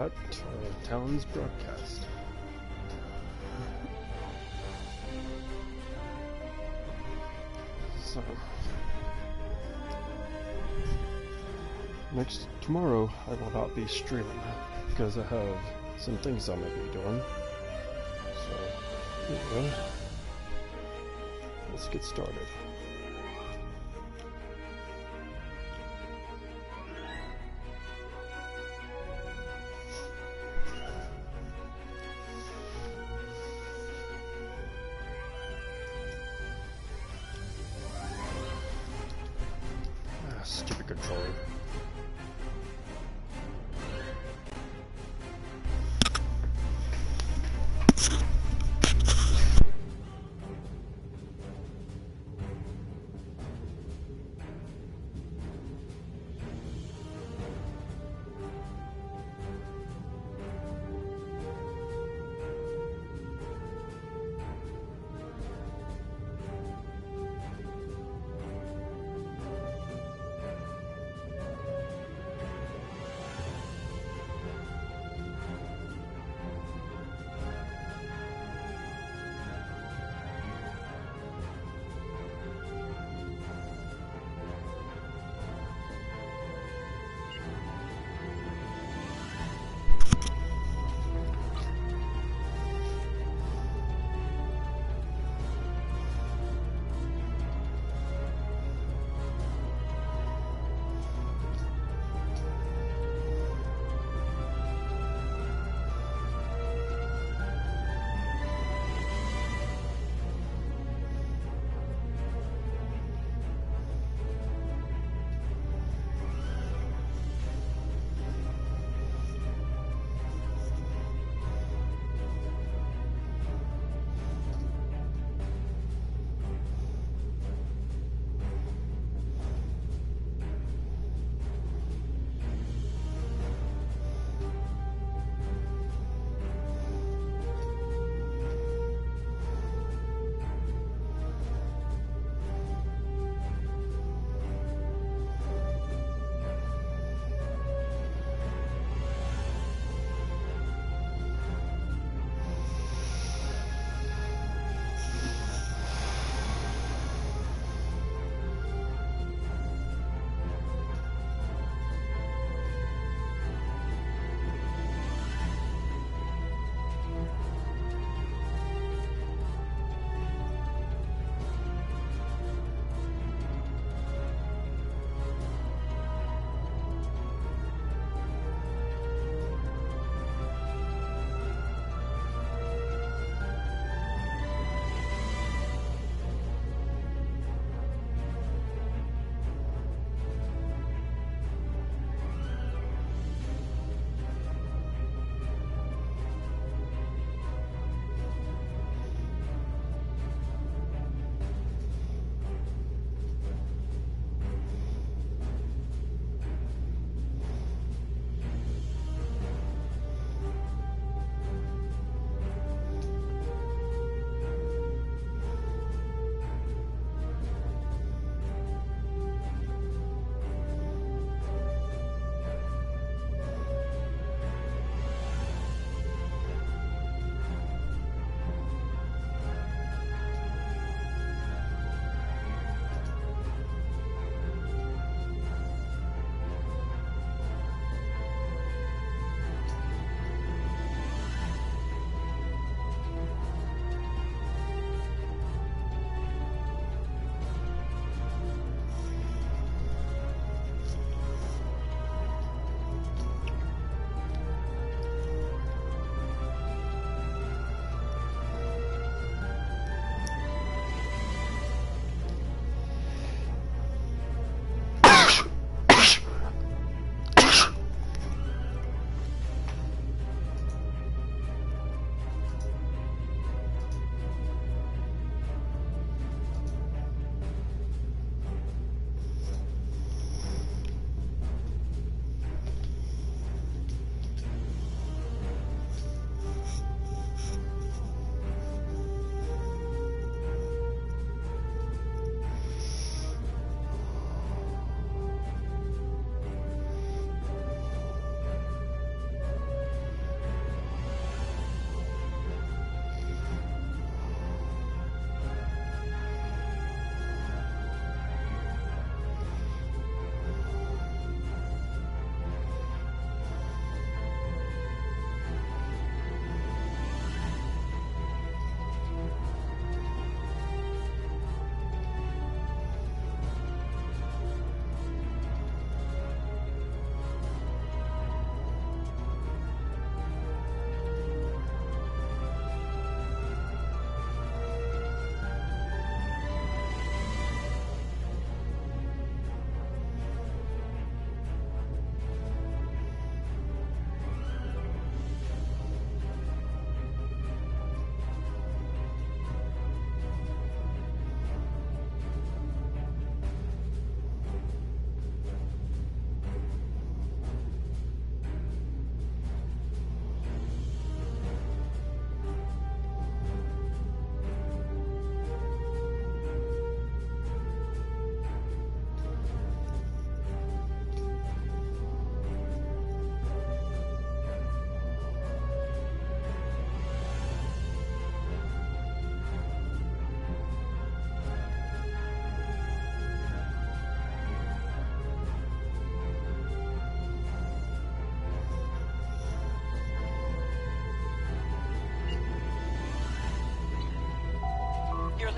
At Talon's broadcast. So tomorrow I will not be streaming because I have some things I may be doing. So anyway, let's get started. Stupid controller.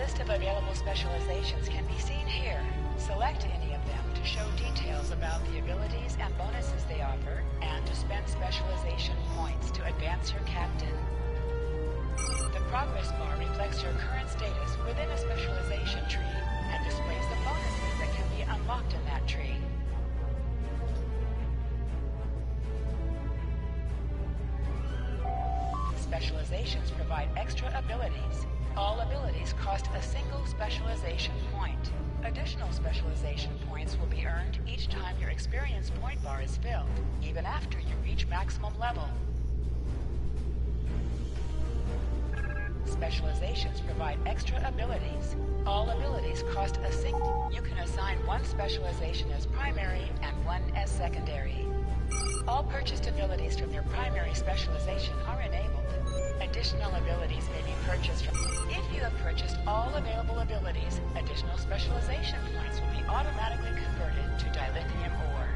list of available specializations can be seen here. Select any of them to show details about the abilities and bonuses they offer, and to spend specialization points to advance your captain. The progress bar reflects your current status within a specialization tree and displays the bonuses that can be unlocked in that tree. Specializations provide extra abilities. All abilities cost a single specialization point. Additional specialization points will be earned each time your experience point bar is filled, even after you reach maximum level. Specializations provide extra abilities. All abilities cost a single. You can assign one specialization as primary and one as secondary. All purchased abilities from your primary specialization are enabled. Additional abilities may be purchased from... If you have purchased all available abilities, additional specialization points will be automatically converted to dilithium ore.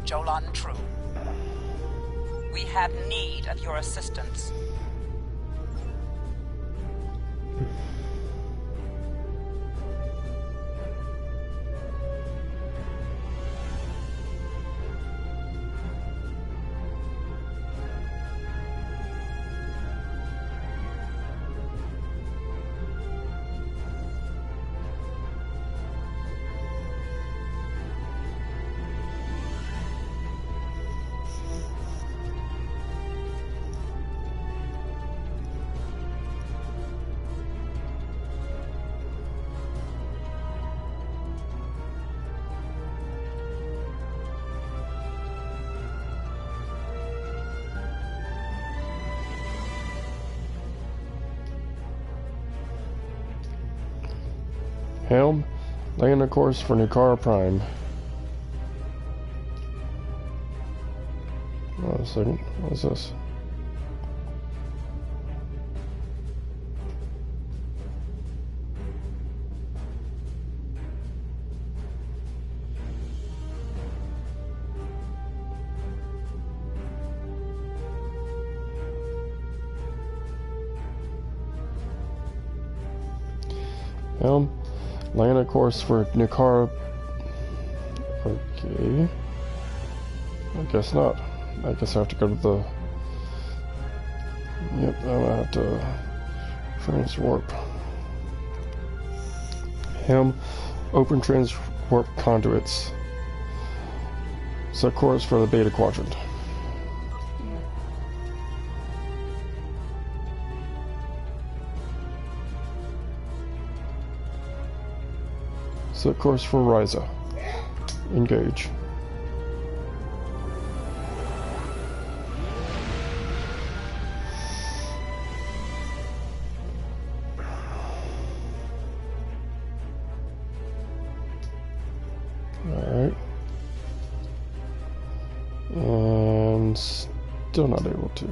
Jolan True. We have need of your assistance. Helm, laying a course for Nukara Prime. Wait a second, what is this? Helm, laying a course for Nukara. Okay. I guess not. I guess I have to go to the... Yep, I'm gonna have to transwarp. Helm, open transwarp conduits. Set course for the Beta Quadrant. Set course for Ryza. Engage. Alright. And still not able to.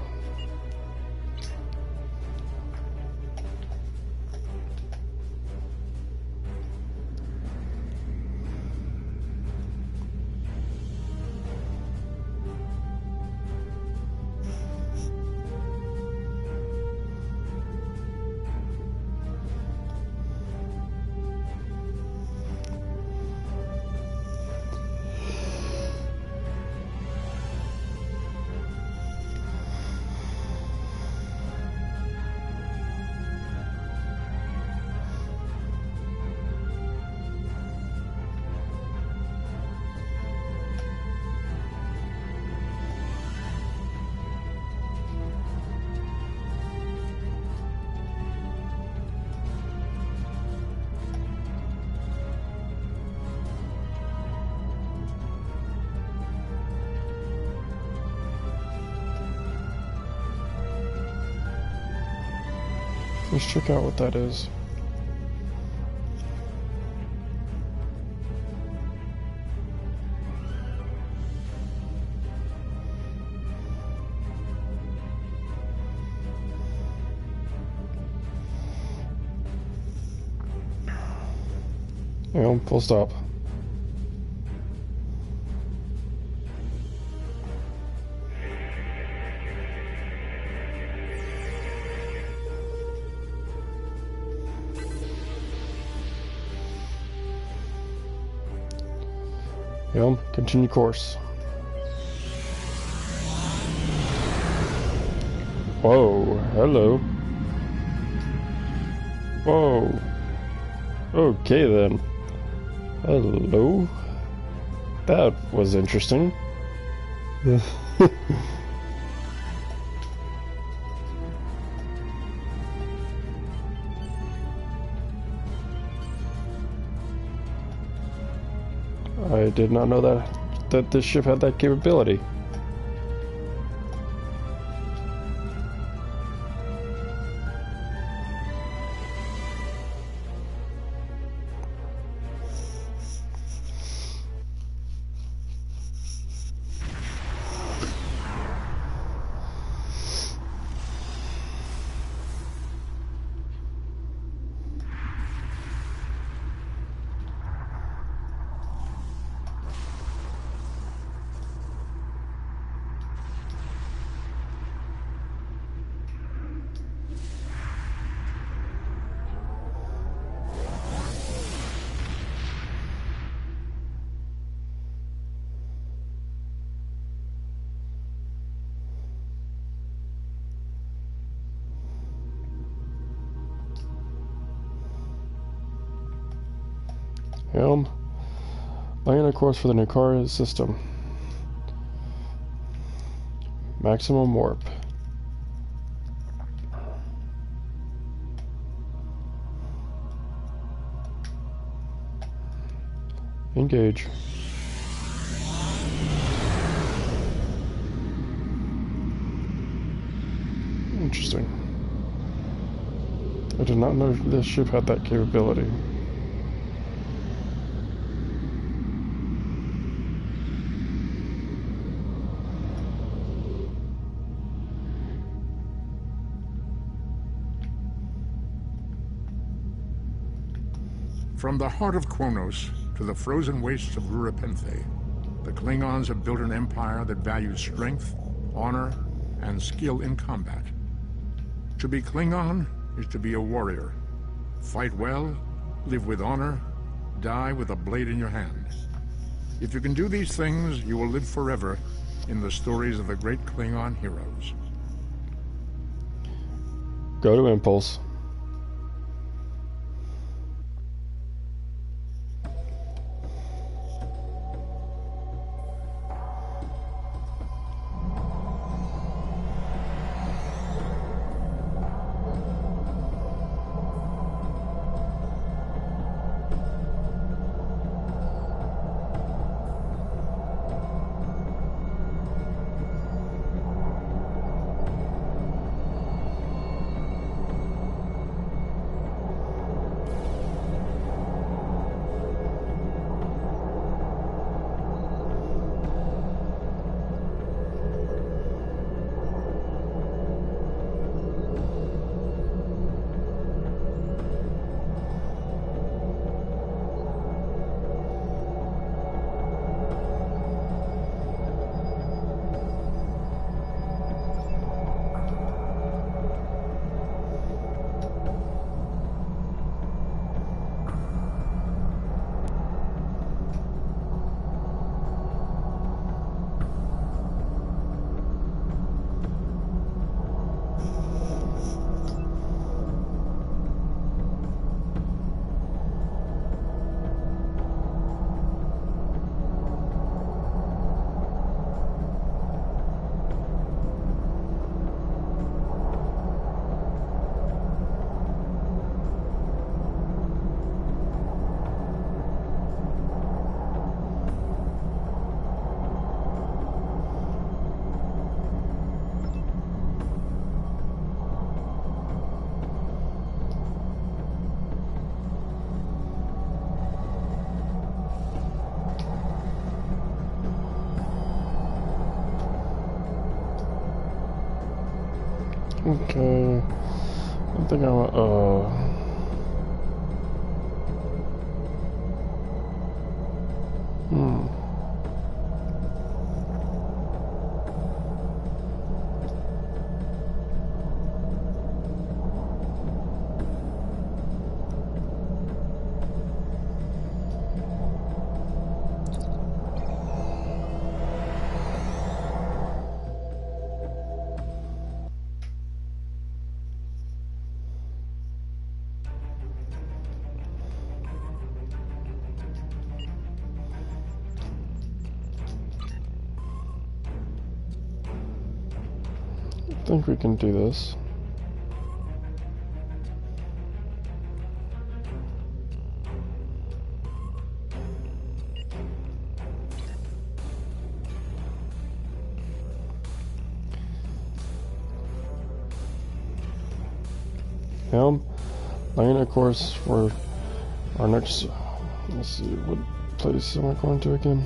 Let's check out what that is. Yeah, full stop. Helm, continue course. Whoa, hello. Whoa. Okay then. Hello. That was interesting. I did not know that this ship had that capability. Helm. Laying a course for the Nuclear system. Maximum warp. Engage. Interesting. I did not know this ship had that capability. From the heart of Kronos to the frozen wastes of Rurapenthe, the Klingons have built an empire that values strength, honor, and skill in combat. To be Klingon is to be a warrior. Fight well, live with honor, die with a blade in your hand. If you can do these things, you will live forever in the stories of the great Klingon heroes. Go to Impulse. Okay. I think we can do this. Helm, laying a course for our next. Let's see, what place am I going to again?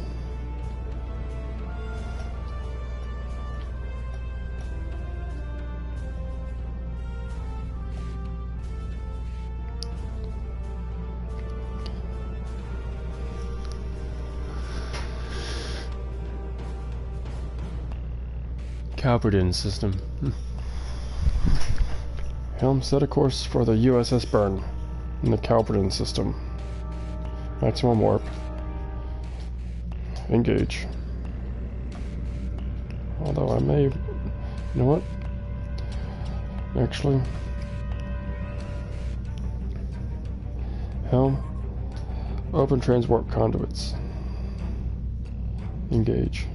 Calverdin system. Helm, set a course for the USS Burn in the Calverdin system. Maximum warp. Engage. Although I may... You know what? Actually... Helm, Open transport conduits. Engage.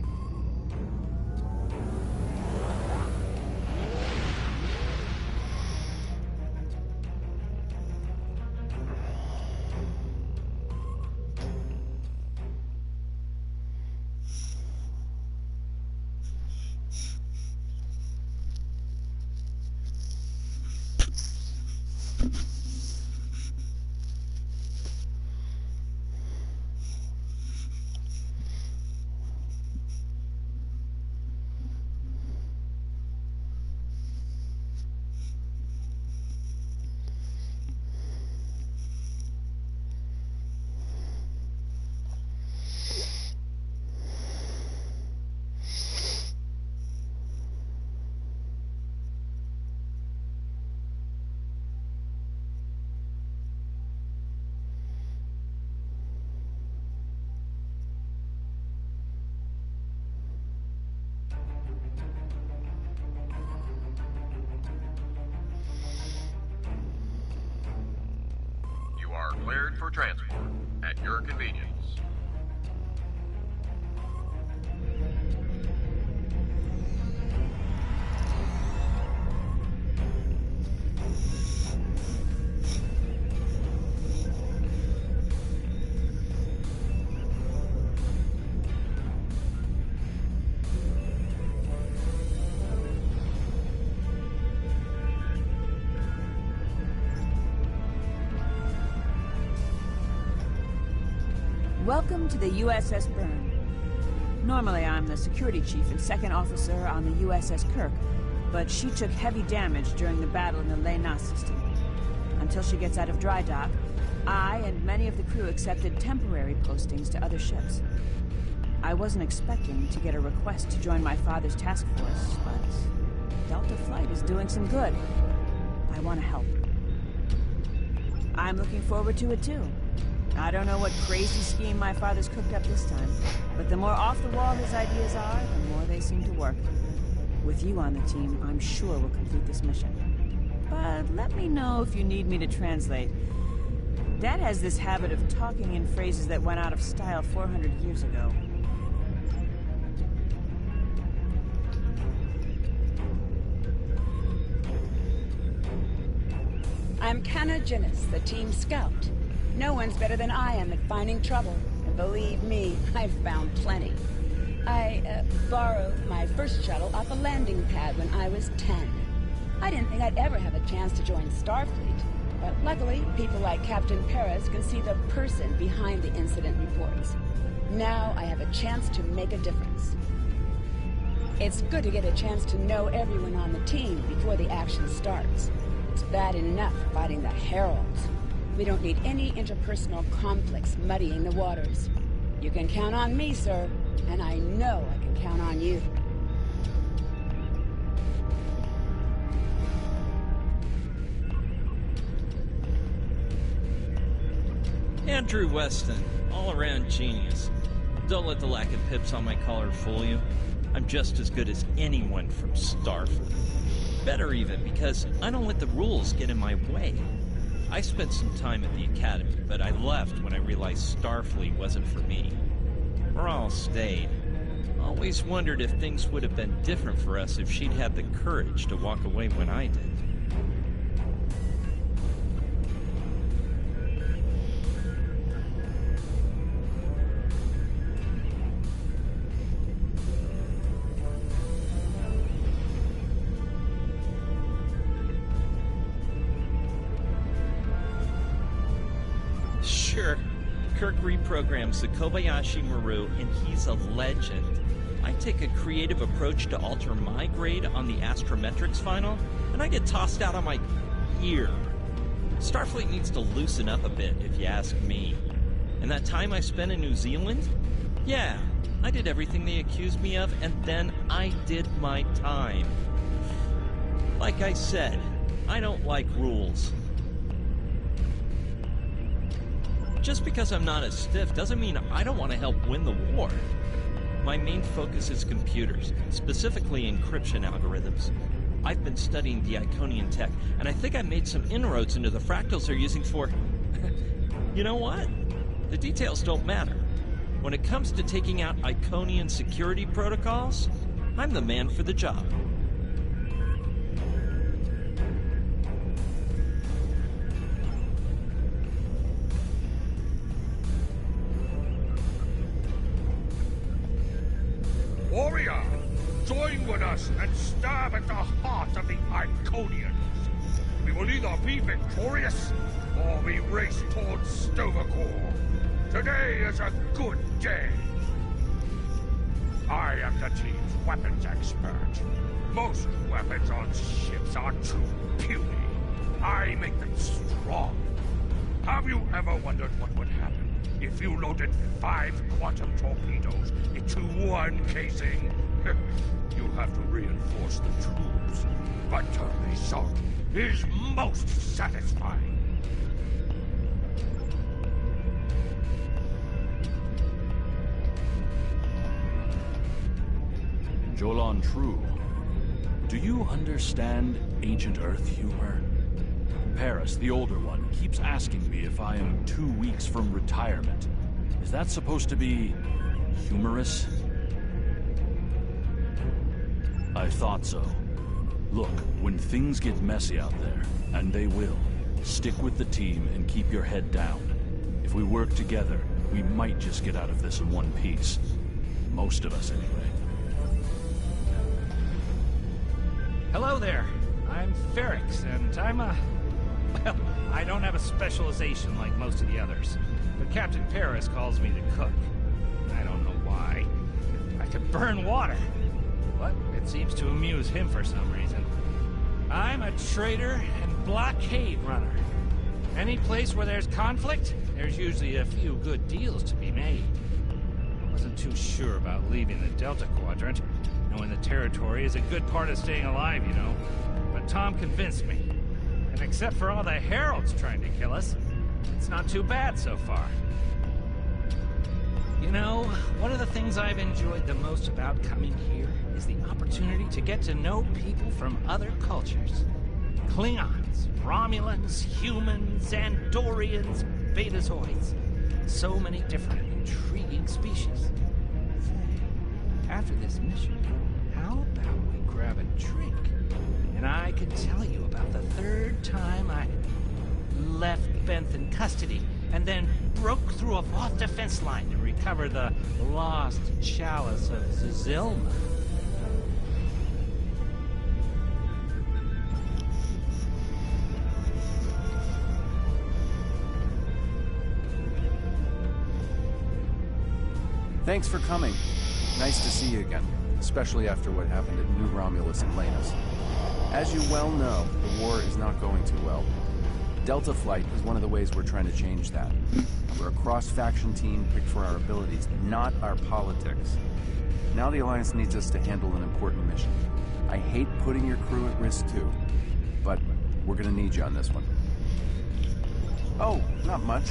Cleared for transport at your convenience. Welcome to the USS Byrne. Normally I'm the security chief and second officer on the USS Kirk, but she took heavy damage during the battle in the Lena system. Until she gets out of dry dock, I and many of the crew accepted temporary postings to other ships. I wasn't expecting to get a request to join my father's task force, but Delta Flight is doing some good. I want to help. I'm looking forward to it too. I don't know what crazy scheme my father's cooked up this time, but the more off the wall his ideas are, the more they seem to work. With you on the team, I'm sure we'll complete this mission. But let me know if you need me to translate. Dad has this habit of talking in phrases that went out of style 400 years ago. I'm Kanna Jinnis, the team scout. No one's better than I am at finding trouble, and believe me, I've found plenty. I borrowed my first shuttle off a landing pad when I was 10. I didn't think I'd ever have a chance to join Starfleet, but luckily, people like Captain Perez can see the person behind the incident reports. Now I have a chance to make a difference. It's good to get a chance to know everyone on the team before the action starts. It's bad enough fighting the Heralds. We don't need any interpersonal conflicts muddying the waters. You can count on me, sir, and I know I can count on you. Andrew Weston, all-around genius. Don't let the lack of pips on my collar fool you. I'm just as good as anyone from Starfleet. Better even, because I don't let the rules get in my way. I spent some time at the Academy, but I left when I realized Starfleet wasn't for me. Morale stayed. Always wondered if things would have been different for us if she'd had the courage to walk away when I did. Sure, Kirk reprograms the Kobayashi Maru, and he's a legend. I take a creative approach to alter my grade on the astrometrics final, and I get tossed out on my ear. Starfleet needs to loosen up a bit, if you ask me. And that time I spent in New Zealand? Yeah, I did everything they accused me of, and then I did my time. Like I said, I don't like rules. Just because I'm not as stiff doesn't mean I don't want to help win the war. My main focus is computers, specifically encryption algorithms. I've been studying the Iconian tech, and I think I made some inroads into the fractals they're using for... You know what? The details don't matter. When it comes to taking out Iconian security protocols, I'm the man for the job. Warrior, join with us and stab at the heart of the Iconians. We will either be victorious, or we race towards Stovercore. Today is a good day. I am the team's weapons expert. Most weapons on ships are too puny. I make them strong. Have you ever wondered what would happen if you loaded 5 quantum torpedoes into one casing? You have to reinforce the tubes, but the result is most satisfying. Jolan True, do you understand ancient Earth humor? Paris, the older one, keeps asking me if I am 2 weeks from retirement. Is that supposed to be humorous? I thought so. Look, when things get messy out there, and they will, stick with the team and keep your head down. If we work together, we might just get out of this in one piece. Most of us, anyway. Hello there. I'm Ferrix, and I'm well, I don't have a specialization like most of the others. But Captain Paris calls me the cook. I don't know why. I can burn water. But it seems to amuse him for some reason. I'm a trader and blockade runner. Any place where there's conflict, there's usually a few good deals to be made. I wasn't too sure about leaving the Delta Quadrant. Knowing the territory is a good part of staying alive, you know. But Tom convinced me. And except for all the heralds trying to kill us, it's not too bad so far. You know, one of the things I've enjoyed the most about coming here is the opportunity to get to know people from other cultures. Klingons, Romulans, humans, Andorians, Betazoids. So many different, intriguing species. After this mission, how about we grab a drink? And I can tell you about the 3rd time I left Benth in custody, and then broke through a Voth defense line to recover the lost chalice of Zilma. Thanks for coming. Nice to see you again, especially after what happened at New Romulus and Lanus. As you well know, the war is not going too well. Delta Flight is one of the ways we're trying to change that. We're a cross-faction team picked for our abilities, not our politics. Now the Alliance needs us to handle an important mission. I hate putting your crew at risk too, but we're gonna need you on this one. Oh, not much.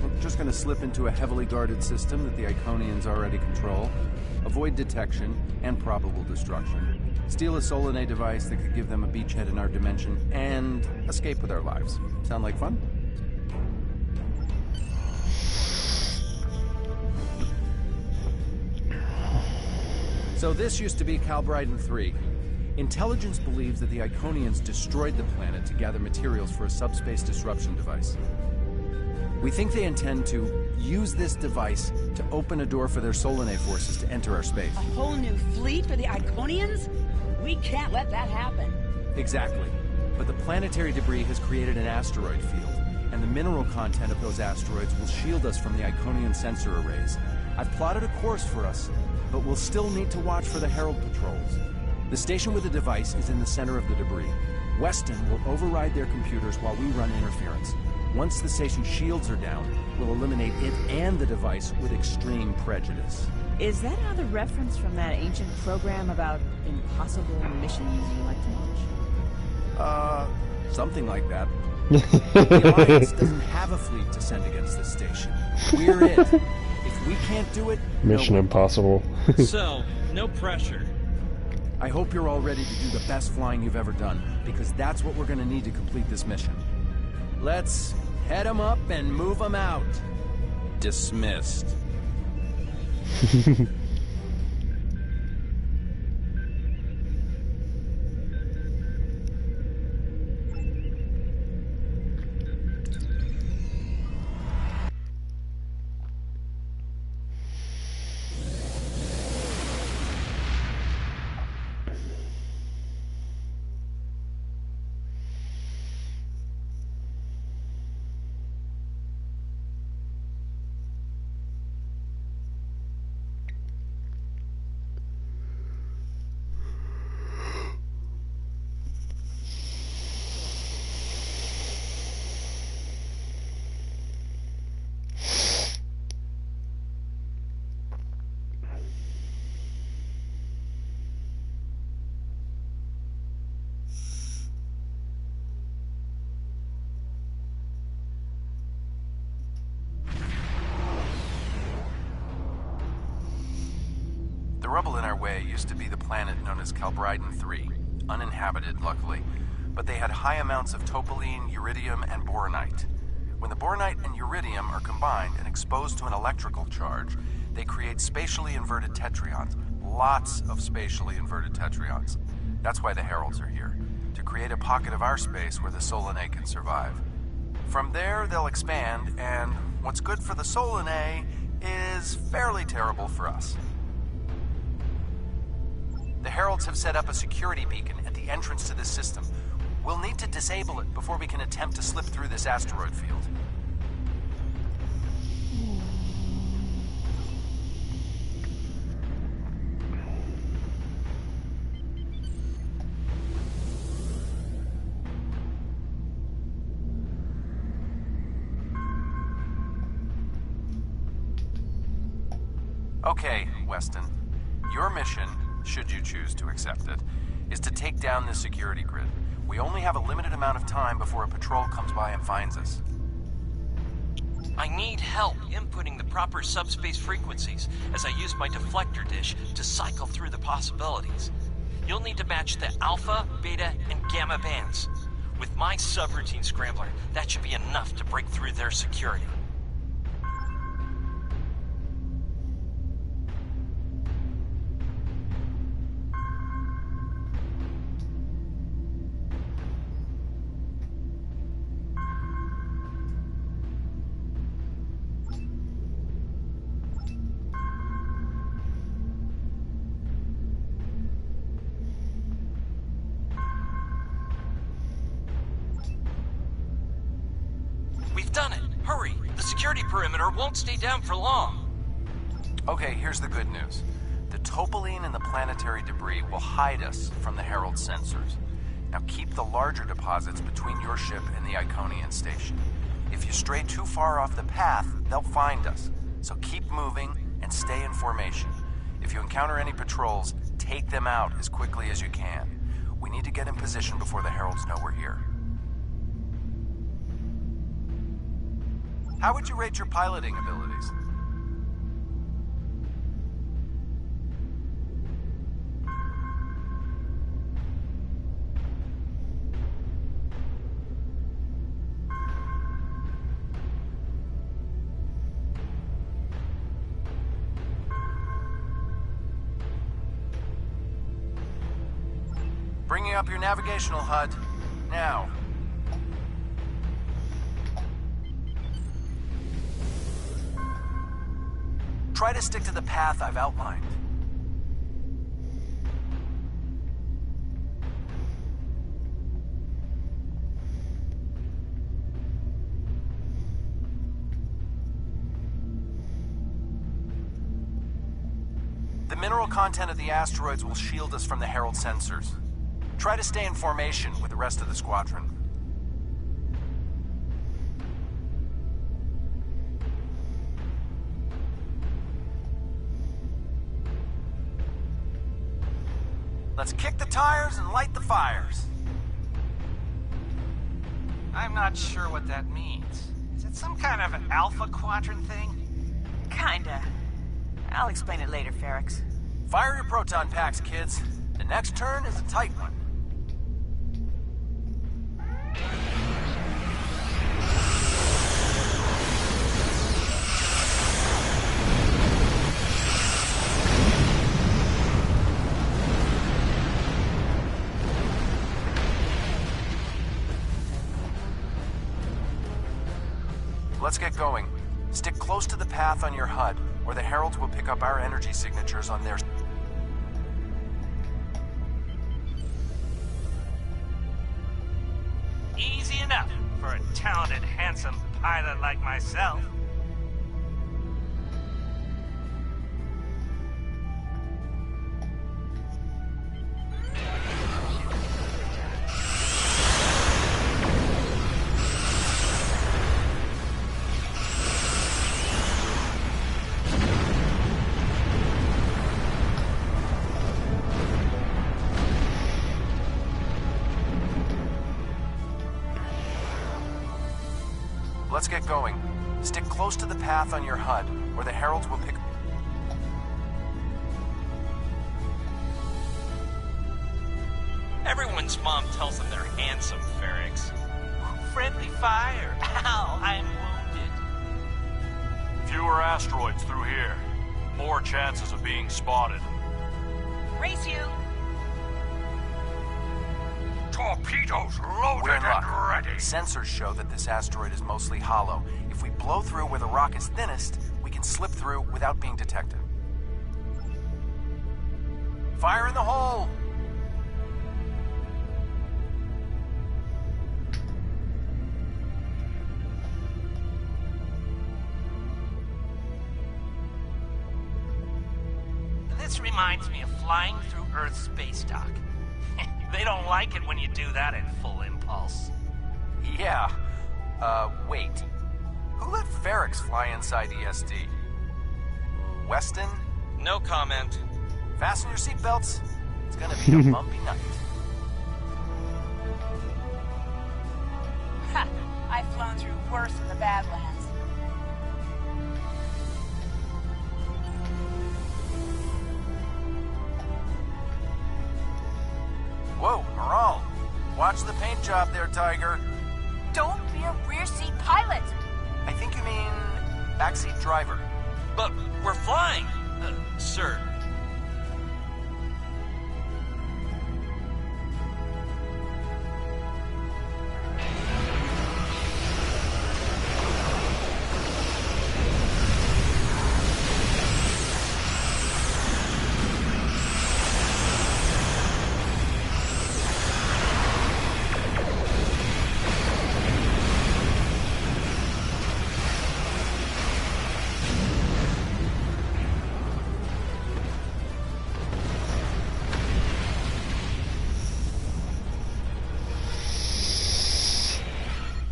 We're just gonna slip into a heavily guarded system that the Iconians already control, avoid detection and probable destruction, steal a Solanae device that could give them a beachhead in our dimension, and escape with our lives. Sound like fun? So this used to be Calbryden 3. Intelligence believes that the Iconians destroyed the planet to gather materials for a subspace disruption device. We think they intend to use this device to open a door for their Solanae forces to enter our space. A whole new fleet for the Iconians? We can't let that happen. Exactly. But the planetary debris has created an asteroid field, and the mineral content of those asteroids will shield us from the Iconian sensor arrays. I've plotted a course for us, but we'll still need to watch for the Herald patrols. The station with the device is in the center of the debris. Weston will override their computers while we run interference. Once the station shields are down, we'll eliminate it and the device with extreme prejudice. Is that another reference from that ancient program about impossible missions you like to watch? Something like that. The Alliance doesn't have a fleet to send against this station. We're it. If we can't do it, Mission Impossible. So, no pressure. I hope you're all ready to do the best flying you've ever done, because that's what we're going to need to complete this mission. Let's head them up and move them out. Dismissed. The rubble in our way used to be the planet known as Calbryden 3, uninhabited, luckily, but they had high amounts of topaline, uridium, and boronite. When the boronite and uridium are combined and exposed to an electrical charge, they create spatially inverted tetraons. Lots of spatially inverted tetraons. That's why the Heralds are here, to create a pocket of our space where the Solanae can survive. From there, they'll expand, and what's good for the Solanae is fairly terrible for us. The Heralds have set up a security beacon at the entrance to this system. We'll need to disable it before we can attempt to slip through this asteroid field. Okay, Weston. Your mission, should you choose to accept it, is to take down this security grid. We only have a limited amount of time before a patrol comes by and finds us. I need help inputting the proper subspace frequencies as I use my deflector dish to cycle through the possibilities. You'll need to match the alpha, beta, and gamma bands. With my subroutine scrambler, that should be enough to break through their security. We've done it! Hurry! The security perimeter won't stay down for long! Okay, here's the good news. The topaline and the planetary debris will hide us from the Herald sensors. Now keep the larger deposits between your ship and the Iconian station. If you stray too far off the path, they'll find us. So keep moving and stay in formation. If you encounter any patrols, take them out as quickly as you can. We need to get in position before the Heralds know we're here. How would you rate your piloting abilities? Bringing up your navigational HUD. Now. Try to stick to the path I've outlined. The mineral content of the asteroids will shield us from the Herald sensors. Try to stay in formation with the rest of the squadron. Let's kick the tires and light the fires. I'm not sure what that means. Is it some kind of alpha quadrant thing? Kinda. I'll explain it later, Ferrix. Fire your proton packs, kids. The next turn is a tight one. Let's get going. Stick close to the path on your HUD, or the Heralds will pick up our energy signatures on their... Easy enough for a talented, handsome pilot like myself. Let's get going. Stick close to the path on your HUD, or the Heralds will pick... Everyone's mom tells them they're handsome, Ferrix. Friendly fire. Ow, I'm wounded. Fewer asteroids through here. More chances of being spotted. Race you! Torpedoes loaded We're in luck. and ready. Sensors show that this asteroid is mostly hollow. If we blow through where the rock is thinnest, we can slip through without being detected. Fire in the hole! This reminds me of flying through Earth's space dock. They don't like it when you do that at full impulse. Yeah. Wait. Who let Ferrix fly inside ESD? Weston? No comment. Fasten your seatbelts. It's gonna be a bumpy night. Ha! I've flown through worse in the Badlands. Whoa, Moral. Watch the paint job there, Tiger. Don't be a rear seat pilot! I think you mean backseat driver. But we're flying, sir.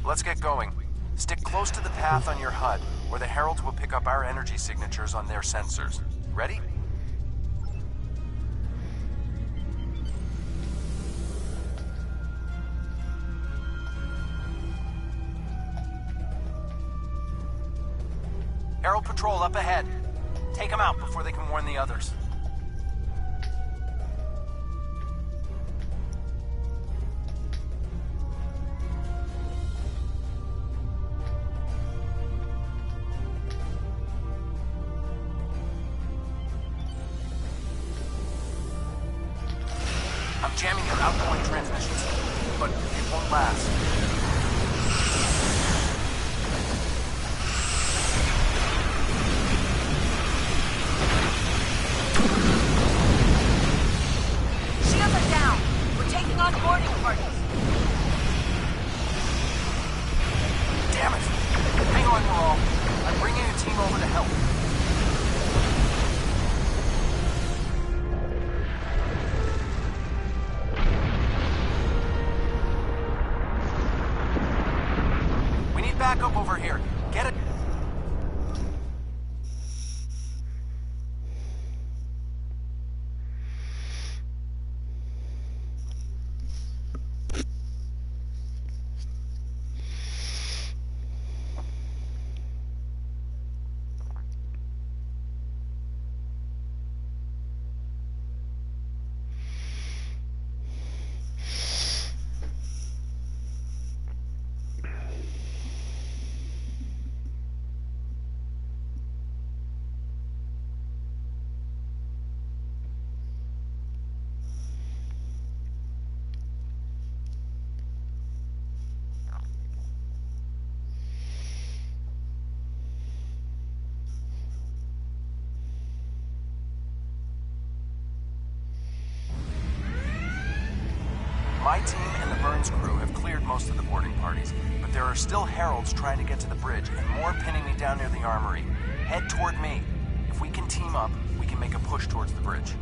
Let's get going. Stick close to the path on your HUD, or the Heralds will pick up our energy signatures on their sensors. Ready? Herald patrol up ahead. Take them out before they can warn the others. I'm jamming your outgoing transmissions, but it won't last. Shields are down! We're taking on boarding parties! Damn it! Hang on, Moral. I'm bringing a team over to help. We need backup over here. Get it. Burns crew have cleared most of the boarding parties, but there are still heralds trying to get to the bridge and more pinning me down near the armory. Head toward me. If we can team up, we can make a push towards the bridge.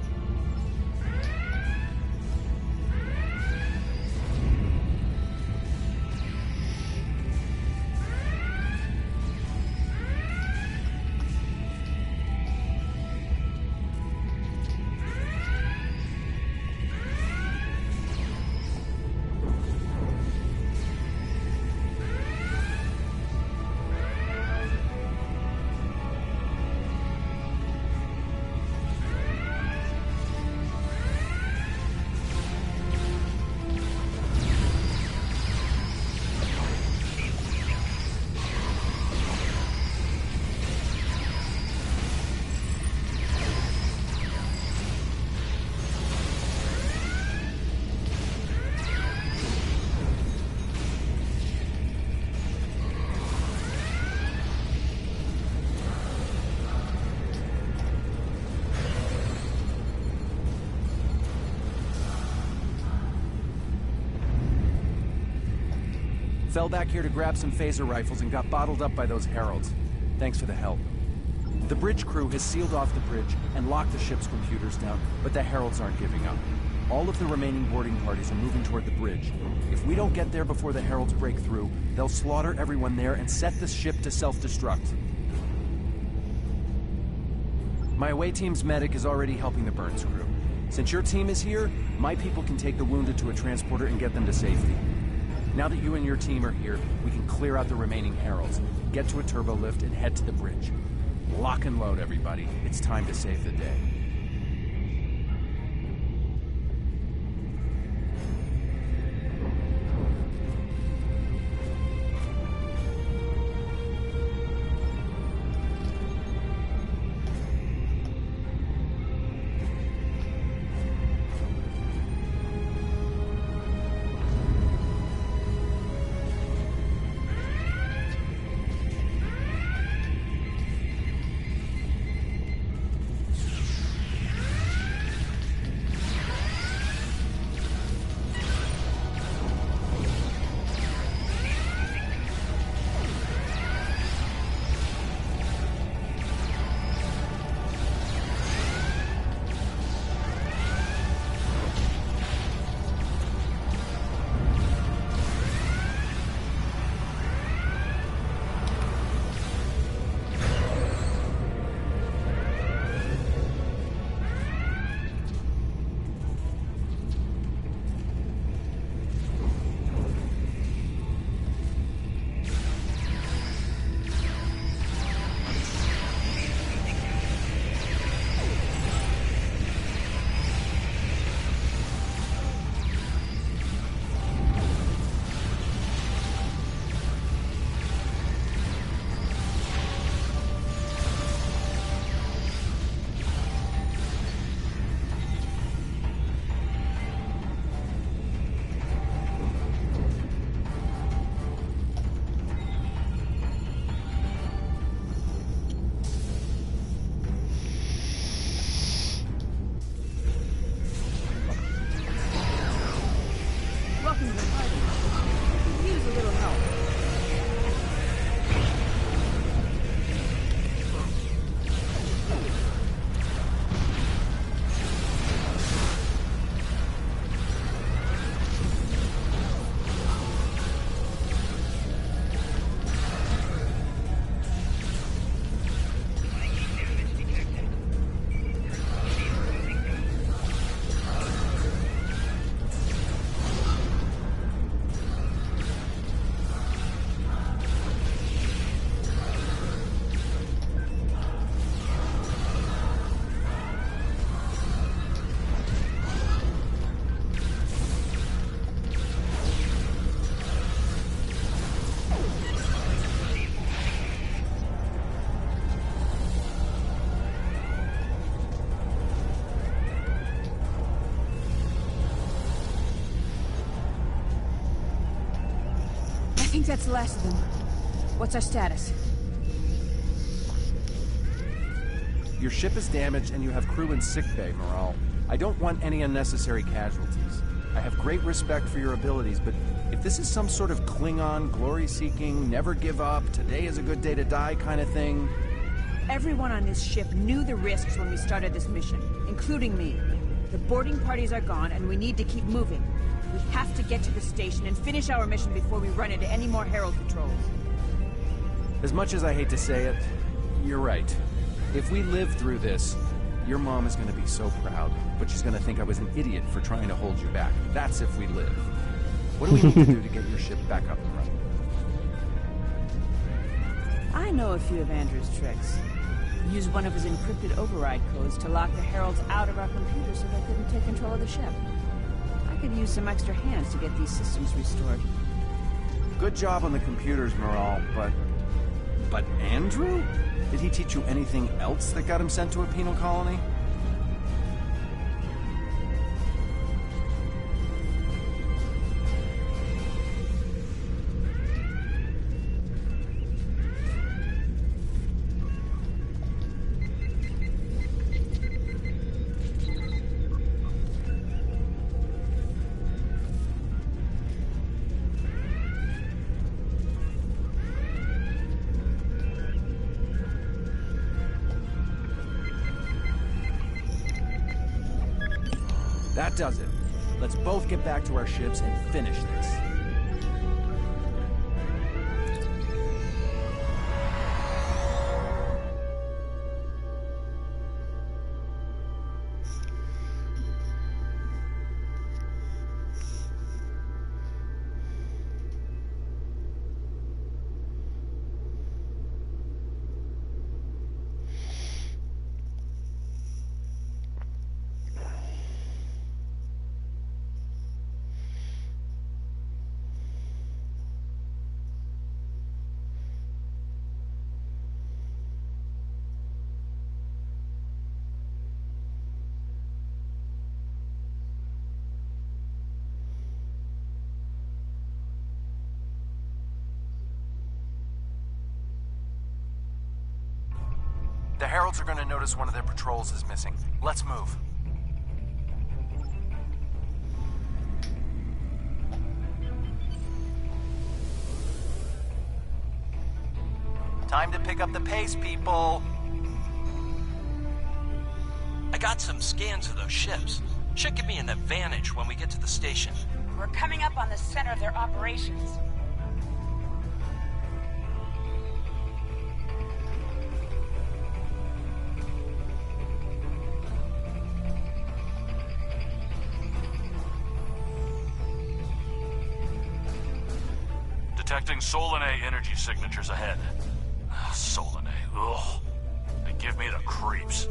Fell back here to grab some phaser rifles and got bottled up by those heralds. Thanks for the help. The bridge crew has sealed off the bridge and locked the ship's computers down, but the heralds aren't giving up. All of the remaining boarding parties are moving toward the bridge. If we don't get there before the heralds break through, they'll slaughter everyone there and set the ship to self-destruct. My away team's medic is already helping the Burns crew. Since your team is here, my people can take the wounded to a transporter and get them to safety. Now that you and your team are here, we can clear out the remaining heralds, get to a turbo lift, and head to the bridge. Lock and load, everybody. It's time to save the day. I think that's the last of them. What's our status? Your ship is damaged and you have crew in sickbay, Morale. I don't want any unnecessary casualties. I have great respect for your abilities, but if this is some sort of Klingon, glory-seeking, never give up, today is a good day to die kind of thing... Everyone on this ship knew the risks when we started this mission, including me. The boarding parties are gone, and we need to keep moving. We have to get to the station and finish our mission before we run into any more Herald patrols. As much as I hate to say it, you're right. If we live through this, your mom is going to be so proud, but she's going to think I was an idiot for trying to hold you back. That's if we live. What do we need to do to get your ship back up and running? I know a few of Andrew's tricks. Use one of his encrypted override codes to lock the Heralds out of our computers so they couldn't take control of the ship. I could use some extra hands to get these systems restored. Good job on the computers, Morale, but Andrew? Did he teach you anything else that got him sent to a penal colony? That does it. Let's both get back to our ships and finish this. The Heralds are going to notice one of their patrols is missing. Let's move. Time to pick up the pace, people. I got some scans of those ships. Should give me an advantage when we get to the station. We're coming up on the center of their operations. Detecting Solanae energy signatures ahead. Solanae, ugh. They give me the creeps.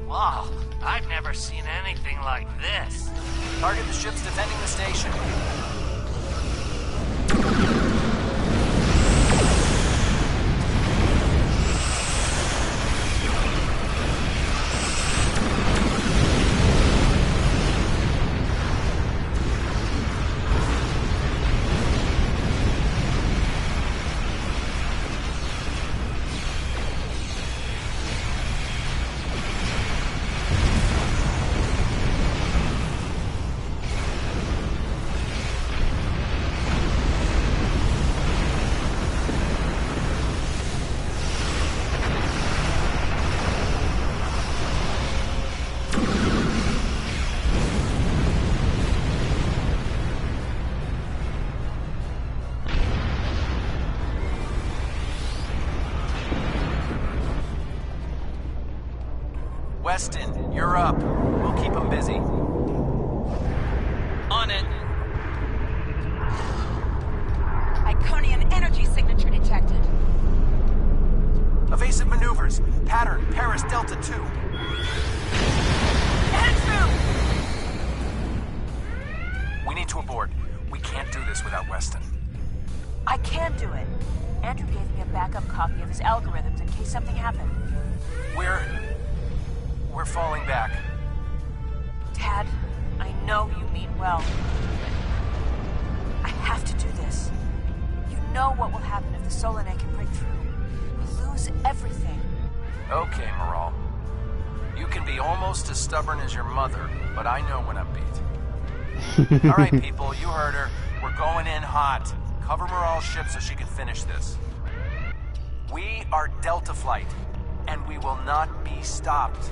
Wow, I've never seen anything like this. Target the ships defending the station. Weston, you're up. We'll keep them busy. On it. Iconian energy signature detected. Evasive maneuvers. Pattern, Paris Delta 2. Andrew! We need to abort. We can't do this without Weston. I can do it. Andrew gave me a backup copy of his algorithms in case something happened. We're falling back. Tad, I know you mean well. I have to do this. You know what will happen if the Solanae can break through. We'll lose everything. Okay, Morale. You can be almost as stubborn as your mother, but I know when I'm beat. All right, people, you heard her. We're going in hot. Cover Morale's ship so she can finish this. We are Delta Flight, and we will not be stopped.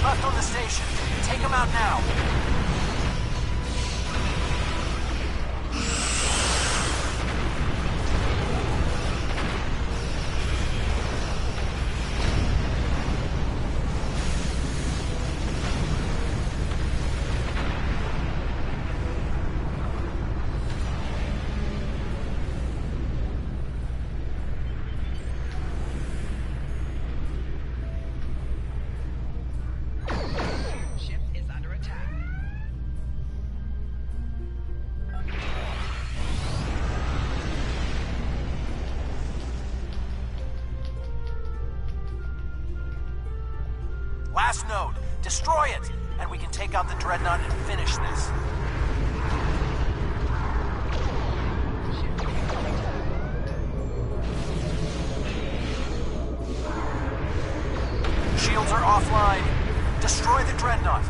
Left on the station. Take them out now. Last node. Destroy it, and we can take out the Dreadnought and finish this. Shields are offline. Destroy the Dreadnought.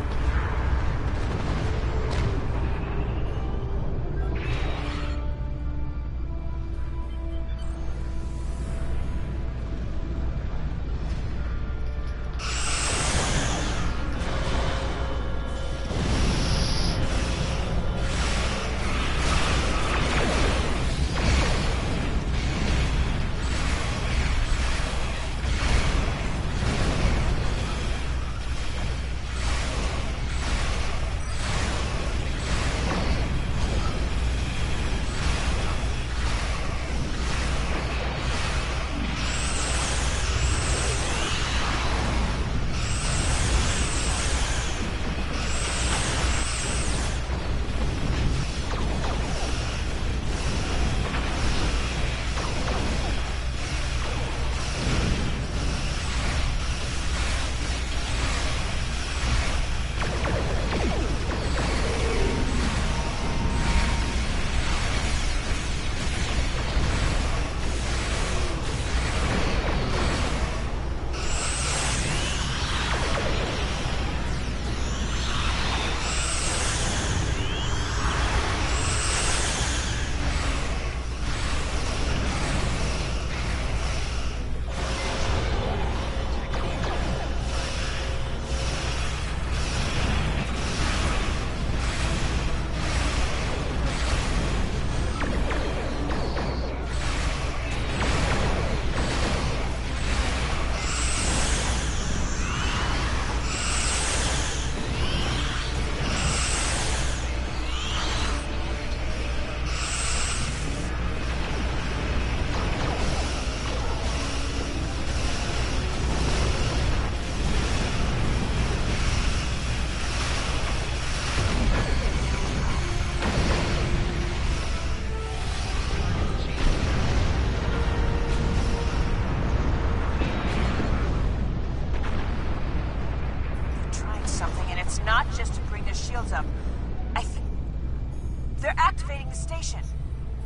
They're activating the station.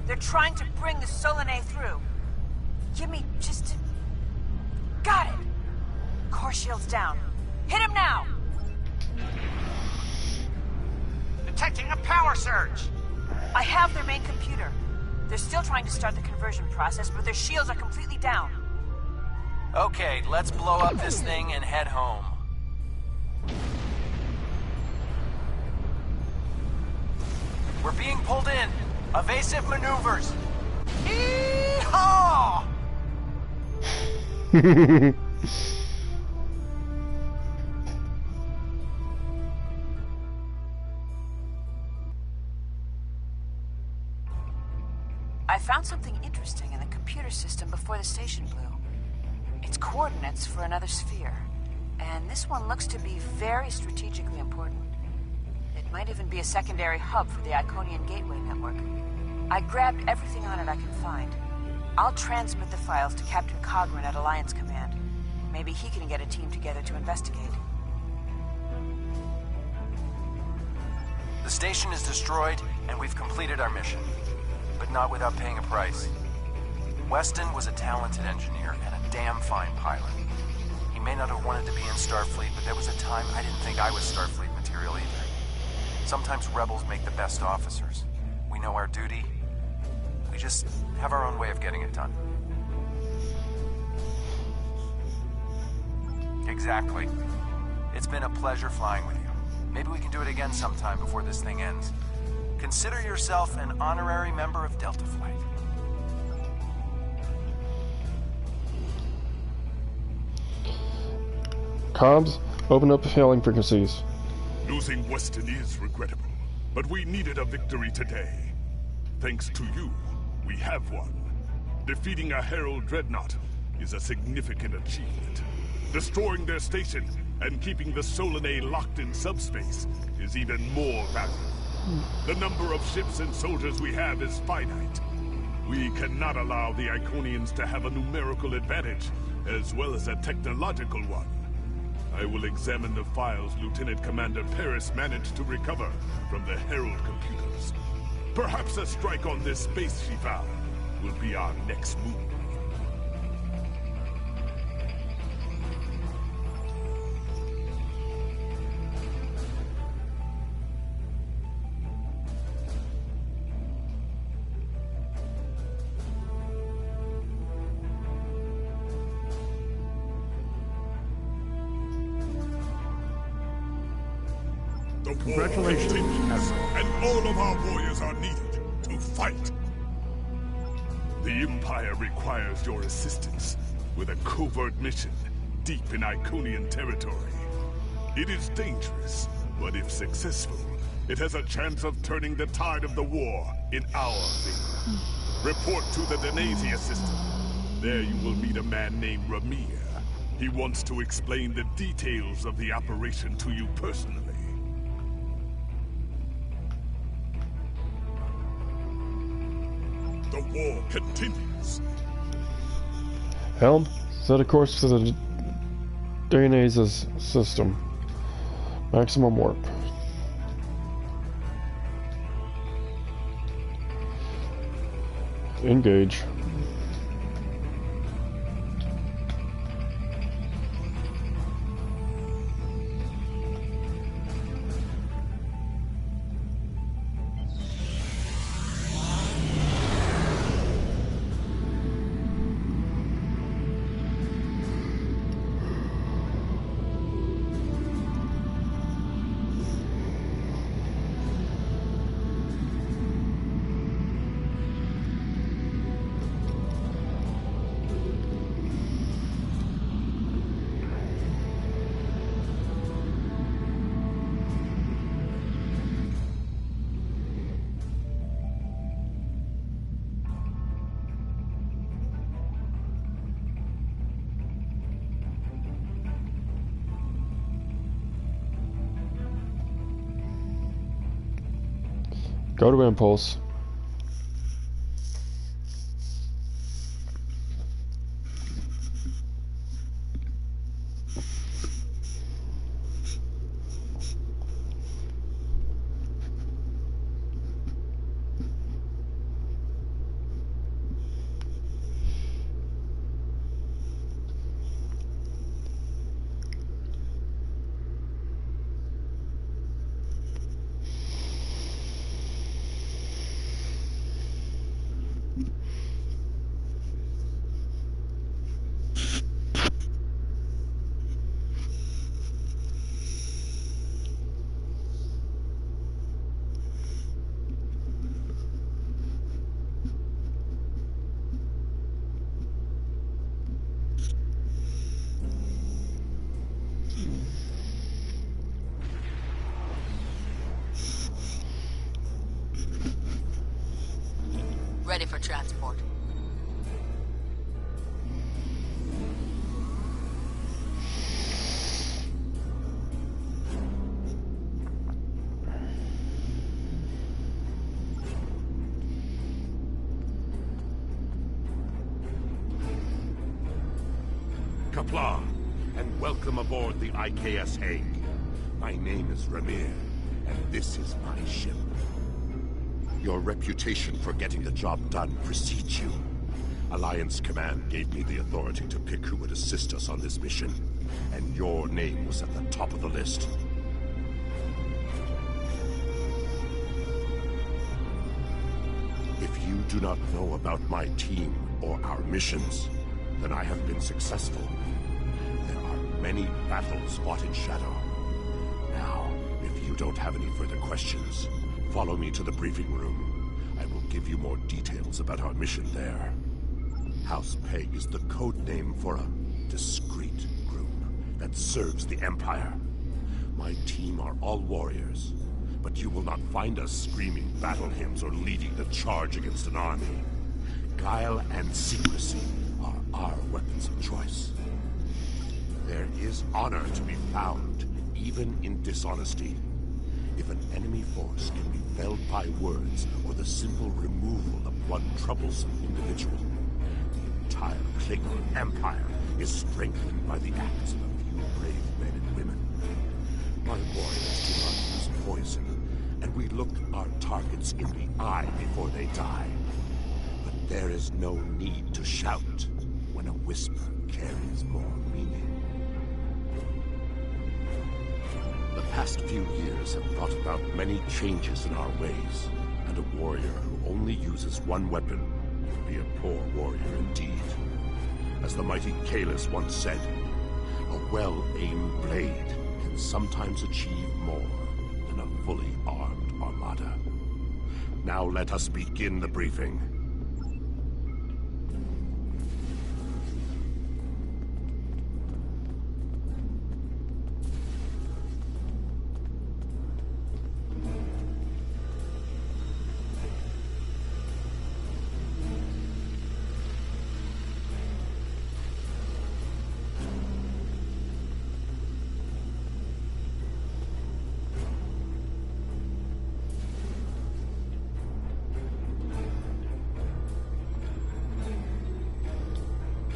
They're trying to bring the Solanae through. Give me just... Got it! Core shield's down. Hit him now! Detecting a power surge! I have their main computer. They're still trying to start the conversion process, but their shields are completely down. Okay, let's blow up this thing and head home. We're being pulled in. Evasive maneuvers. Yee-haw! I found something interesting in the computer system before the station blew. It's coordinates for another sphere. And this one looks to be very strategically important. It might even be a secondary hub for the Iconian Gateway network. I grabbed everything on it I can find. I'll transmit the files to Captain Cogran at Alliance Command. Maybe he can get a team together to investigate. The station is destroyed, and we've completed our mission. But not without paying a price. Weston was a talented engineer and a damn fine pilot. He may not have wanted to be in Starfleet, but there was a time I didn't think I was Starfleet material either. Sometimes rebels make the best officers. We know our duty. We just have our own way of getting it done. Exactly. It's been a pleasure flying with you. Maybe we can do it again sometime before this thing ends. Consider yourself an honorary member of Delta Flight. Comms, open up hailing frequencies. Losing Weston is regrettable, but we needed a victory today. Thanks to you, we have one. Defeating a Herald Dreadnought is a significant achievement. Destroying their station and keeping the Solanae locked in subspace is even more valuable. The number of ships and soldiers we have is finite. We cannot allow the Iconians to have a numerical advantage, as well as a technological one. I will examine the files Lieutenant Commander Paris managed to recover from the Herald computers. Perhaps a strike on this space she found will be our next move. Congratulations, and all of our warriors are needed to fight. The Empire requires your assistance with a covert mission deep in Iconian territory. It is dangerous, but if successful, it has a chance of turning the tide of the war in our favor. Report to the Denasia system. There you will meet a man named Ramir. He wants to explain the details of the operation to you personally. The war continues. Helm, set a course to the Denasia system. Maximum warp. Engage. Go to Impulse. ready for transport. Kapla, and welcome aboard the IKS Hague. My name is Ramir, and this is my ship. Your reputation for getting the job done precedes you. Alliance Command gave me the authority to pick who would assist us on this mission, and your name was at the top of the list. If you do not know about my team or our missions, then I have been successful. There are many battles fought in shadow. Now, if you don't have any further questions, follow me to the briefing room. I will give you more details about our mission there. House Peg is the code name for a discreet group that serves the Empire. My team are all warriors, but you will not find us screaming battle hymns or leading the charge against an army. Guile and secrecy are our weapons of choice. There is honor to be found, even in dishonesty. If an enemy force can be felled by words or the simple removal of one troublesome individual, the entire Klingon Empire is strengthened by the acts of a few brave men and women. My warriors do not use poison, and we look our targets in the eye before they die. But there is no need to shout when a whisper carries more meaning. The past few years have brought about many changes in our ways, and a warrior who only uses one weapon would be a poor warrior indeed. As the mighty Kalis once said, a well-aimed blade can sometimes achieve more than a fully armed armada. Now let us begin the briefing.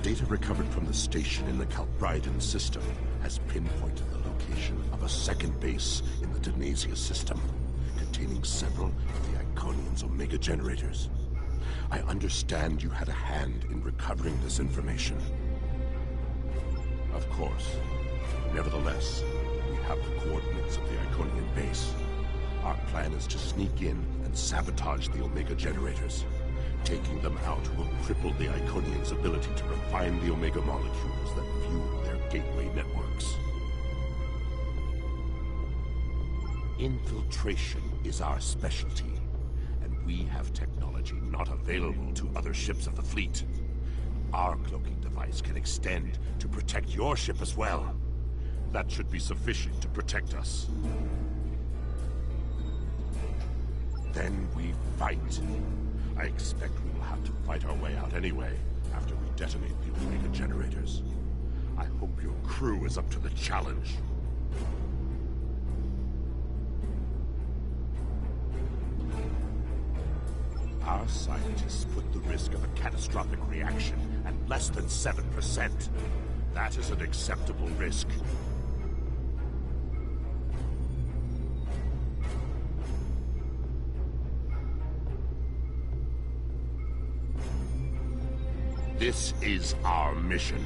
Data recovered from the station in the Calbridan system has pinpointed the location of a second base in the Denasia system, containing several of the Iconian's Omega generators. I understand you had a hand in recovering this information. Of course. Nevertheless, we have the coordinates of the Iconian base. Our plan is to sneak in and sabotage the Omega generators. Taking them out will cripple the Iconians' ability to refine the Omega molecules that fuel their gateway networks. Infiltration is our specialty, and we have technology not available to other ships of the fleet. Our cloaking device can extend to protect your ship as well. That should be sufficient to protect us. Then we fight. I expect we will have to fight our way out anyway, after we detonate the Omega generators. I hope your crew is up to the challenge. Our scientists put the risk of a catastrophic reaction at less than 7%. That is an acceptable risk. This is our mission.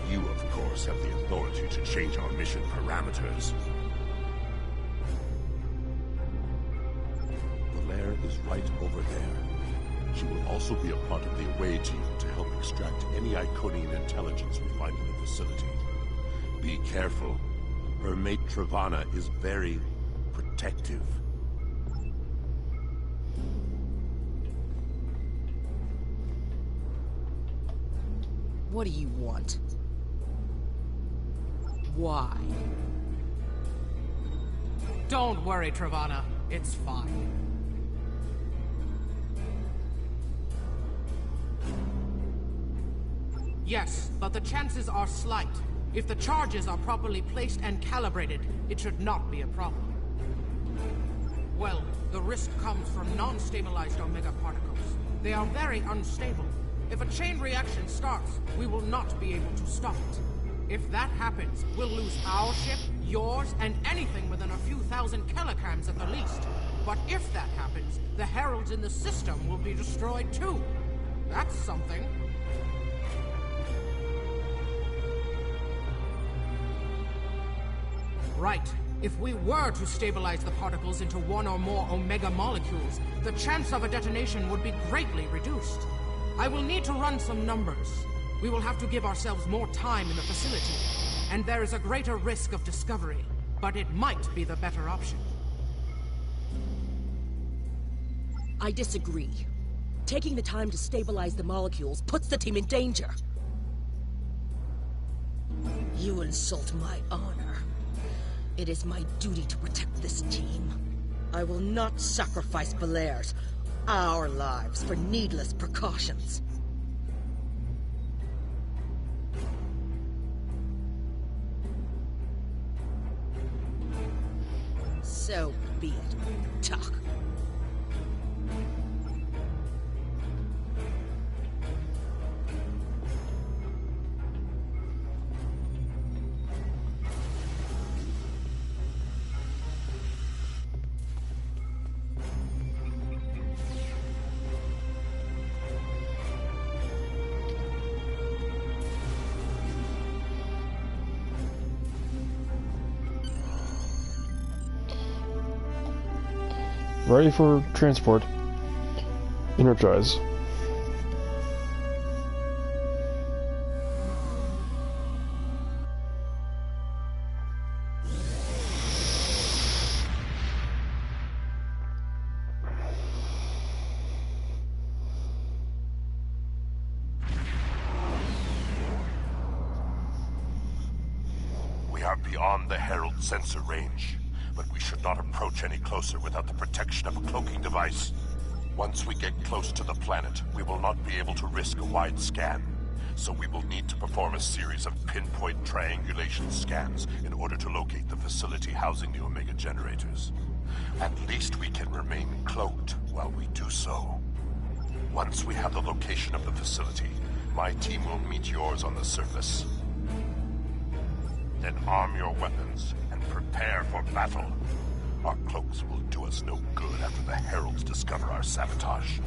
You, of course, have the authority to change our mission parameters. The lair is right over there. She will also be a part of the away team to help extract any Iconian intelligence we find in the facility. Be careful. Her mate Travana is very protective. What do you want? Why? Don't worry, Travana. It's fine. Yes, but the chances are slight. If the charges are properly placed and calibrated, it should not be a problem. Well, the risk comes from non-stabilized Omega particles. They are very unstable. If a chain reaction starts, we will not be able to stop it. If that happens, we'll lose our ship, yours, and anything within a few thousand kilograms at the least. But if that happens, the heralds in the system will be destroyed too. That's something. Right. If we were to stabilize the particles into one or more Omega molecules, the chance of a detonation would be greatly reduced. I will need to run some numbers. We will have to give ourselves more time in the facility, and there is a greater risk of discovery, but it might be the better option. I disagree. Taking the time to stabilize the molecules puts the team in danger. You insult my honor. It is my duty to protect this team. I will not sacrifice Valaire's, our lives, for needless precautions. So be it, Tuck. Ready for transport. Energize. We are beyond the Herald sensor range, but we should not approach any closer without the protection of a cloaking device. Once we get close to the planet, we will not be able to risk a wide scan, so we will need to perform a series of pinpoint triangulation scans in order to locate the facility housing the Omega generators. At least we can remain cloaked while we do so. Once we have the location of the facility, my team will meet yours on the surface. Then arm your weapons and prepare for battle. Our cloaks will do us no good after the Heralds discover our sabotage.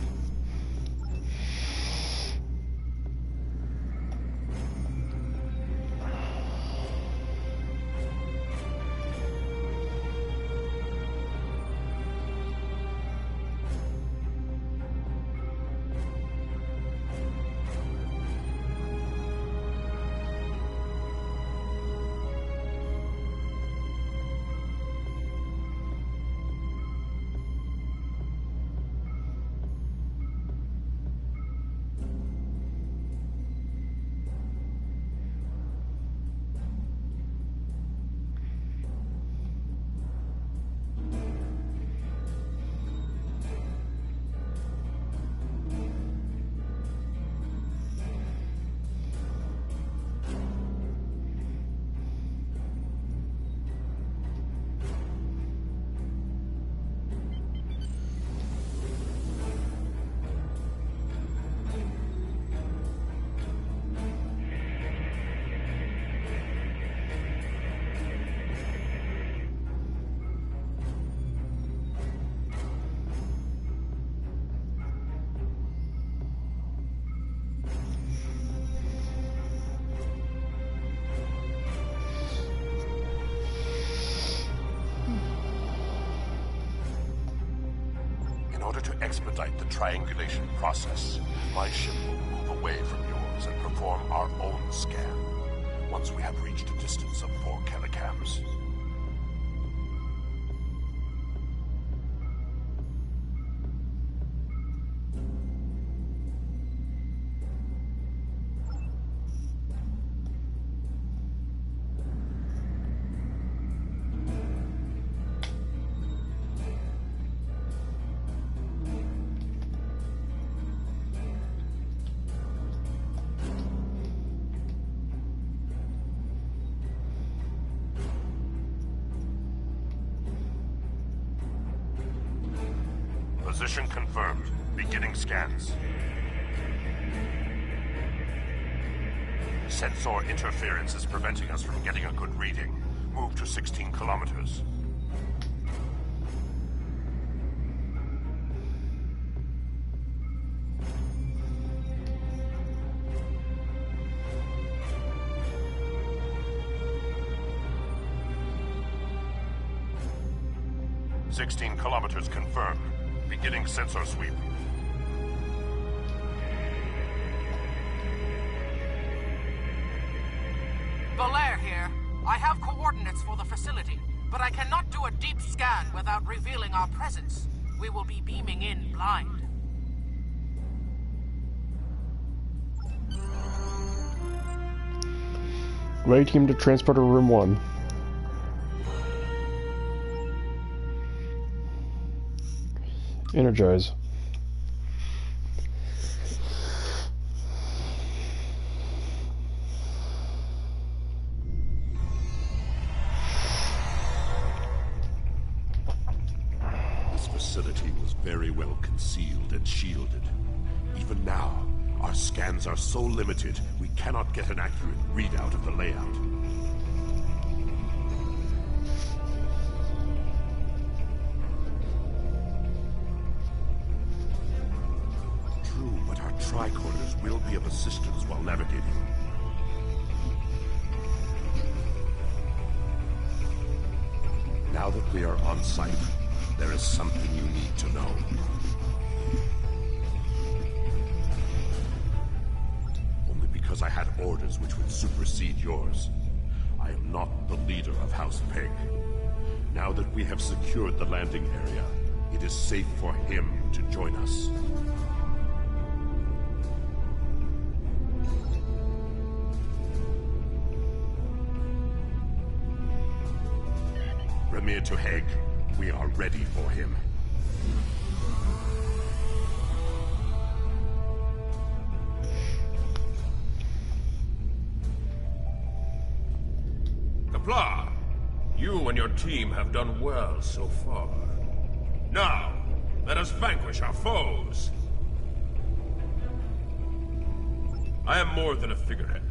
In order to expedite the triangulation process, my ship will move away from yours and perform our own scan once we have reached a distance of 4 kilocams. Position confirmed. Beginning scans. Sensor interference is preventing us from getting a good reading. Move to 16 kilometers. "16 kilometers confirmed. Beginning sensor sweep." Belair here. I have coordinates for the facility, but I cannot do a deep scan without revealing our presence. We will be beaming in blind. Ready team to transporter room 1. Energize. This facility was very well concealed and shielded. Even now, our scans are so limited, we cannot get an accurate readout of the layout. True, but our tricorders will be of assistance while navigating. Now that we are on site, there is something you need to know. Only because I had orders which would supersede yours. I am not the leader of House Peg. Now that we have secured the landing area, it is safe for him to join us. Remir to Hague. We are ready for him. Kapla, you and your team have done well so far. Now, let us vanquish our foes. I am more than a figurehead.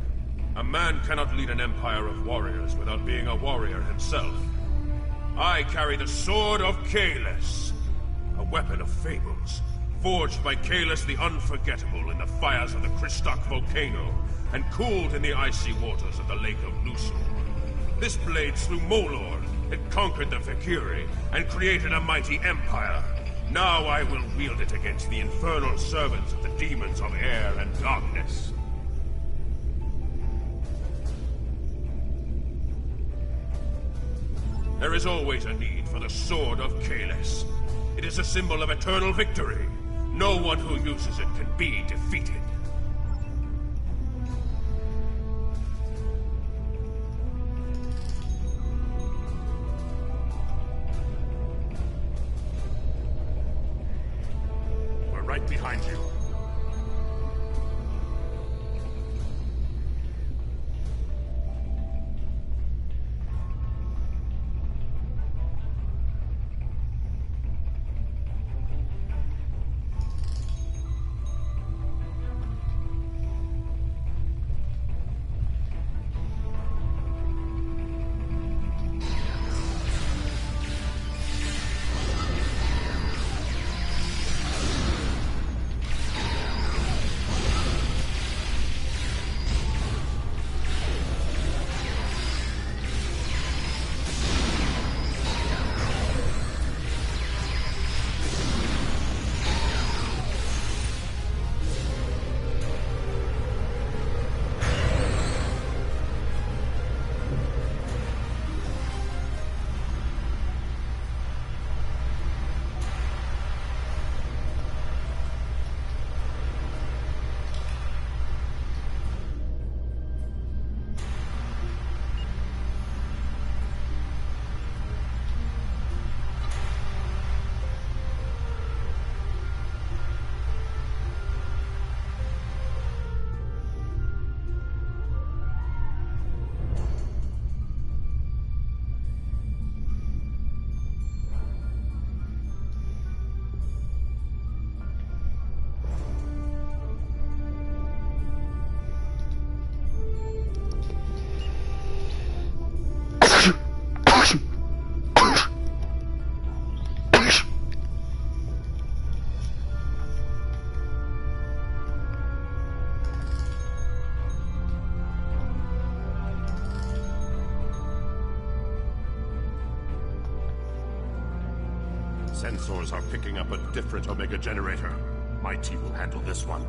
A man cannot lead an empire of warriors without being a warrior himself. I carry the Sword of Kalis, a weapon of fables, forged by Kalis the Unforgettable in the fires of the Kristok volcano, and cooled in the icy waters of the Lake of Lusul. This blade slew Molor, it conquered the Valkyrie, and created a mighty empire. Now I will wield it against the infernal servants of the demons of air and darkness. There is always a need for the Sword of Kalis. It is a symbol of eternal victory. No one who uses it can be defeated. We're right behind you. Sensors are picking up a different Omega generator. My team will handle this one.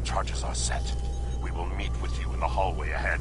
Charges are set. We will meet with you in the hallway ahead.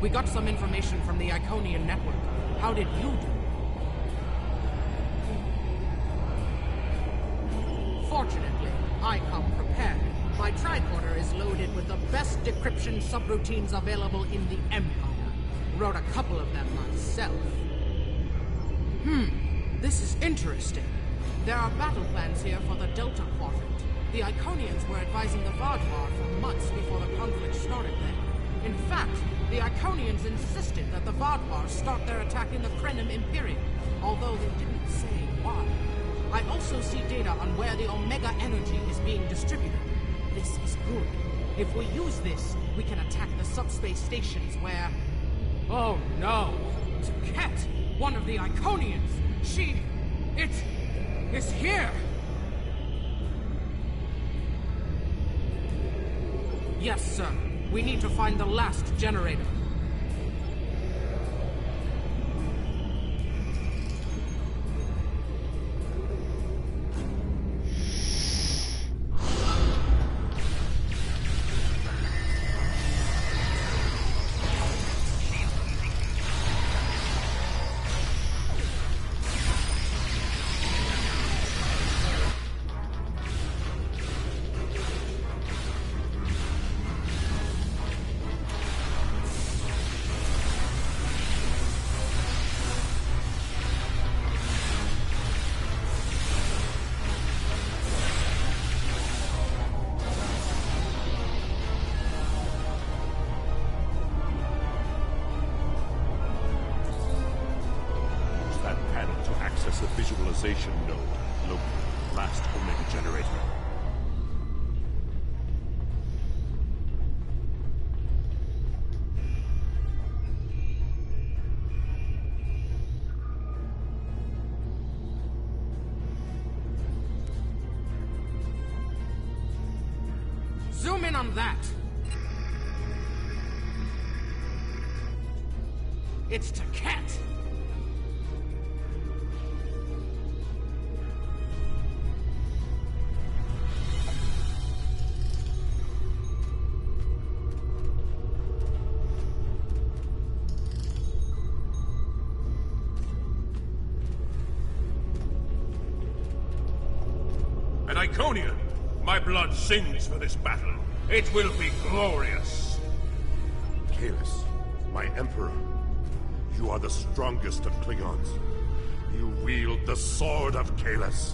We got some information from the Iconian network. How did you do? Fortunately, I come prepared. My tricorder is loaded with the best decryption subroutines available in the Empire. Wrote a couple of them myself. This is interesting. There are battle plans here for the Delta Quadrant. The Iconians were advising the Vadvar for months before the conflict started there. In fact, the Iconians insisted that the Vadvar start their attack in the Krenim Imperium, although they didn't say why. I also see data on where the Omega energy is being distributed. This is good. If we use this, we can attack the subspace stations where... Oh no! Taket, one of the Iconians! It's here! Yes, sir. We need to find the last generator. Access the visualization node. Look, last Omega generator. Zoom in on that. It's Taket. An Iconian! My blood sings for this battle. It will be glorious. Kalis, my Emperor. You are the strongest of Klingons. You wield the sword of Kalis.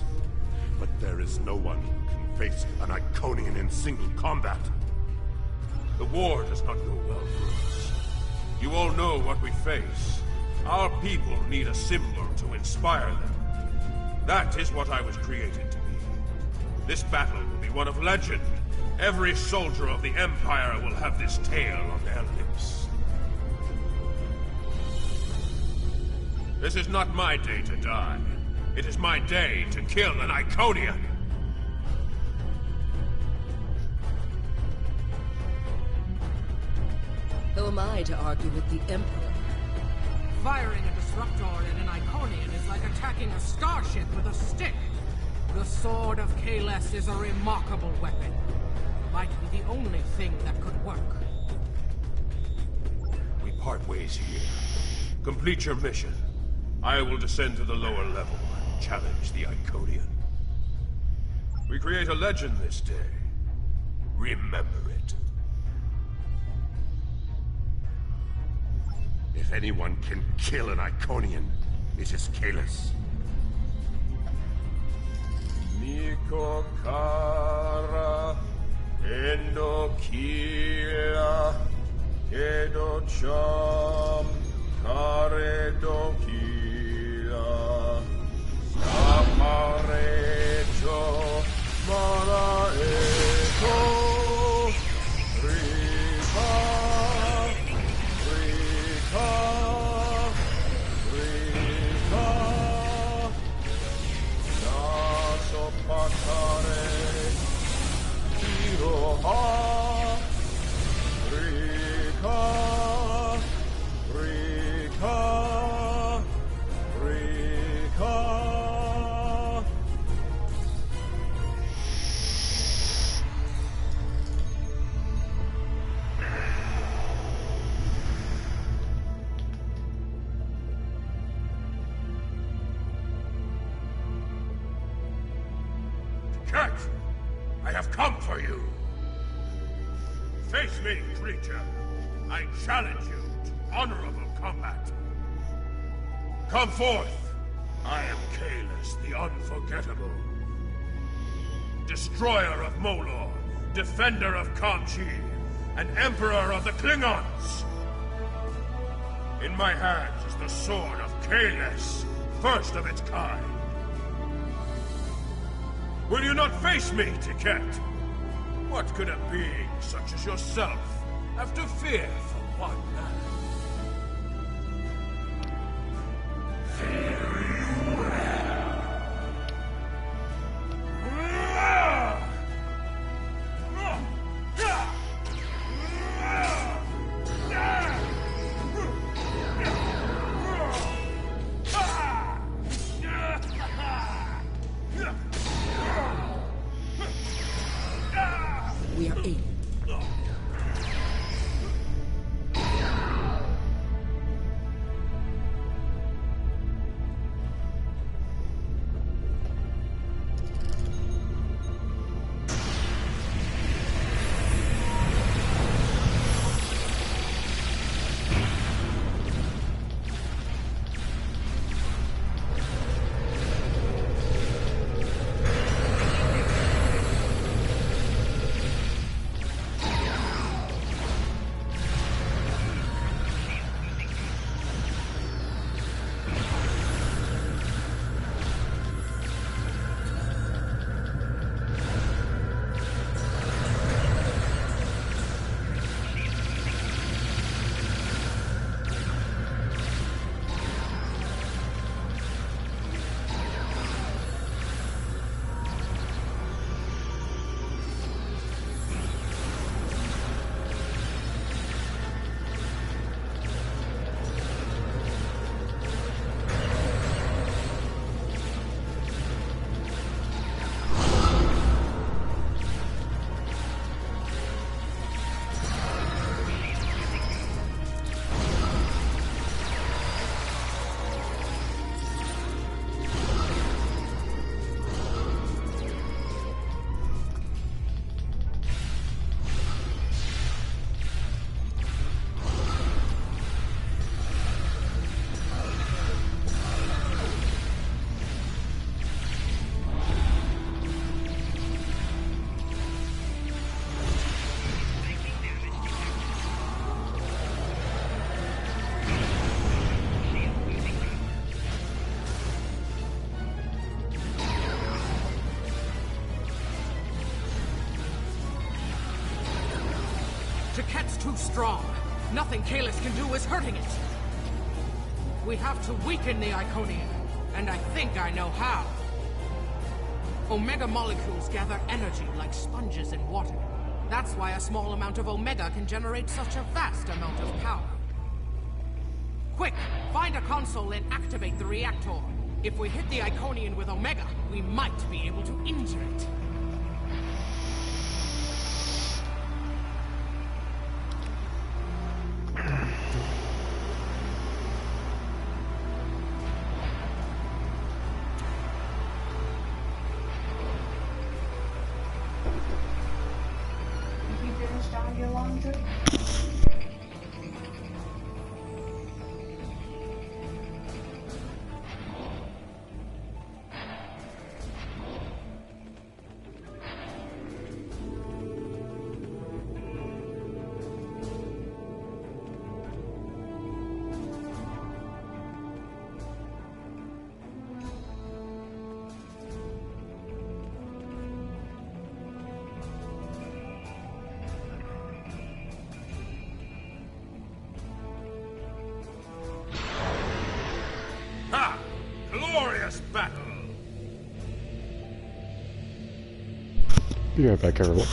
But there is no one who can face an Iconian in single combat. The war does not go well for us. You all know what we face. Our people need a symbol to inspire them. That is what I was created to be. This battle will be one of legend. Every soldier of the Empire will have this tale on their lips. This is not my day to die. It is my day to kill an Iconian. Who am I to argue with the Emperor? Firing a disruptor in an Iconian is like attacking a starship with a stick. The sword of Kalis is a remarkable weapon. Might be the only thing that could work. We part ways here. Complete your mission. I will descend to the lower level and challenge the Iconian. We create a legend this day. Remember it. If anyone can kill an Iconian, it is Kalis. Niko kara endo kila edo cham kare do kila sapare cho mara eko rika Patare, Iroha, Rika, Rika. Ket! I have come for you! Face me, creature! I challenge you to honorable combat! Come forth! I am Kahless the Unforgettable. Destroyer of Molor, defender of Kamchi, and Emperor of the Klingons! In my hands is the sword of Kahless, first of its kind. Will you not face me, Ket? What could a being such as yourself have to fear from one man? We are in. Ket's too strong. Nothing Kahless can do is hurting it. We have to weaken the Iconian, and I think I know how. Omega molecules gather energy like sponges in water. That's why a small amount of Omega can generate such a vast amount of power. Quick, find a console and activate the reactor. If we hit the Iconian with Omega, we might be able to injure it. Your laundry? Battle. Be right back, everyone.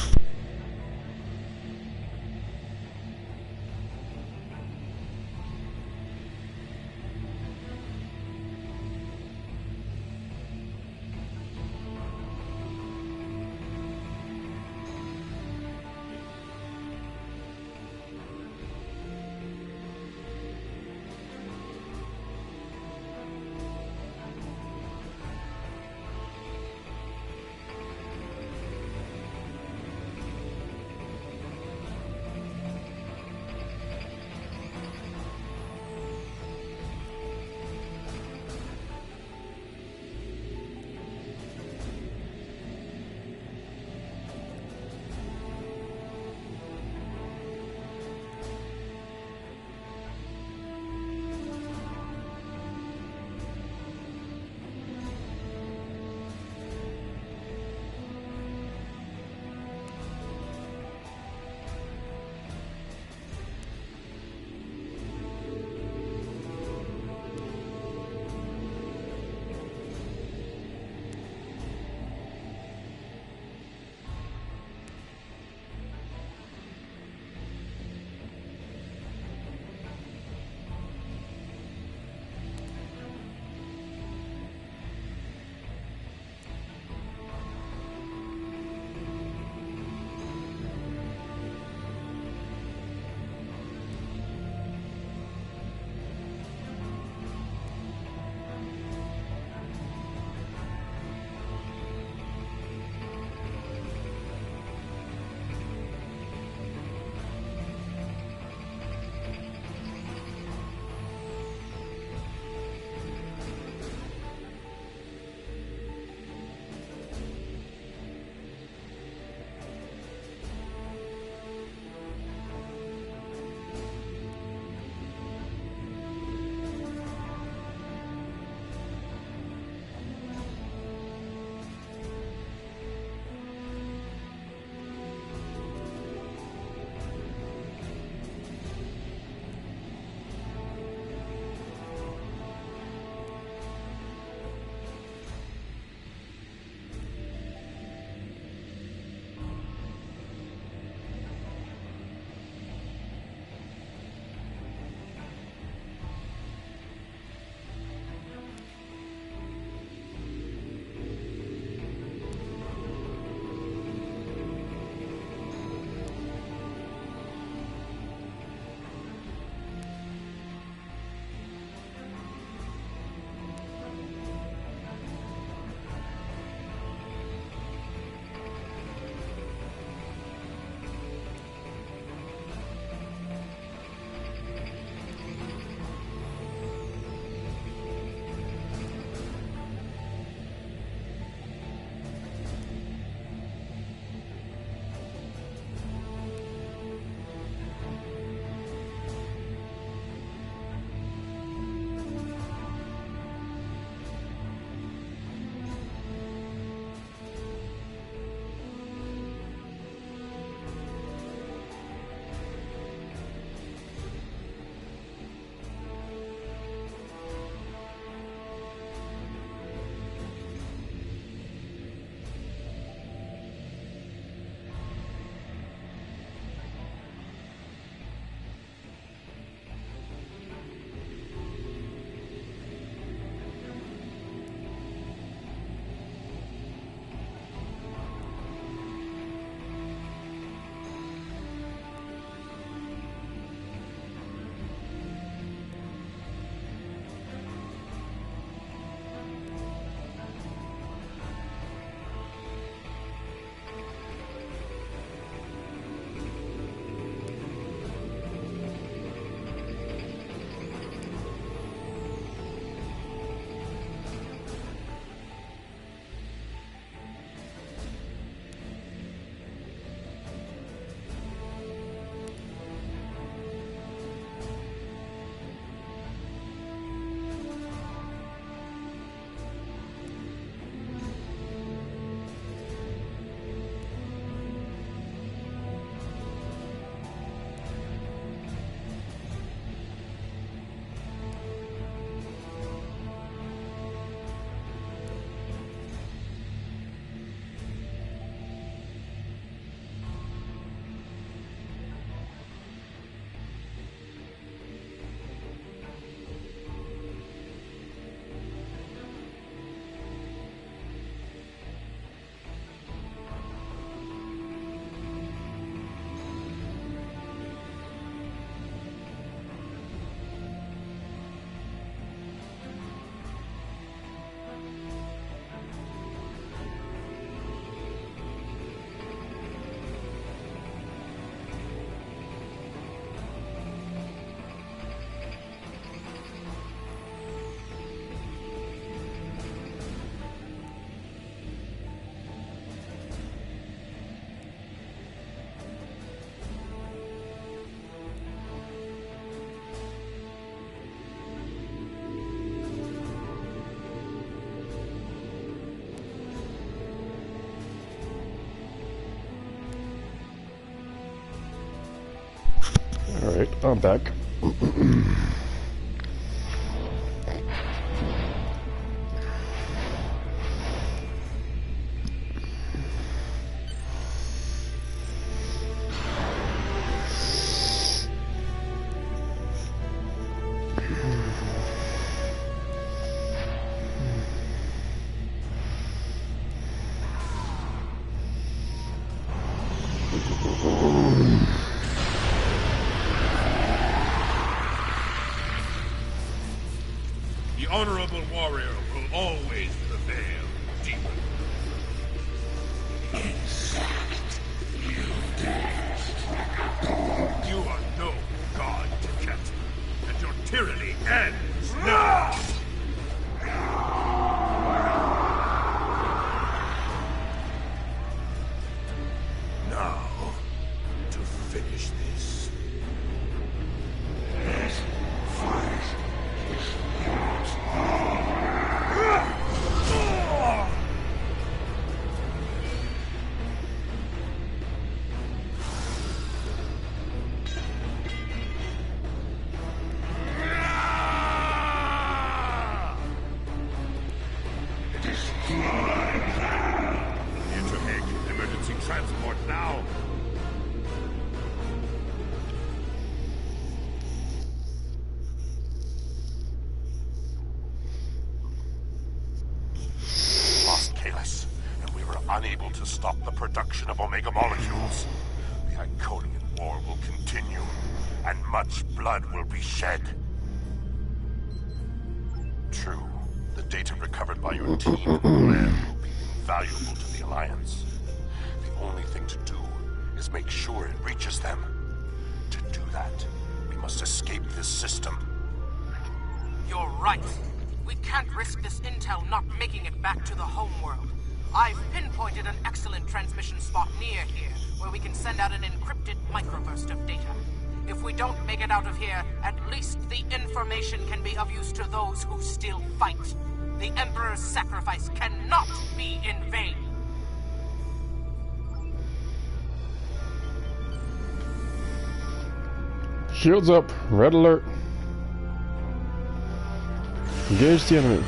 I'm back. The honorable warrior will always prevail, demon. You are no god to capture, and your tyranny ends now! Now, to finish this. Emergency transport now! Lost Kalis, and we were unable to stop the production of Omega molecules. The Iconian war will continue, and much blood will be shed. True, the data recovered by your team in the lab will be invaluable to the Alliance. The only thing to do is make sure it reaches them. To do that, we must escape this system. You're right. We can't risk this intel not making it back to the homeworld. I've pinpointed an excellent transmission spot near here, where we can send out an encrypted microburst of data. If we don't make it out of here, at least the information can be of use to those who still fight. The Emperor's sacrifice cannot be in vain. Shields up. Red alert. Engage the enemy.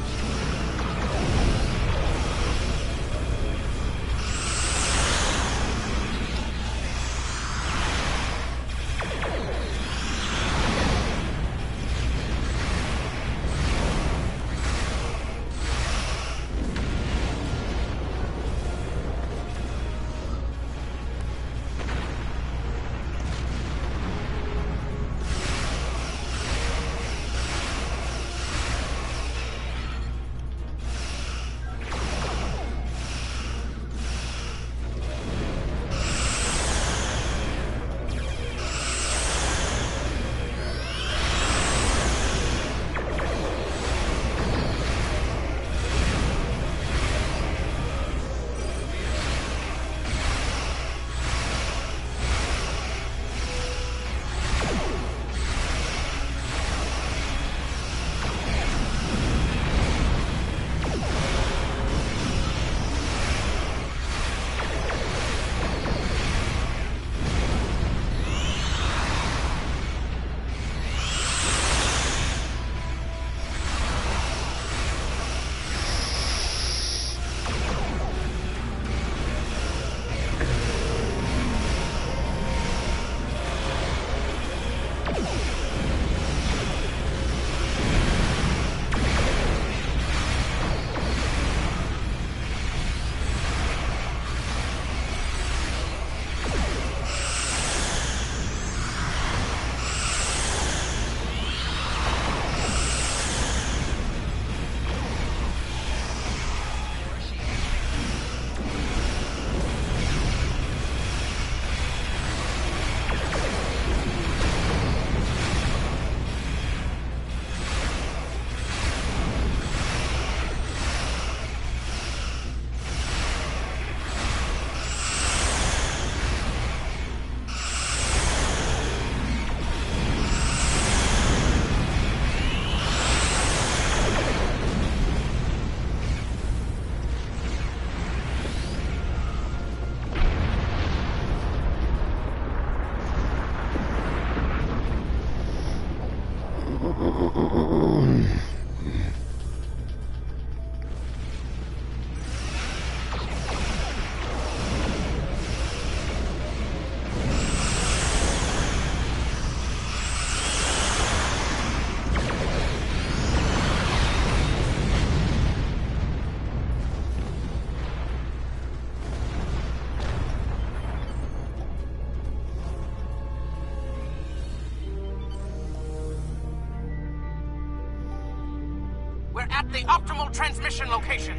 We're at the optimal transmission location.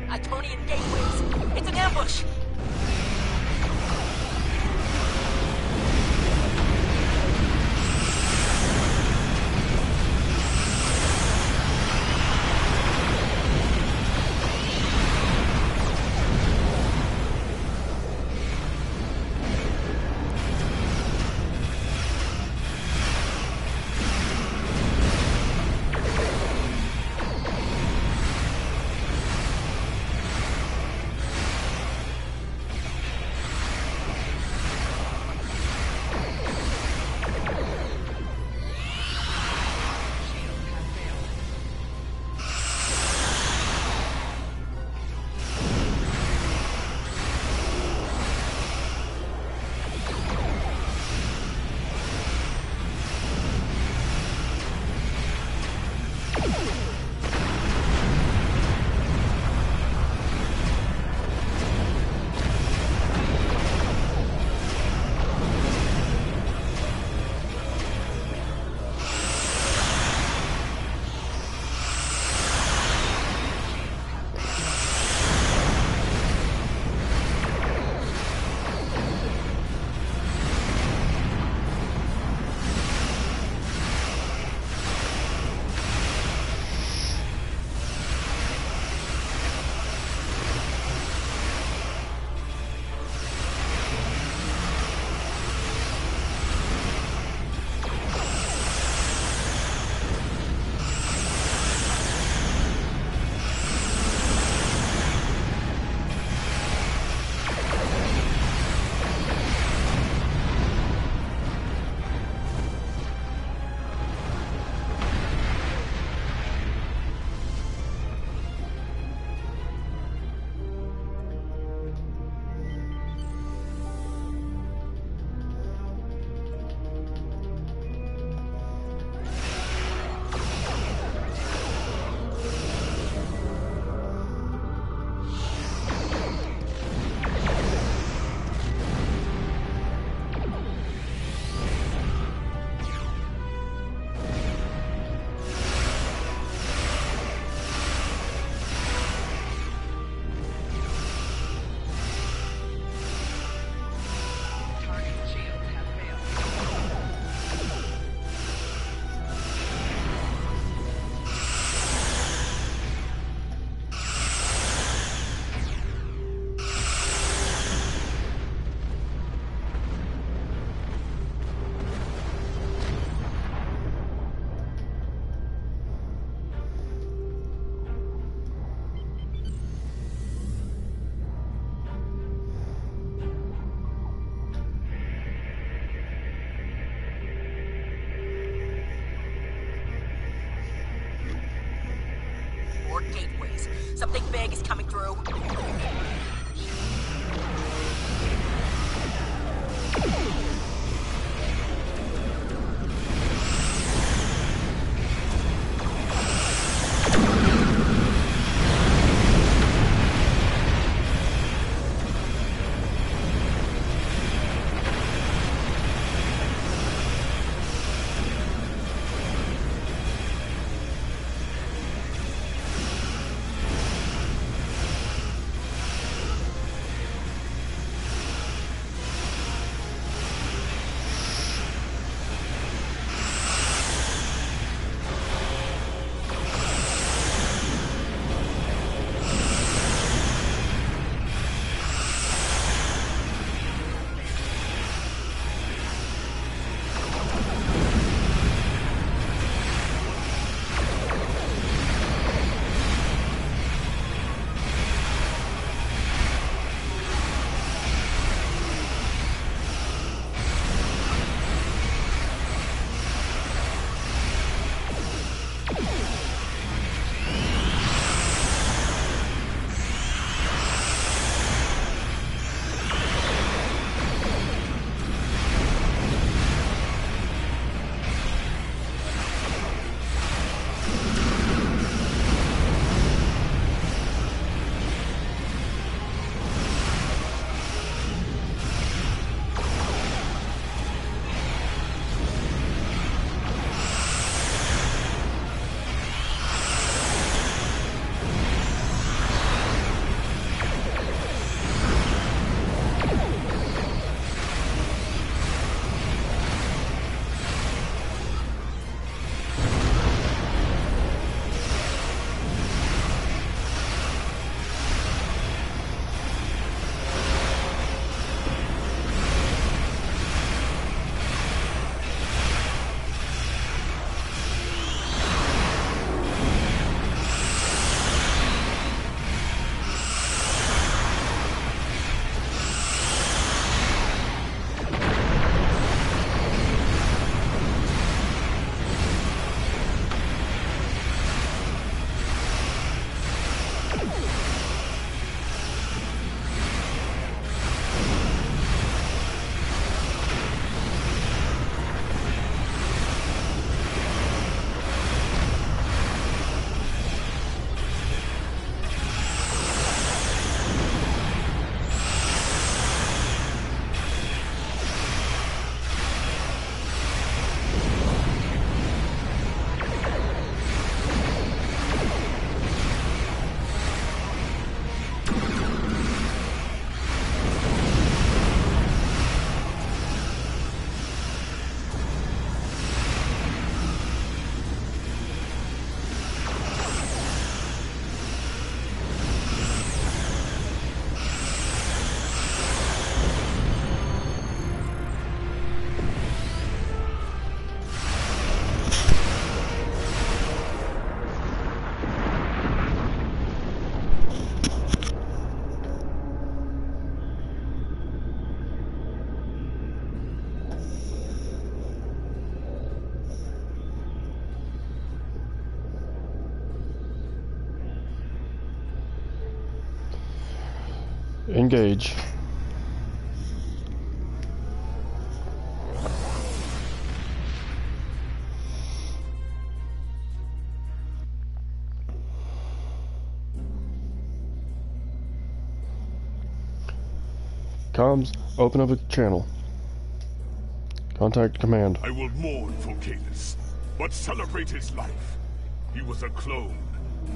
Itonian gateways. It's an ambush. Gateways. Something big is coming through. Engage. Comms, open up a channel. Contact command. I will mourn for Caelus, but celebrate his life. He was a clone,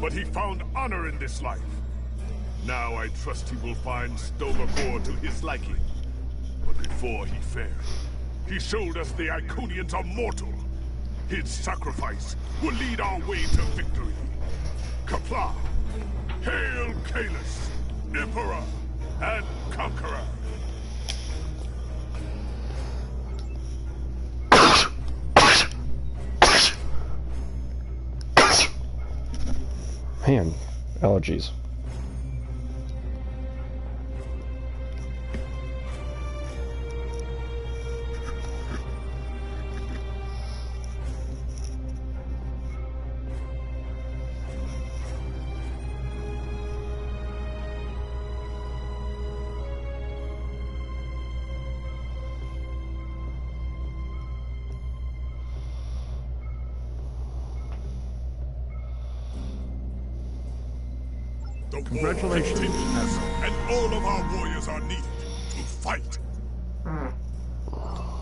but he found honor in this life. Now I trust he will find Stovacor to his liking. But before he fared, he showed us the Iconians are mortal. His sacrifice will lead our way to victory. Kapla! Hail Caelus, Emperor and Conqueror! Man, allergies. Congratulations. And all of our warriors are needed to fight.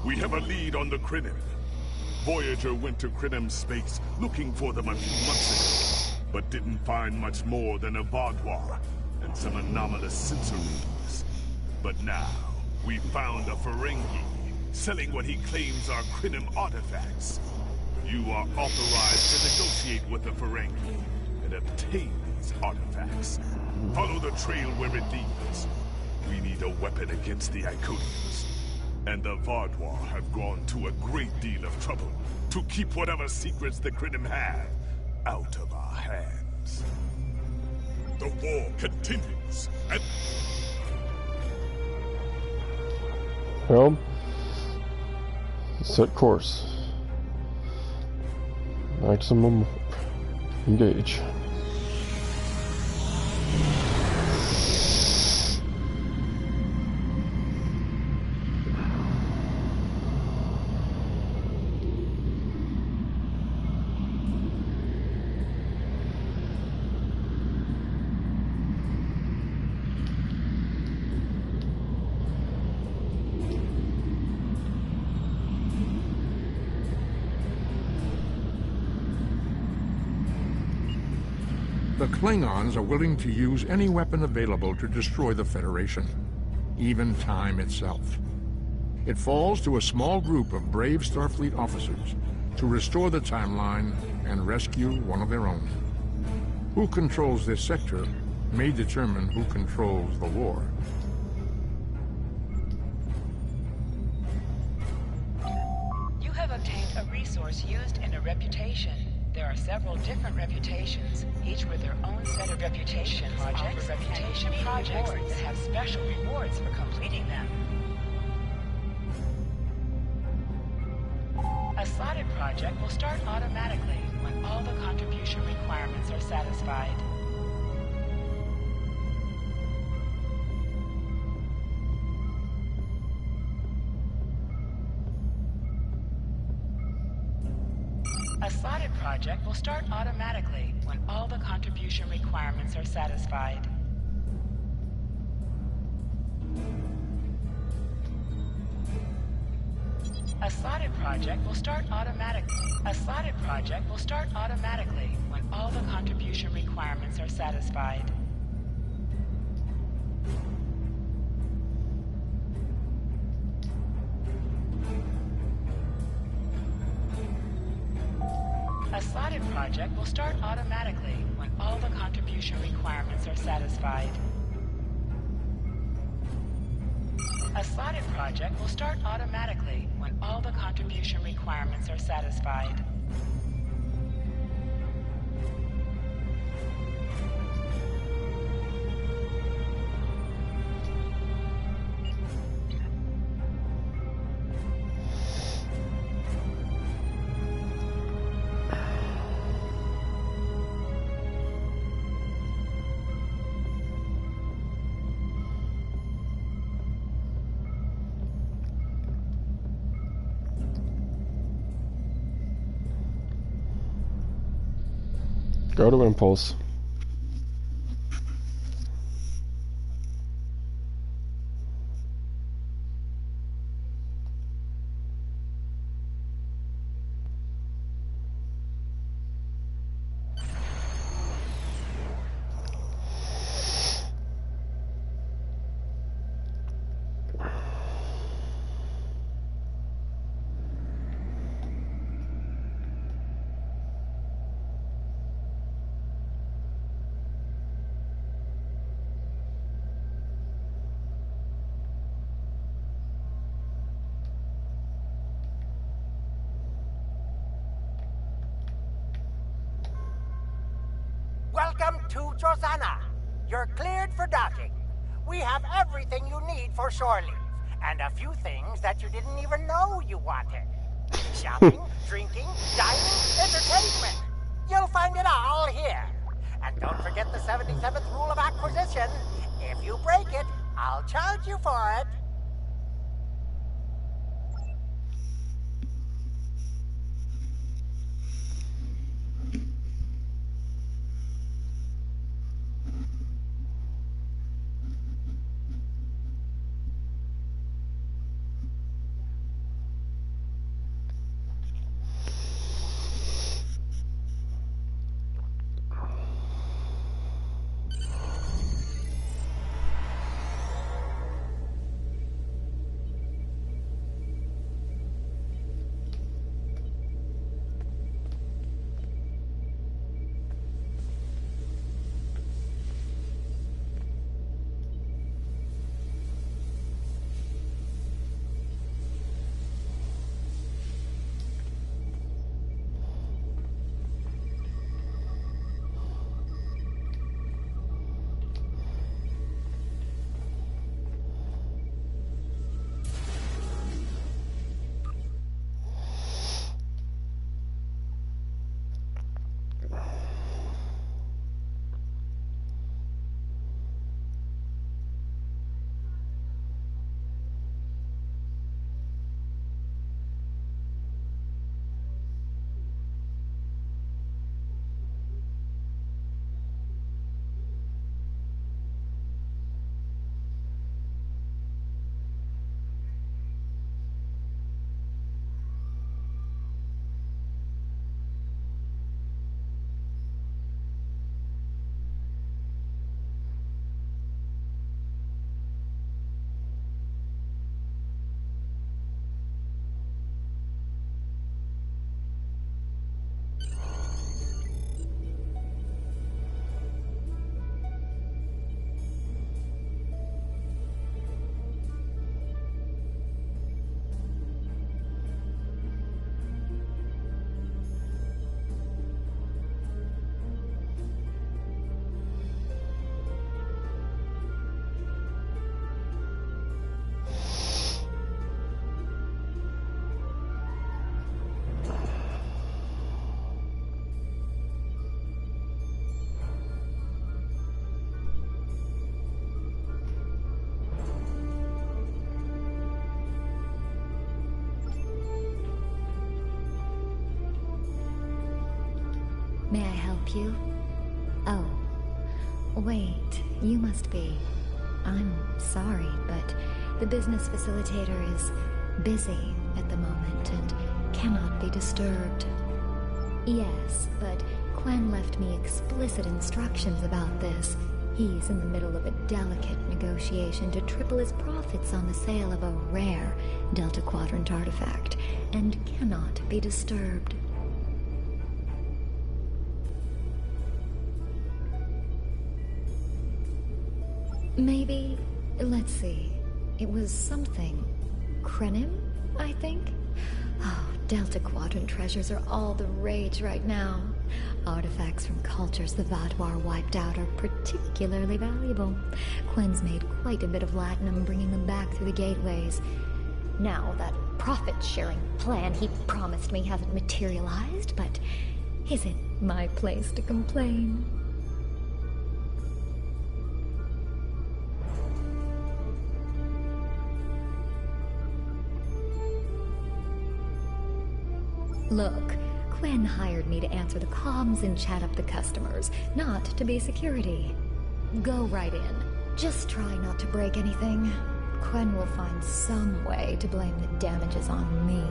We have a lead on the Krynim. Voyager went to Krynim space looking for them a few months ago, but didn't find much more than a Vaudoir and some anomalous sensor rings. But now, we found a Ferengi selling what he claims are Krynim artifacts. You are authorized to negotiate with the Ferengi and obtain these artifacts. Follow the trail where it leads. We need a weapon against the Iconians. And the Vaudoir have gone to a great deal of trouble to keep whatever secrets the Krynim have out of our hands. The war continues, and... Well, set course. Maximum engage. The Klingons are willing to use any weapon available to destroy the Federation, even time itself. It falls to a small group of brave Starfleet officers to restore the timeline and rescue one of their own. Who controls this sector may determine who controls the war. You have obtained a resource used in a reputation. There are several different reputations, each with their own set of reputation projects that have special rewards for completing them. A slotted project will start automatically when all the contribution requirements are satisfied. A slotted project will start automatically when all the contribution requirements are satisfied. A slotted project will start automatically. A slotted project will start automatically when all the contribution requirements are satisfied. A slotted project will start automatically when all the contribution requirements are satisfied. A slotted project will start automatically when all the contribution requirements are satisfied. Go to Impulse. Welcome to Josana. You're cleared for docking. We have everything you need for shore leave, and a few things that you didn't even know you wanted. Shopping, drinking, dining, entertainment. You'll find it all here. And don't forget the 77th rule of acquisition. If you break it, I'll charge you for it. May I help you? Oh, wait, you must be. I'm sorry, but the business facilitator is busy at the moment and cannot be disturbed. Yes, but Quen left me explicit instructions about this. He's in the middle of a delicate negotiation to triple his profits on the sale of a rare Delta Quadrant artifact, and cannot be disturbed. Maybe, let's see, it was something. Krenim, I think? Oh, Delta Quadrant treasures are all the rage right now. Artifacts from cultures the Vatwar wiped out are particularly valuable. Quen's made quite a bit of latinum bringing them back through the gateways. Now, that profit-sharing plan he promised me hasn't materialized, but is it my place to complain? Look, Quinn hired me to answer the comms and chat up the customers, not to be security. Go right in. Just try not to break anything. Quinn will find some way to blame the damages on me.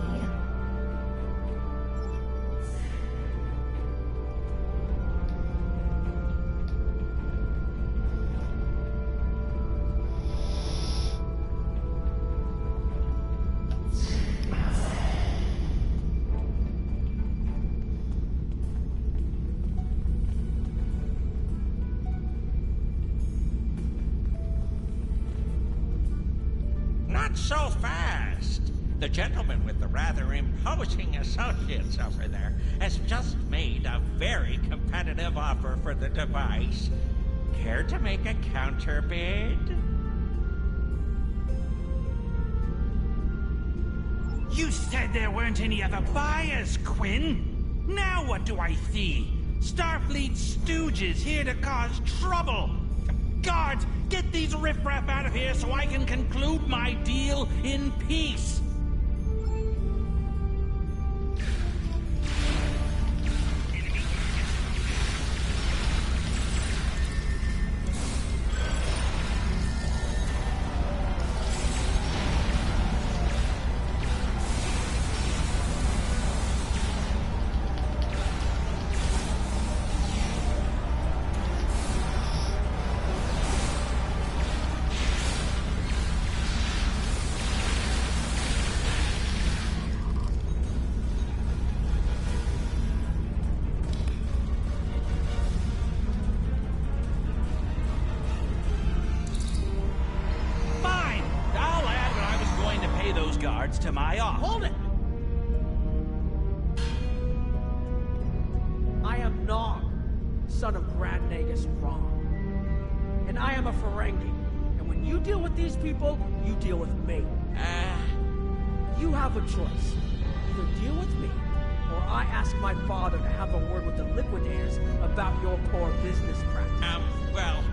Not so fast. The gentleman with the rather imposing associates over there has just made a very competitive offer for the device. Care to make a counterbid? You said there weren't any other buyers, Quinn. Now what do I see? Starfleet stooges here to cause trouble. Guards, get these riffraff out of here so I can conclude my deal in peace. To my office. Hold it! I am Nog, son of Grand Nagus Rom. And I am a Ferengi. And when you deal with these people, you deal with me. You have a choice. Either deal with me, or I ask my father to have a word with the liquidators about your poor business practice. Well,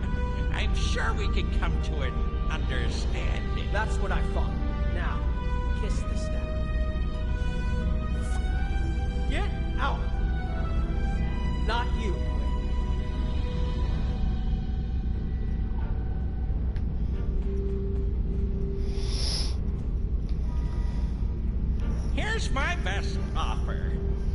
I'm sure we can come to an understanding. That's what I thought. Now, kiss the staff. Get out! Not you. Here's my best offer.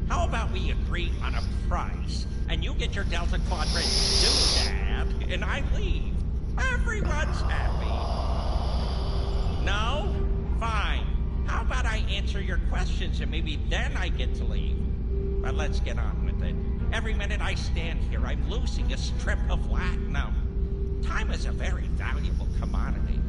How about we agree on a price, and you get your Delta Quadrant doodad, and I leave. Everyone's happy. No? Fine. How about I answer your questions and maybe then I get to leave? But let's get on with it. Every minute I stand here, I'm losing a strip of latinum. Time is a very valuable commodity.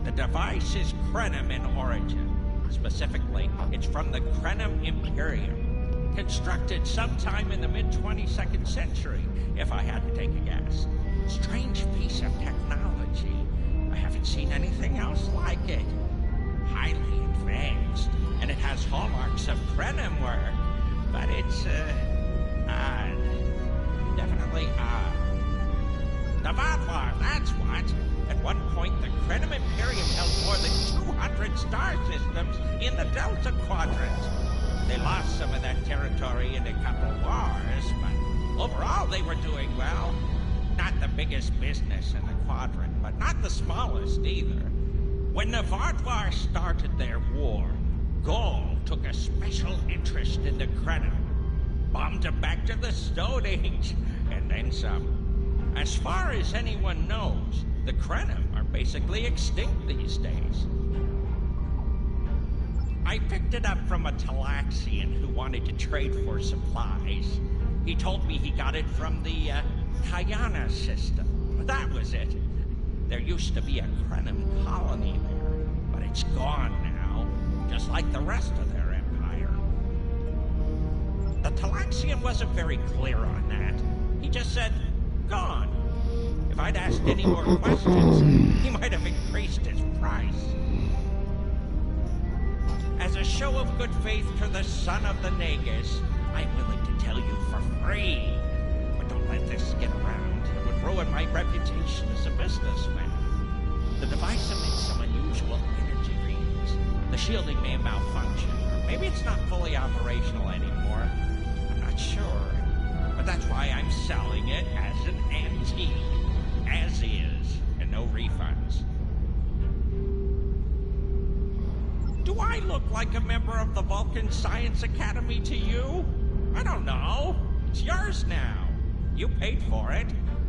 The device is Krenim in origin. Specifically, it's from the Krenim Imperium. Constructed sometime in the mid-22nd century, if I had to take a guess. Strange piece of technology. I haven't seen anything else like it. Highly advanced, and it has hallmarks of Krenim work, but it's, odd. Definitely odd. The Vatvar, that's what. At one point, the Krenim Imperium held more than 200 star systems in the Delta Quadrant. They lost some of that territory in a couple wars, but overall they were doing well. Not the biggest business in the Quadrant, but not the smallest either. When the Vatvar started their war, Gaul took a special interest in the Krenim. Bombed them back to the Stone Age, and then some. As far as anyone knows, the Krenim are basically extinct these days. I picked it up from a Talaxian who wanted to trade for supplies. He told me he got it from the Kayana system. That was it. There used to be a Krenim colony there, but it's gone now, just like the rest of their empire. The Talaxian wasn't very clear on that. He just said, gone. If I'd asked any more questions, he might have increased his price. As a show of good faith to the son of the Nagus, I'm willing to tell you for free. But don't let this get around. It would ruin my reputation as a businessman. The device emits some unusual energy readings. The shielding may malfunction, or Maybe it's not fully operational anymore. I'm not sure. But that's why I'm selling it as an antique. As is, and no refunds. Do I look like a member of the Vulcan Science Academy to you? I don't know. It's yours now. You paid for it.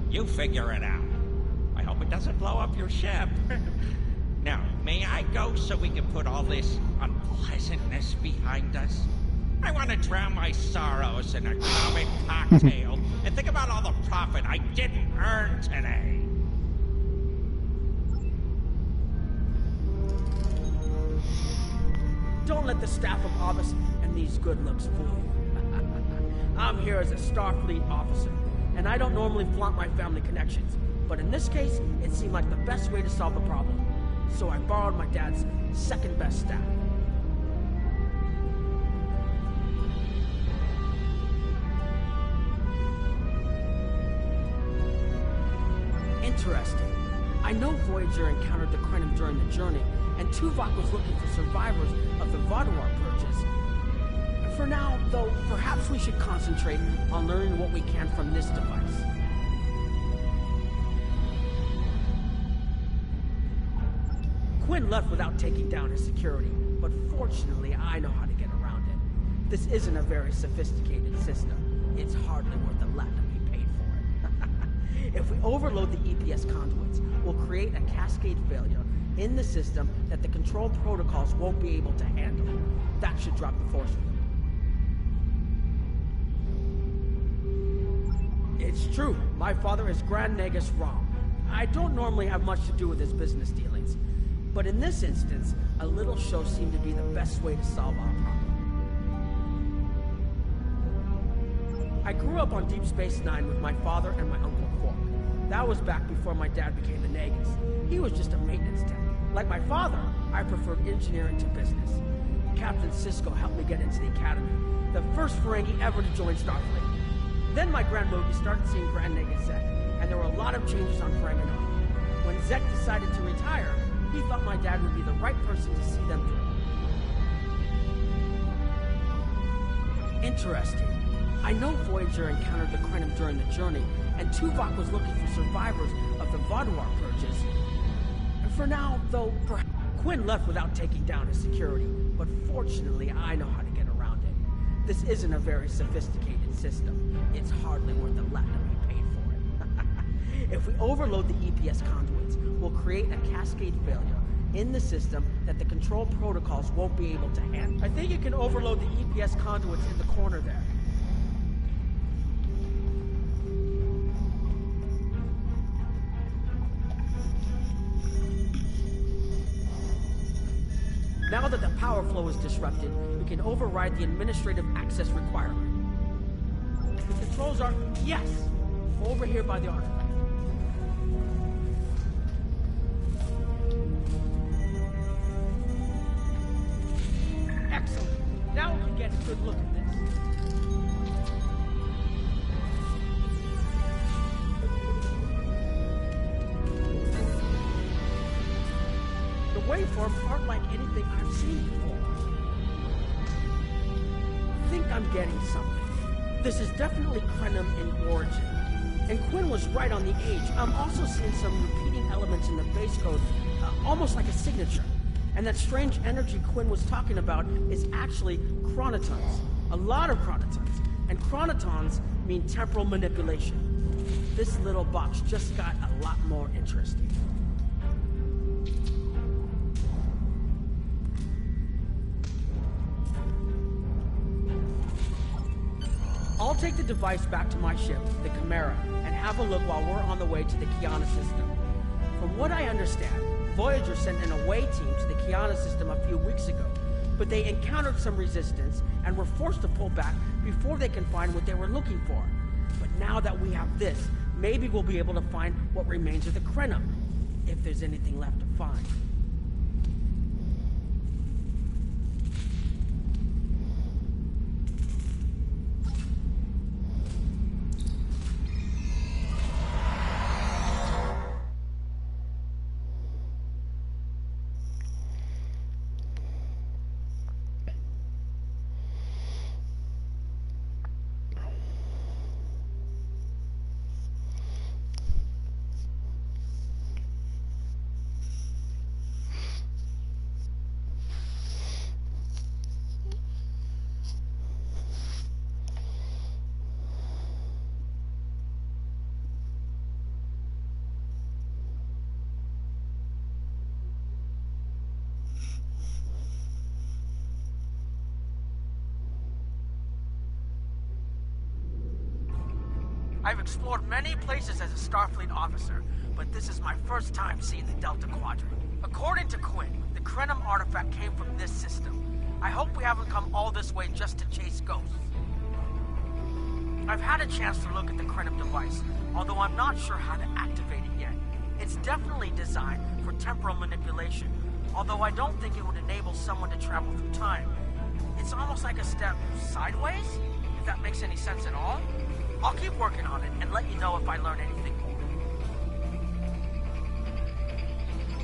You figure it out. I hope it doesn't blow up your ship. Now, may I go so we can put all this unpleasantness behind us? I want to drown my sorrows in a comic cocktail and think about all the profit I didn't earn today. Don't let the staff of Obus and these good looks fool you. I'm here as a Starfleet officer, and I don't normally flaunt my family connections, but in this case, it seemed like the best way to solve the problem. So I borrowed my dad's second best staff. Interesting. I know Voyager encountered the Krenim during the journey, and Tuvok was looking for survivors of the Vaduar purges. For now, though, perhaps we should concentrate on learning what we can from this device. Quinn left without taking down his security, but fortunately I know how to get around it. This isn't a very sophisticated system. It's hardly worth a lot to be paid for it. If we overload the EPS conduits, we'll create a cascade failure in the system that the control protocols won't be able to handle. That should drop the force field. It's true, my father is Grand Nagus Rom. I don't normally have much to do with his business dealings, but in this instance, a little show seemed to be the best way to solve our problem. I grew up on Deep Space Nine with my father and my Uncle Quark. That was back before my dad became a Nagus. He was just a maintenance tech. Like my father, I preferred engineering to business. Captain Sisko helped me get into the Academy, the first Ferengi ever to join Starfleet. Then my grandmother started seeing Grand Nagus Zek, and there were a lot of changes on Ferengi. When Zek decided to retire, he thought my dad would be the right person to see them through. Interesting. I know Voyager encountered the Krenim during the journey, and Tuvok was looking for survivors of the Vaduar purges. And for now, though, Quinn left without taking down his security, but fortunately I know how to get around it. This isn't a very sophisticated system. It's hardly worth a lot to be paid for it. If we overload the EPS conduits, we'll create a cascade failure in the system that the control protocols won't be able to handle. I think you can overload the EPS conduits in the corner there. Now that the power flow is disrupted, we can override the administrative access requirement. The controls are, yes, over here by the artifact. Excellent. Now we can get a good look at this. The waveforms aren't like anything I've seen before. I think I'm getting something. This is definitely Krenim in origin. And Quinn was right on the age. I'm also seeing some repeating elements in the base code, almost like a signature. And that strange energy Quinn was talking about is actually chronotons. A lot of chronotons. And chronotons mean temporal manipulation. This little box just got a lot more interesting. I'll take the device back to my ship, the Chimera, and have a look while we're on the way to the Kiana system. From what I understand, Voyager sent an away team to the Kiana system a few weeks ago, but they encountered some resistance and were forced to pull back before they can find what they were looking for. But now that we have this, maybe we'll be able to find what remains of the Krenim, if there's anything left to find. I've explored many places as a Starfleet officer, but this is my first time seeing the Delta Quadrant. According to Quinn, the Krenim artifact came from this system. I hope we haven't come all this way just to chase ghosts. I've had a chance to look at the Krenim device, although I'm not sure how to activate it yet. It's definitely designed for temporal manipulation, although I don't think it would enable someone to travel through time. It's almost like a step sideways, if that makes any sense at all. I'll keep working on it and let you know if I learn anything more.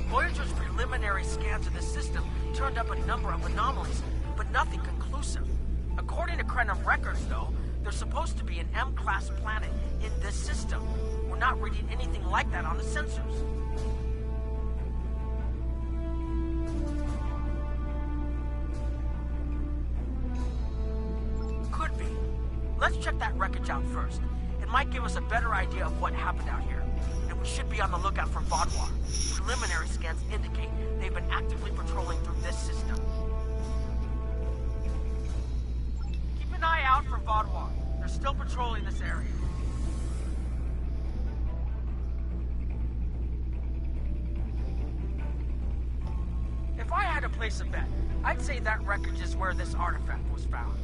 Voyager's preliminary scans of the system turned up a number of anomalies, but nothing conclusive. According to Krenim records, though, there's supposed to be an M-class planet in this system. We're not reading anything like that on the sensors. Could be. Let's check that wreckage out first. It might give us a better idea of what happened out here. And we should be on the lookout for Vaadwaur. Preliminary scans indicate they've been actively patrolling through this system. Keep an eye out for Vaadwaur. They're still patrolling this area. If I had to place a bet, I'd say that wreckage is where this artifact was found.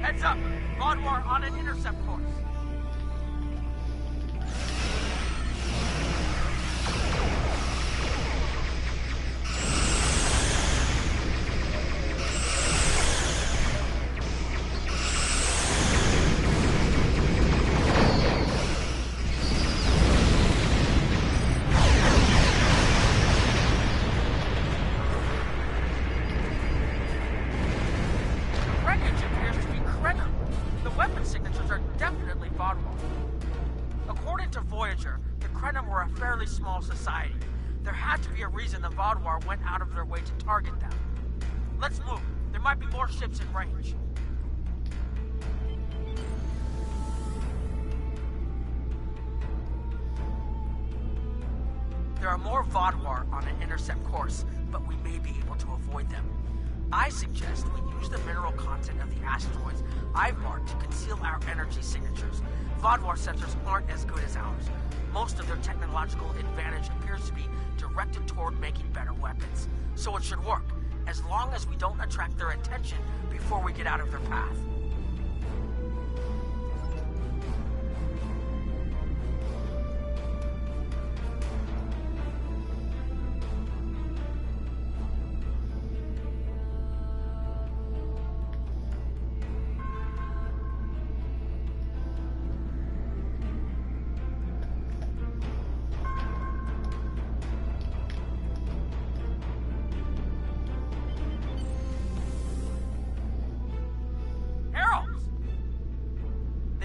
Heads up! Vaadwaur on an intercept course. Small society. There had to be a reason the Vaadwaur went out of their way to target them. Let's move. There might be more ships in range. There are more Vaadwaur on an intercept course, but we may be able to avoid them. I suggest we use the mineral content of the asteroids I've marked to conceal our energy signatures. Vaadwaur sensors aren't as good as ours. Most of their technological advantage appears to be directed toward making better weapons. So it should work, as long as we don't attract their attention before we get out of their path.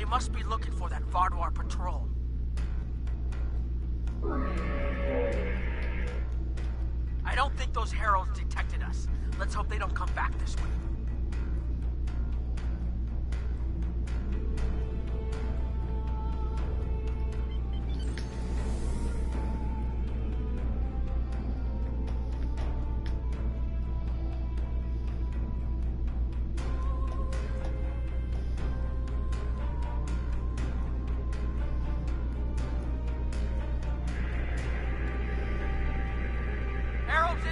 Must be looking for that Vaadwaur patrol. I don't think those heralds detected us. Let's hope they don't come back this way.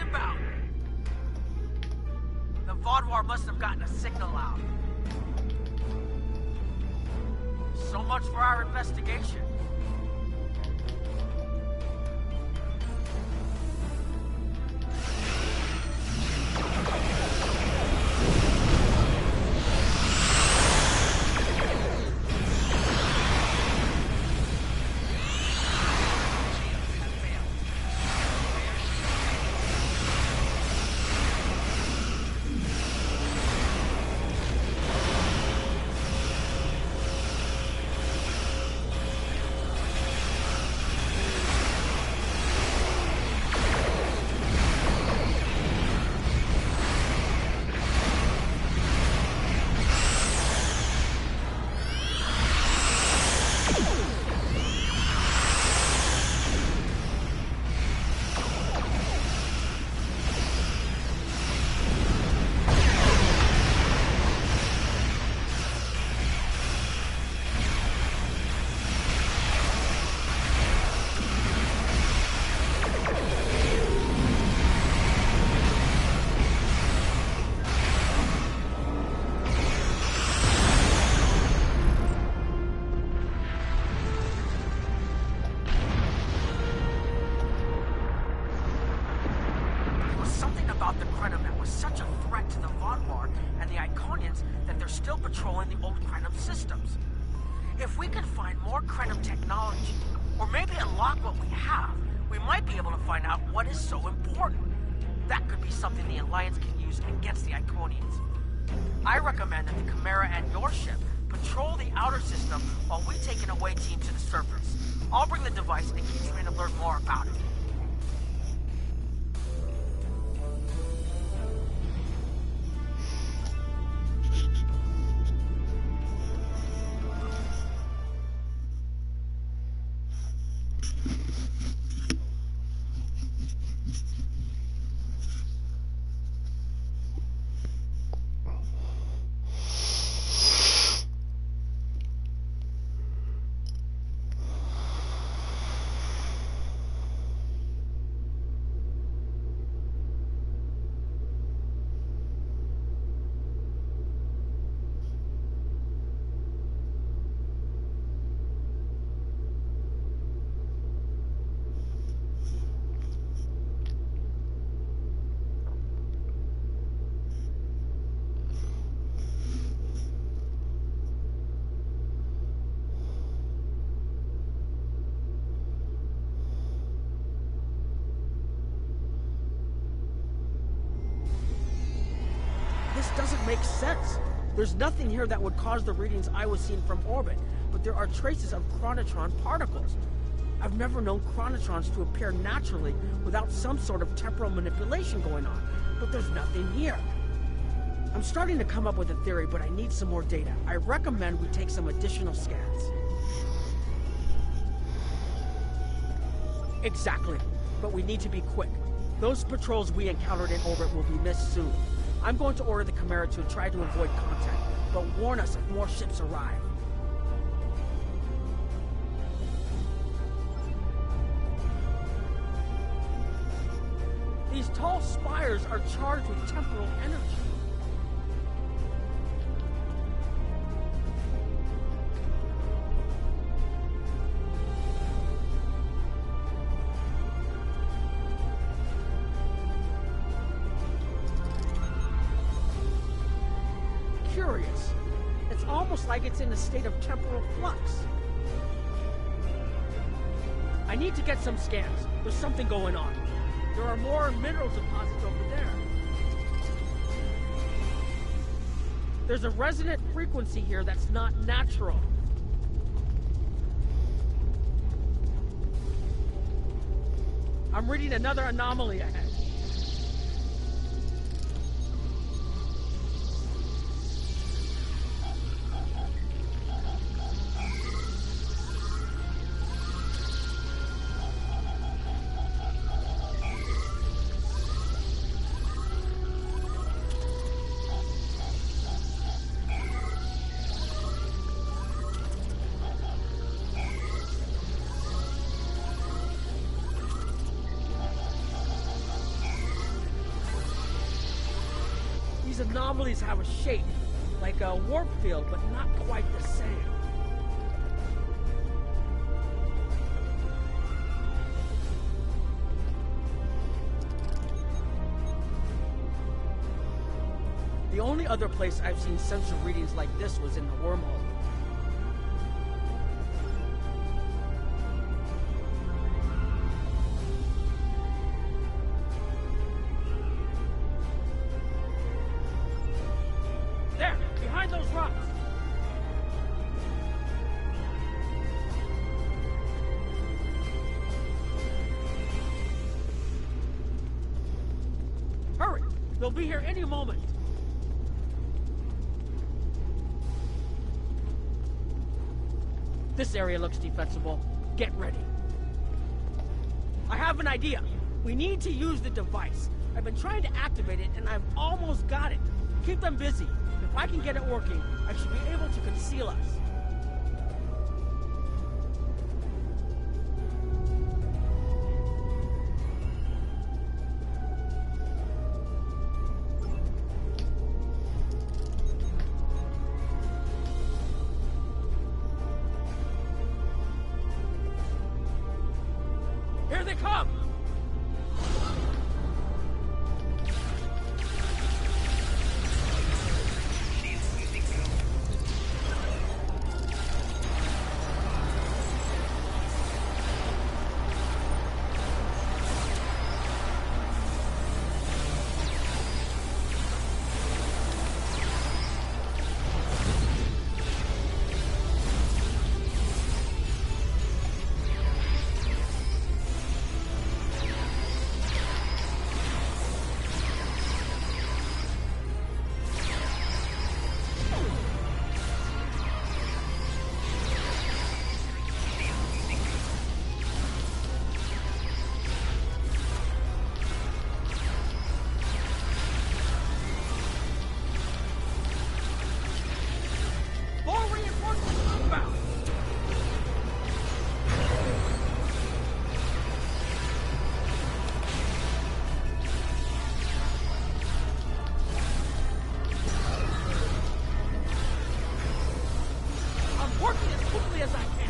Inbound. The Vaadwaur must have gotten a signal out. So much for our investigation. evidence that they're still patrolling the old Krenum systems. If we can find more Krenum technology, or maybe unlock what we have, we might be able to find out what is so important. That could be something the Alliance can use against the Iconians. I recommend that the Chimera and your ship patrol the outer system while we take an away team to the surface. I'll bring the device and keep trying to learn more about it. Doesn't make sense. There's nothing here that would cause the readings I was seeing from orbit, but there are traces of chronotron particles. I've never known chronotrons to appear naturally without some sort of temporal manipulation going on, but there's nothing here. I'm starting to come up with a theory, but I need some more data. I recommend we take some additional scans. Exactly, but we need to be quick. Those patrols we encountered in orbit will be missed soon. I'm going to order the Chimera to try to avoid contact, but warn us if more ships arrive. These tall spires are charged with temporal energy. Curious. It's almost like it's in a state of temporal flux. I need to get some scans. There's something going on. There are more mineral deposits over there. There's a resonant frequency here that's not natural. I'm reading another anomaly ahead. These anomalies have a shape, like a warp field, but not quite the same. The only other place I've seen sensor readings like this was in the wormhole. There, behind those rocks. Hurry, they'll be here any moment. This area looks defensible. Get ready. I have an idea. We need to use the device. I've been trying to activate it, and I've almost got it. Keep them busy. If I can get it working, I should be able to conceal us. Here they come! quickly as I can.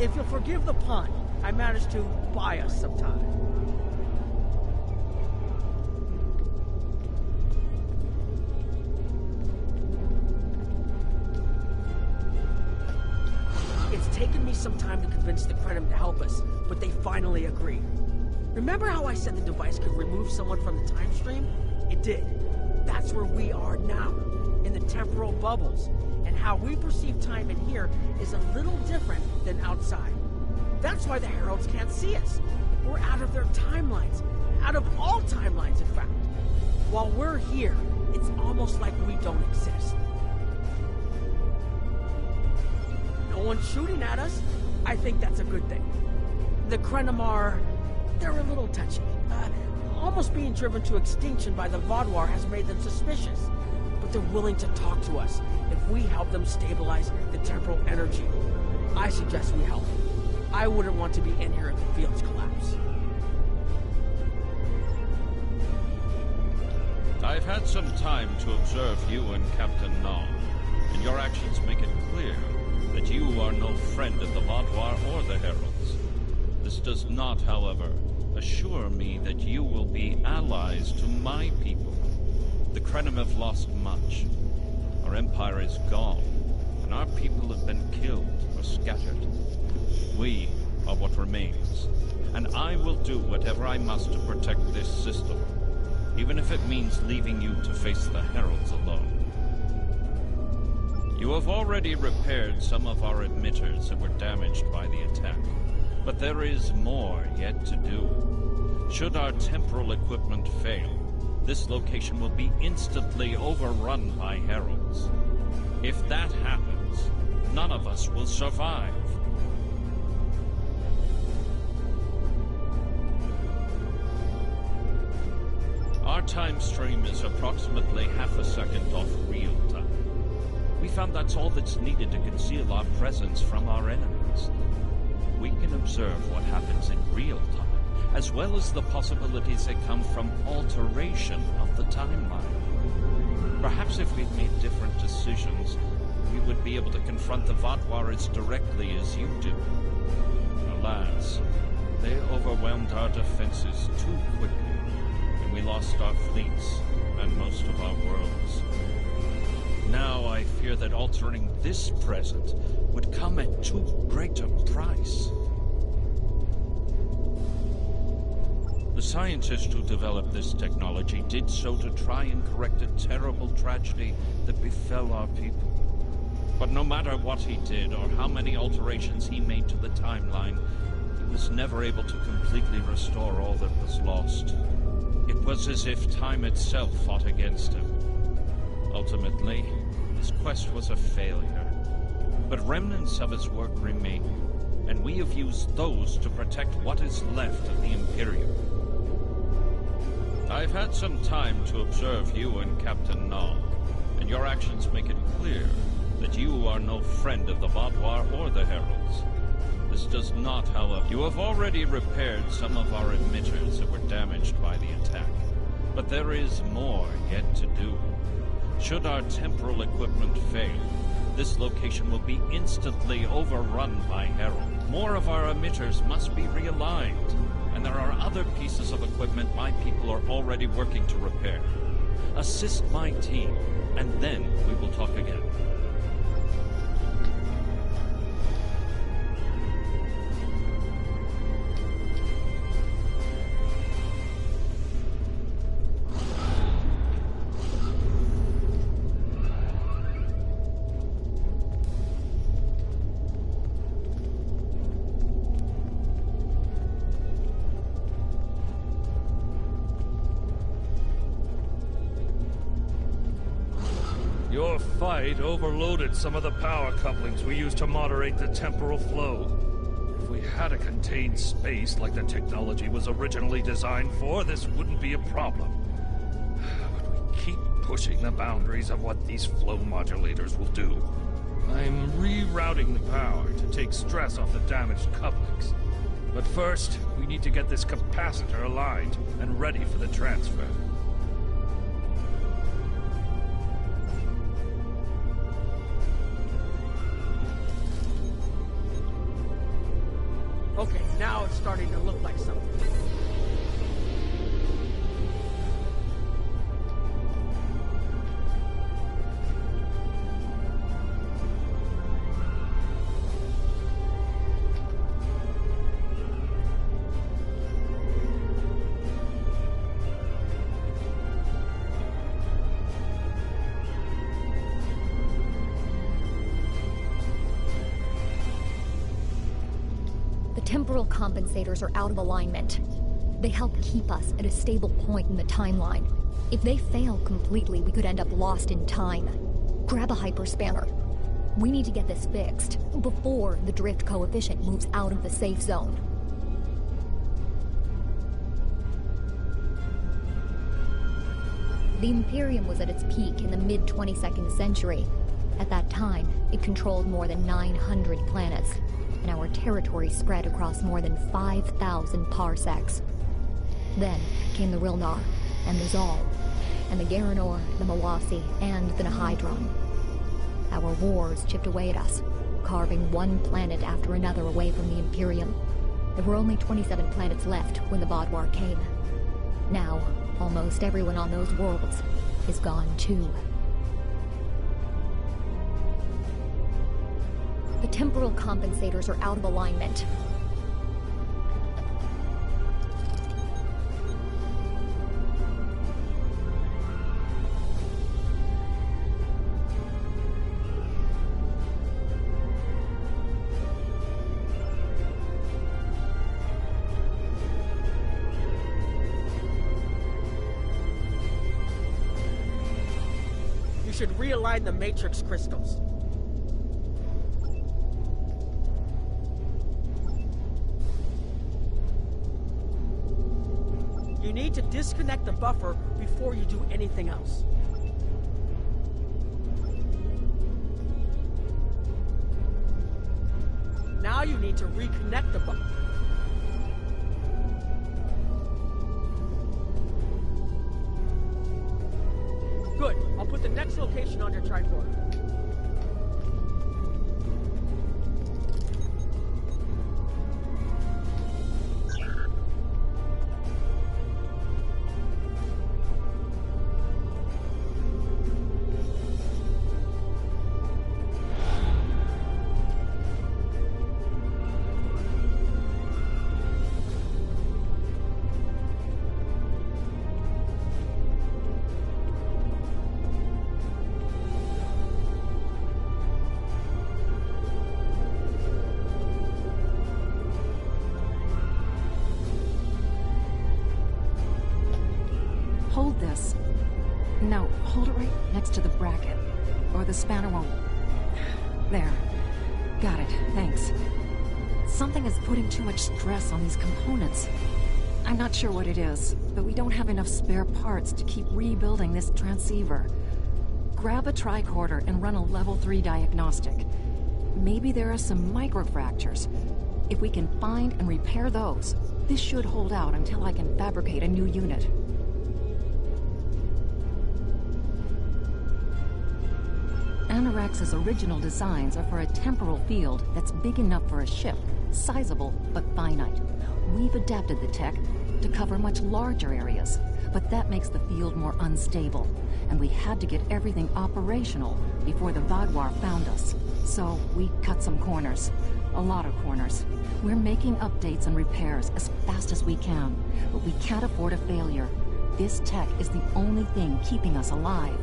If you'll forgive the pun, I managed to buy us some time. It's taken me some time to convince the Krenim to help us, but they finally agreed. Remember how I said the device could remove someone from the time stream? It did. That's where we are now, in the temporal bubbles. And how we perceive time in here is a little different than outside. That's why the Heralds can't see us. We're out of their timelines. Out of all timelines, in fact. While we're here, it's almost like we don't exist. No one's shooting at us. I think that's a good thing. The Krenim are... they're a little touchy. Almost being driven to extinction by the Vaadwaur has made them suspicious. But they're willing to talk to us if we help them stabilize the temporal energy. I suggest we help. I wouldn't want to be in here if the fields collapse. I've had some time to observe you and Captain Nod, and your actions make it clear that you are no friend of the Vaadwaur or the Heralds. This does not, however, assure me that you will be allies to my people. The Krenim have lost much. Our empire is gone, and our people have been killed or scattered. We are what remains, and I will do whatever I must to protect this system, even if it means leaving you to face the Heralds alone. You have already repaired some of our emitters that were damaged by the attack, but there is more yet to do. Should our temporal equipment fail, this location will be instantly overrun by Heralds. If that happens, none of us will survive. Our time stream is approximately half a second off real time. We found that's all that's needed to conceal our presence from our enemies. We can observe what happens in real time, as well as the possibilities that come from alteration of the timeline. Perhaps if we'd made different decisions, we would be able to confront the Vaadwaur as directly as you do. Alas, they overwhelmed our defenses too quickly, and we lost our fleets and most of our worlds. Now I fear that altering this present would come at too great a price. The scientist who developed this technology did so to try and correct a terrible tragedy that befell our people. But no matter what he did or how many alterations he made to the timeline, he was never able to completely restore all that was lost. It was as if time itself fought against him. Ultimately, his quest was a failure. But remnants of his work remain, and we have used those to protect what is left of the Imperium. I've had some time to observe you and Captain Nod, and your actions make it clear that you are no friend of the Vaadwaur or the Heralds. This does not, however... You have already repaired some of our emitters that were damaged by the attack, but there is more yet to do. Should our temporal equipment fail, this location will be instantly overrun by Herald. More of our emitters must be realigned, and there are other pieces of equipment my people are already working to repair. Assist my team, and then we will talk again. Your fight overloaded some of the power couplings we used to moderate the temporal flow. If we had a contained space like the technology was originally designed for, this wouldn't be a problem. But we keep pushing the boundaries of what these flow modulators will do. I'm rerouting the power to take stress off the damaged couplings. But first, we need to get this capacitor aligned and ready for the transfer. Okay, now it's starting to look like something. Temporal compensators are out of alignment. They help keep us at a stable point in the timeline. If they fail completely, we could end up lost in time. Grab a hyperspanner. We need to get this fixed before the drift coefficient moves out of the safe zone. The Imperium was at its peak in the mid-22nd century. At that time, it controlled more than 900 planets, and our territory spread across more than 5,000 parsecs. Then came the Rilnar, and the Zal, and the Garanor, the Mawasi, and the Nahydron. Our wars chipped away at us, carving one planet after another away from the Imperium. There were only 27 planets left when the Vaadwaur came. Now, almost everyone on those worlds is gone too. The temporal compensators are out of alignment. You should realign the matrix crystals. You need to disconnect the buffer before you do anything else. Now you need to reconnect the buffer. Good. I'll put the next location on your tricorder. Hold this. No, hold it right next to the bracket, or the spanner won't... There. Got it, thanks. Something is putting too much stress on these components. I'm not sure what it is, but we don't have enough spare parts to keep rebuilding this transceiver. Grab a tricorder and run a level 3 diagnostic. Maybe there are some microfractures. If we can find and repair those, this should hold out until I can fabricate a new unit. Anorax's original designs are for a temporal field that's big enough for a ship, sizable but finite. We've adapted the tech to cover much larger areas, but that makes the field more unstable, and we had to get everything operational before the Vaadwaur found us. So we cut some corners. A lot of corners. We're making updates and repairs as fast as we can, but we can't afford a failure. This tech is the only thing keeping us alive.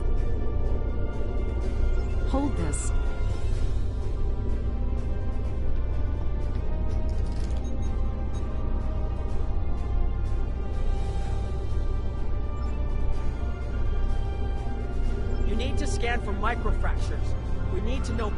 Hold this. You need to scan for microfractures. We need to know...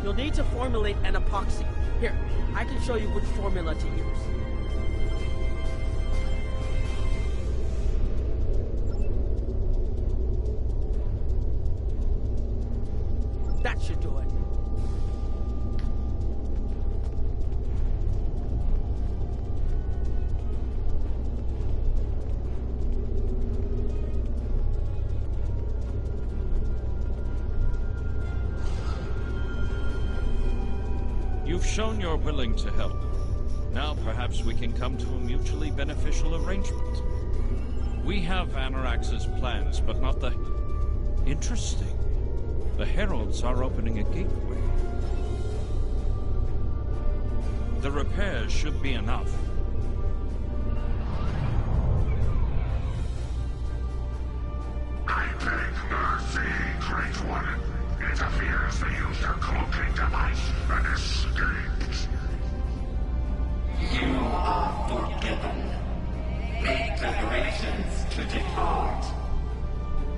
You'll need to formulate an epoxy. Here, I can show you which formula to use. That should do it. You've shown you're willing to help. Now perhaps we can come to a mutually beneficial arrangement. We have Anarax's plans, but not the... Interesting. The Heralds are opening a gateway. The repairs should be enough. I beg mercy, Great One. It appears they used a cloaking device and escaped. You are forgiven. Make preparations to depart.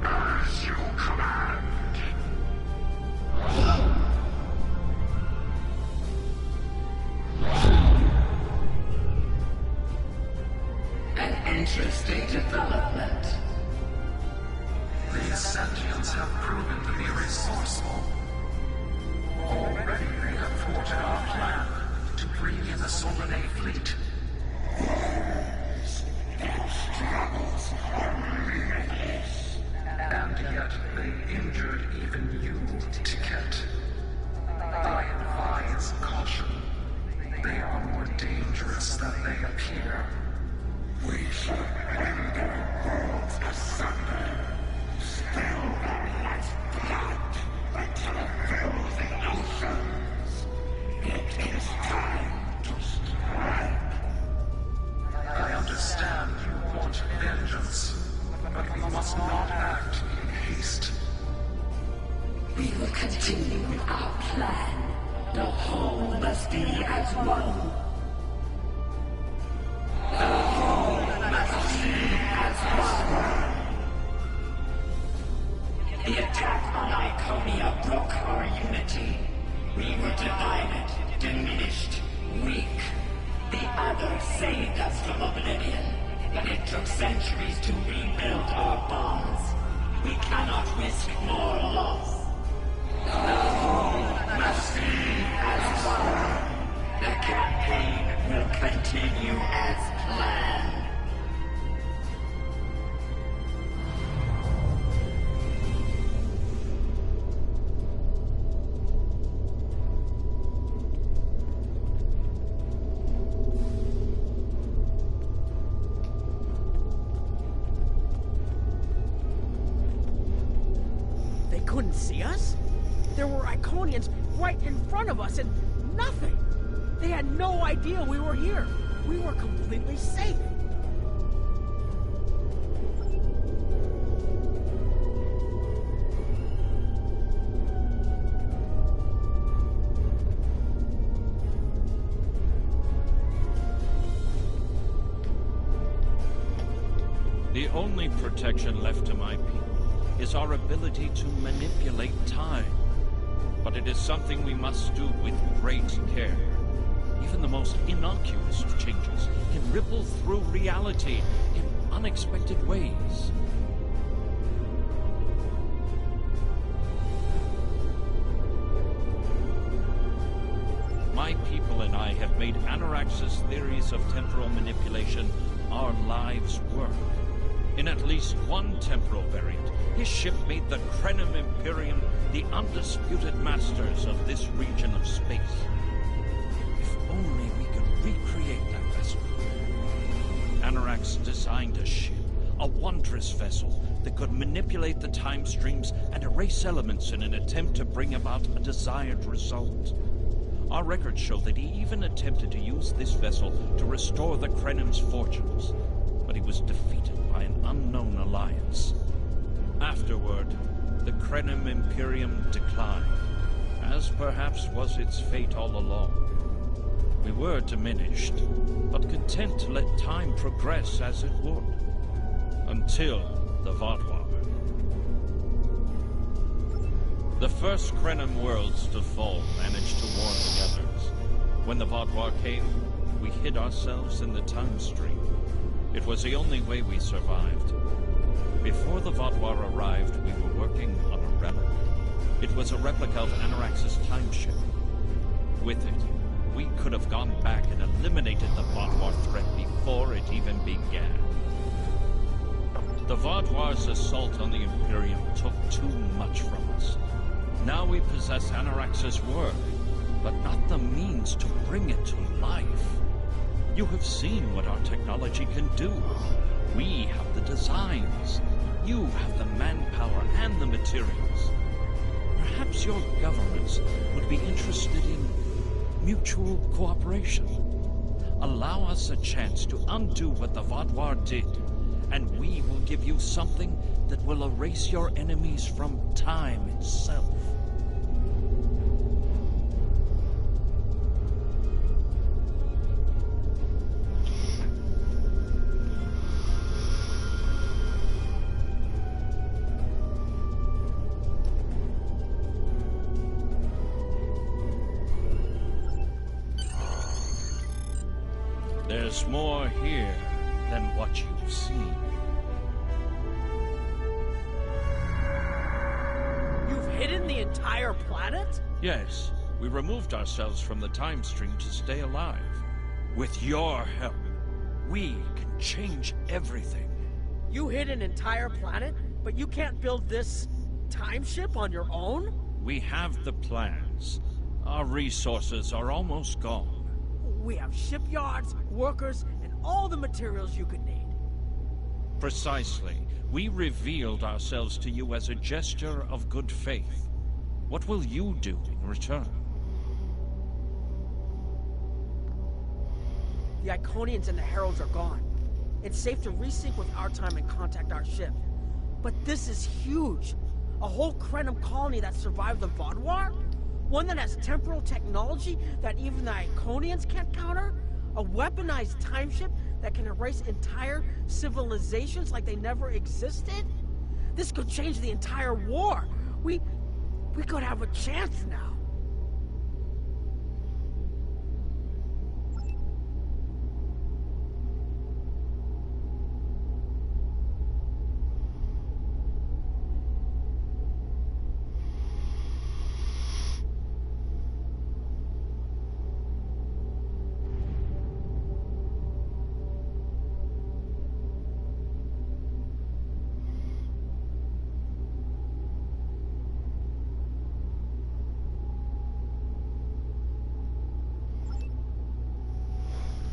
As you command. An interesting development. These sentients have proven to be resourceful. Already they have thwarted our plan to bring in the Solanae fleet. And yet they injured even you, Ticket. I advise caution. They are more dangerous than they appear. We shall bring their worlds asunder. Still not blood until it fills the oceans. It is time to strike. I understand you want vengeance, but we must not act in haste. We will continue with our plan. The whole must be as one. The whole must be as one. The attack on Iconia broke our unity. We were divided, diminished, weak. The others saved us from oblivion, but it took centuries to rebuild our bonds. We cannot risk more loss. The whole must be as one. The campaign will continue as planned. They couldn't see us? There were Iconians right in front of us and nothing! They had no idea we were here. We were completely safe. The only protection left to my people is our ability to manipulate time. But it is something we must do with great care. Even the most innocuous of changes can ripple through reality in unexpected ways. My people and I have made Anarax's theories of temporal manipulation our lives' work. In at least one temporal variant, his ship made the Krenim Imperium the undisputed masters of this region of space. If only we could recreate that vessel. Anarax designed a ship, a wondrous vessel that could manipulate the time streams and erase elements in an attempt to bring about a desired result. Our records show that he even attempted to use this vessel to restore the Krenim's fortunes, but he was defeated by an unknown alliance. Afterward, the Krenim Imperium declined, as perhaps was its fate all along. We were diminished, but content to let time progress as it would, until the Vaadwaur. The first Krenim worlds to fall managed to warn the others. When the Vaadwaur came, we hid ourselves in the time stream. It was the only way we survived. Before the Vaadwaur arrived, we were working on a relic. It was a replica of Anarax's time ship. With it, we could have gone back and eliminated the Vaadwaur threat before it even began. The Vaadwaur's assault on the Imperium took too much from us. Now we possess Anarax's work, but not the means to bring it to life. You have seen what our technology can do. We have the designs. You have the manpower and the materials. Perhaps your governments would be interested in mutual cooperation. Allow us a chance to undo what the Vaadwaur did, and we will give you something that will erase your enemies from time itself. There's more here than what you've seen. You've hidden the entire planet? Yes, we removed ourselves from the time stream to stay alive. With your help, we can change everything. You hid an entire planet, but you can't build this time ship on your own? We have the plans. Our resources are almost gone. We have shipyards, workers, and all the materials you could need. Precisely. We revealed ourselves to you as a gesture of good faith. What will you do in return? The Iconians and the Heralds are gone. It's safe to resync with our time and contact our ship. But this is huge. A whole Krenim colony that survived the Vaadwaur? One that has temporal technology that even the Iconians can't counter? A weaponized time ship that can erase entire civilizations like they never existed? This could change the entire war. We could have a chance now.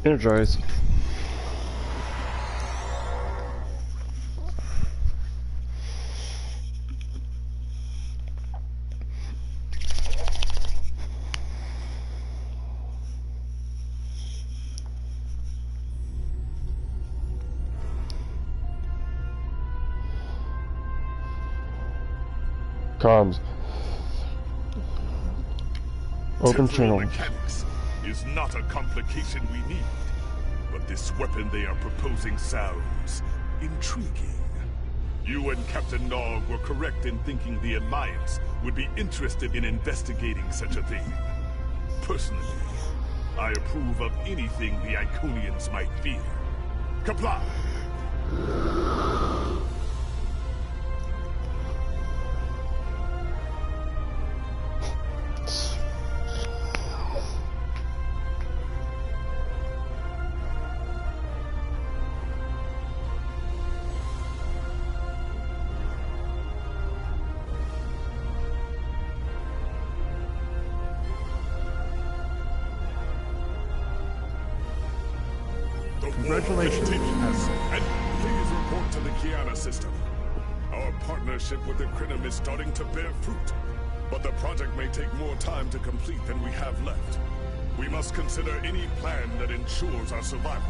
Energize. Comms. Open channel. Mechanics is not a complication we need, but this weapon they are proposing sounds intriguing. You and Captain Nog were correct in thinking the Alliance would be interested in investigating such a thing. Personally, I approve of anything the Iconians might fear. Comply! Congratulations. And please report to the Kiana system. Our partnership with the Krenim is starting to bear fruit, but the project may take more time to complete than we have left. We must consider any plan that ensures our survival.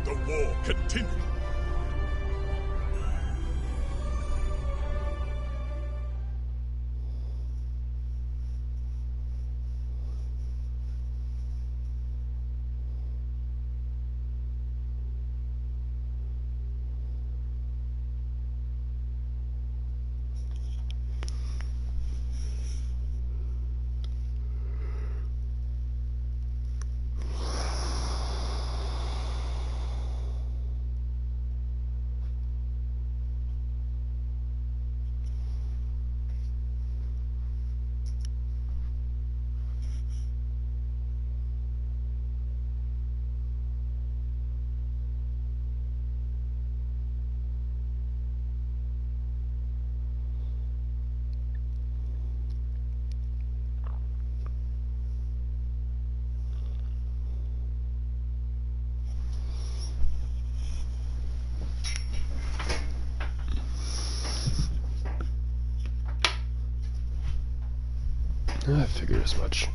The war continues. I figured as much.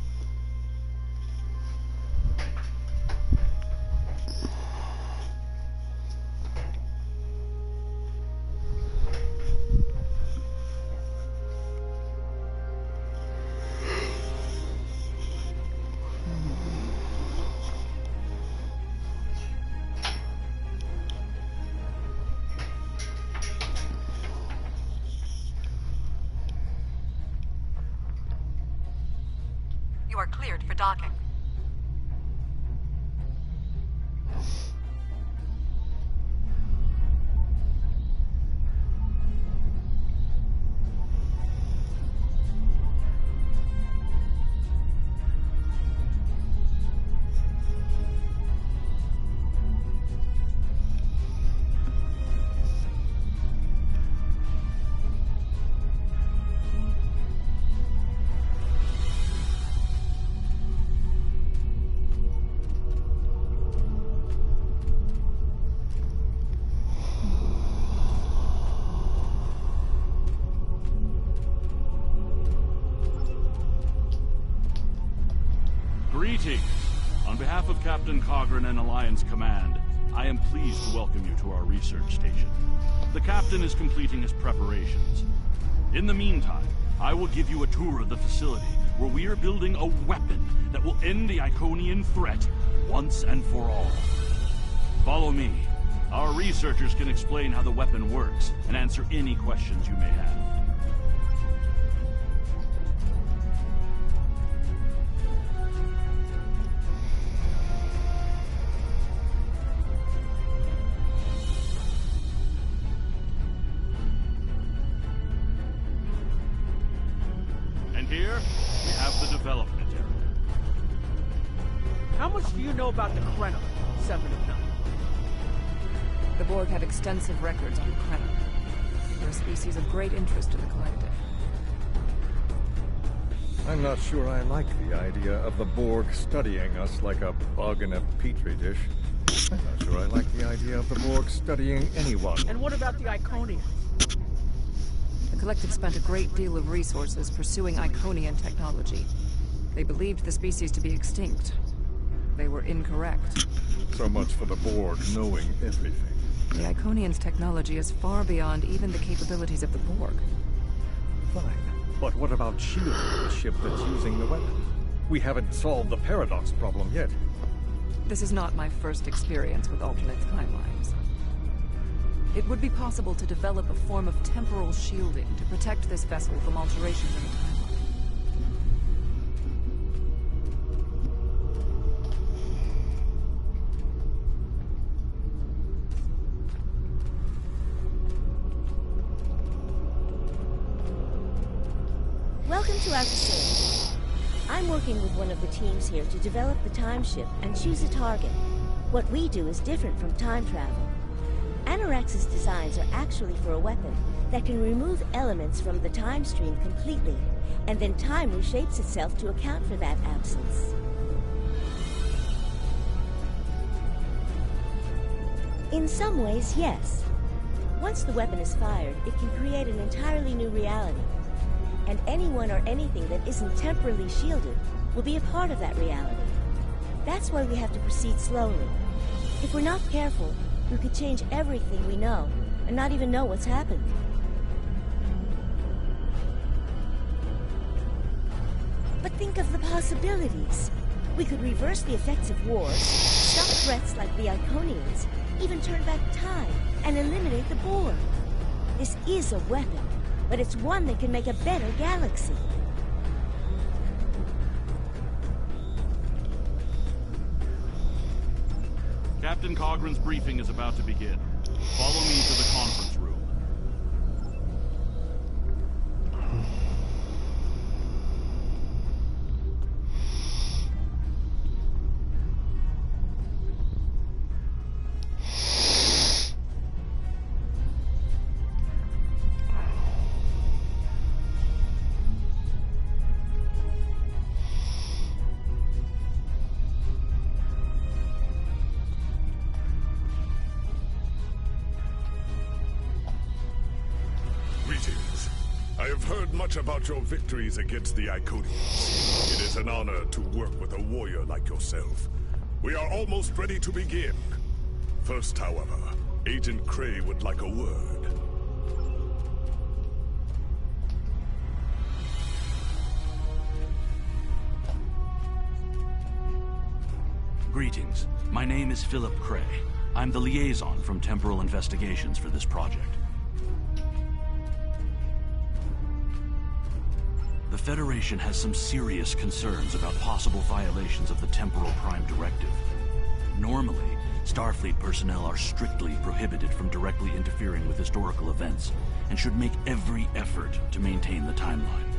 You are cleared for docking. Greetings! On behalf of Captain Cogran and Alliance Command, I am pleased to welcome you to our research station. The Captain is completing his preparations. In the meantime, I will give you a tour of the facility, where we are building a weapon that will end the Iconian threat once and for all. Follow me. Our researchers can explain how the weapon works and answer any questions you may have. Here, we have the development area. How much do you know about the Krenim, 7 of 9? The Borg have extensive records on Krenim. They're a species of great interest to the Collective. I'm not sure I like the idea of the Borg studying us like a bug in a petri dish. I'm not sure I like the idea of the Borg studying anyone. And what about the Iconians? The Collective spent a great deal of resources pursuing Iconian technology. They believed the species to be extinct. They were incorrect. So much for the Borg knowing everything. The Iconians' technology is far beyond even the capabilities of the Borg. Fine. But what about shielding the ship that's using the weapon? We haven't solved the paradox problem yet. This is not my first experience with alternate timelines. It would be possible to develop a form of temporal shielding to protect this vessel from alterations in the timeline. Welcome to our facility. I'm working with one of the teams here to develop the time ship and choose a target. What we do is different from time travel. Anorax's designs are actually for a weapon that can remove elements from the time stream completely, and then time reshapes itself to account for that absence. In some ways, yes. Once the weapon is fired, it can create an entirely new reality. And anyone or anything that isn't temporarily shielded will be a part of that reality. That's why we have to proceed slowly. If we're not careful, we could change everything we know, and not even know what's happened. But think of the possibilities. We could reverse the effects of wars, stop threats like the Iconians, even turn back time, and eliminate the Borg. This is a weapon, but it's one that can make a better galaxy. Captain Cogran's briefing is about to begin. Follow me to the conference room. heard much about your victories against the Iconians. It is an honor to work with a warrior like yourself. We are almost ready to begin. First, however, Agent Cray would like a word. Greetings. My name is Philip Cray. I'm the liaison from Temporal Investigations for this project. The Federation has some serious concerns about possible violations of the Temporal Prime Directive. Normally, Starfleet personnel are strictly prohibited from directly interfering with historical events, and should make every effort to maintain the timeline.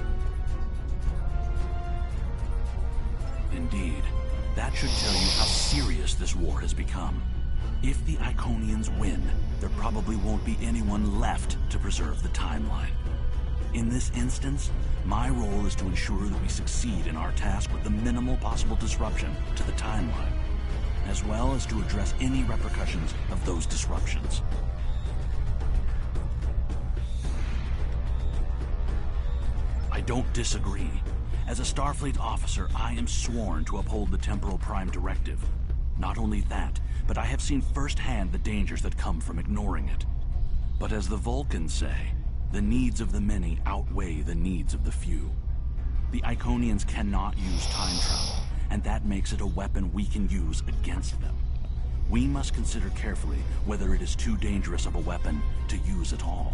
Indeed, that should tell you how serious this war has become. If the Iconians win, there probably won't be anyone left to preserve the timeline. In this instance, my role is to ensure that we succeed in our task with the minimal possible disruption to the timeline, as well as to address any repercussions of those disruptions. I don't disagree. As a Starfleet officer, I am sworn to uphold the Temporal Prime Directive. Not only that, but I have seen firsthand the dangers that come from ignoring it. But as the Vulcans say, the needs of the many outweigh the needs of the few. The Iconians cannot use time travel, and that makes it a weapon we can use against them. We must consider carefully whether it is too dangerous of a weapon to use at all.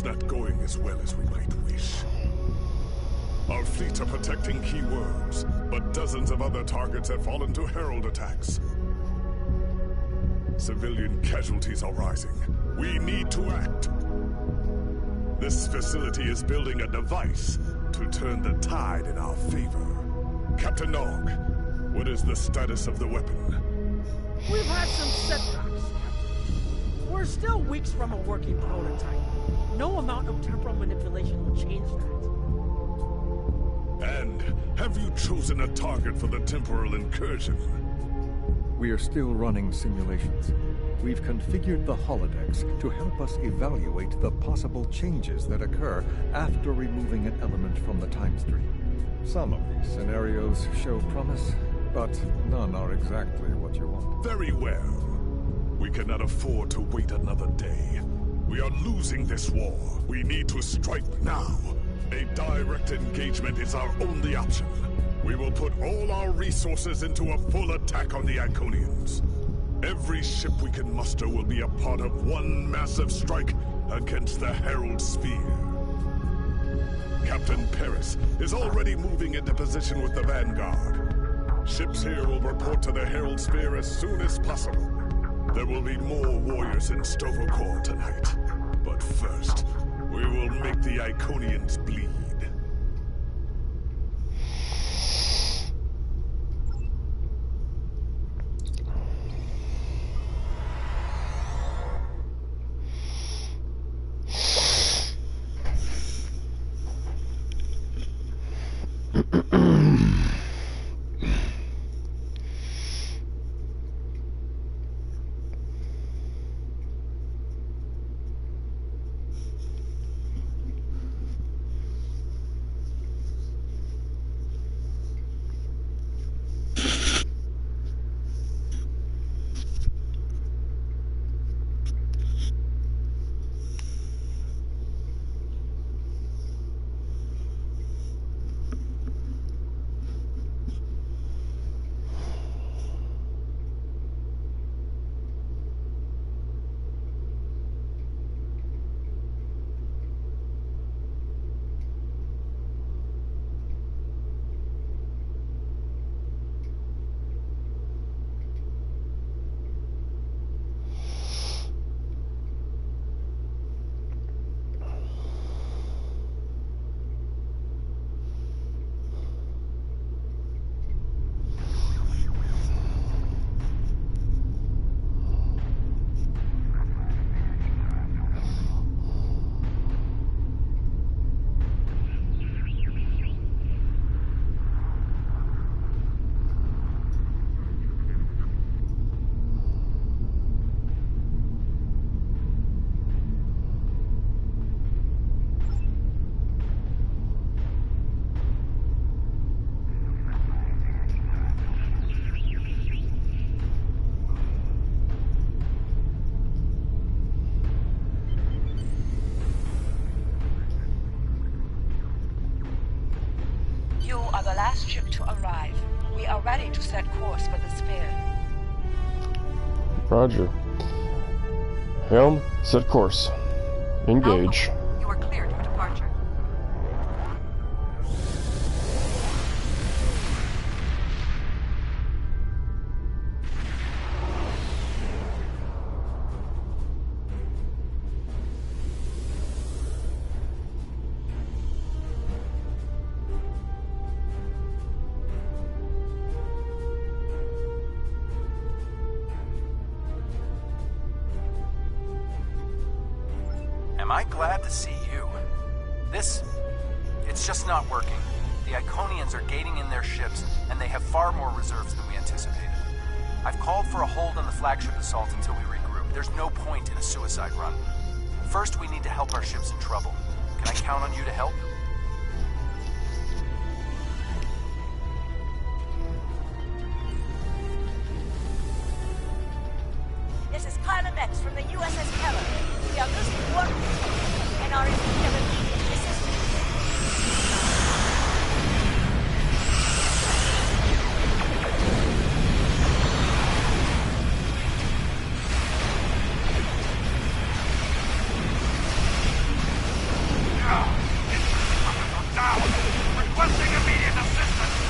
Not going as well as we might wish. Our fleets are protecting key worms, but dozens of other targets have fallen to Herald attacks. Civilian casualties are rising. We need to act. This facility is building a device to turn the tide in our favor. Captain Nog, what is the status of the weapon? We've had some setbacks, Captain. We're still weeks from a working prototype. No amount of temporal manipulation will change that. And have you chosen a target for the temporal incursion? We are still running simulations. We've configured the holodecks to help us evaluate the possible changes that occur after removing an element from the time stream. Some of these scenarios show promise, but none are exactly what you want. Very well. We cannot afford to wait another day. We are losing this war. We need to strike now. A direct engagement is our only option. We will put all our resources into a full attack on the Iconians. Every ship we can muster will be a part of one massive strike against the Herald Sphere. Captain Paris is already moving into position with the Vanguard. Ships here will report to the Herald Sphere as soon as possible. There will be more warriors in Stovokor tonight. But first, we will make the Iconians bleed. You are the last ship to arrive. We are ready to set course for the sphere. Roger. Helm, set course. Engage. You are cleared for departure. Am I glad to see you? It's just not working. The Iconians are gating in their ships, and they have far more reserves than we anticipated. I've called for a hold on the flagship assault until we regroup. There's no point in a suicide run. First, we need to help our ships in trouble. Can I count on you to help? This is Pilot X from the USS Keller. We are losing work and are in need of immediate assistance. Requesting immediate assistance!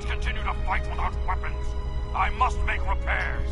cannot continue to fight without weapons. I must make repairs.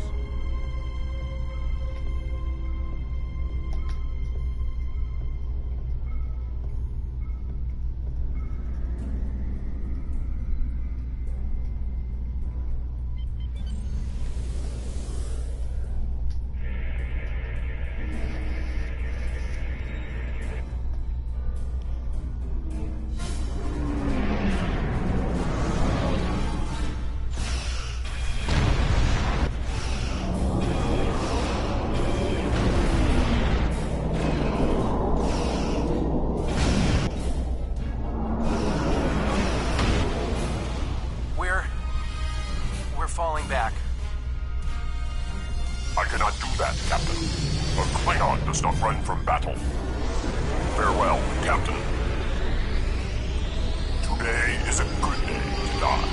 falling back. I cannot do that, Captain. A Klingon does not run from battle. Farewell, Captain. Today is a good day to die.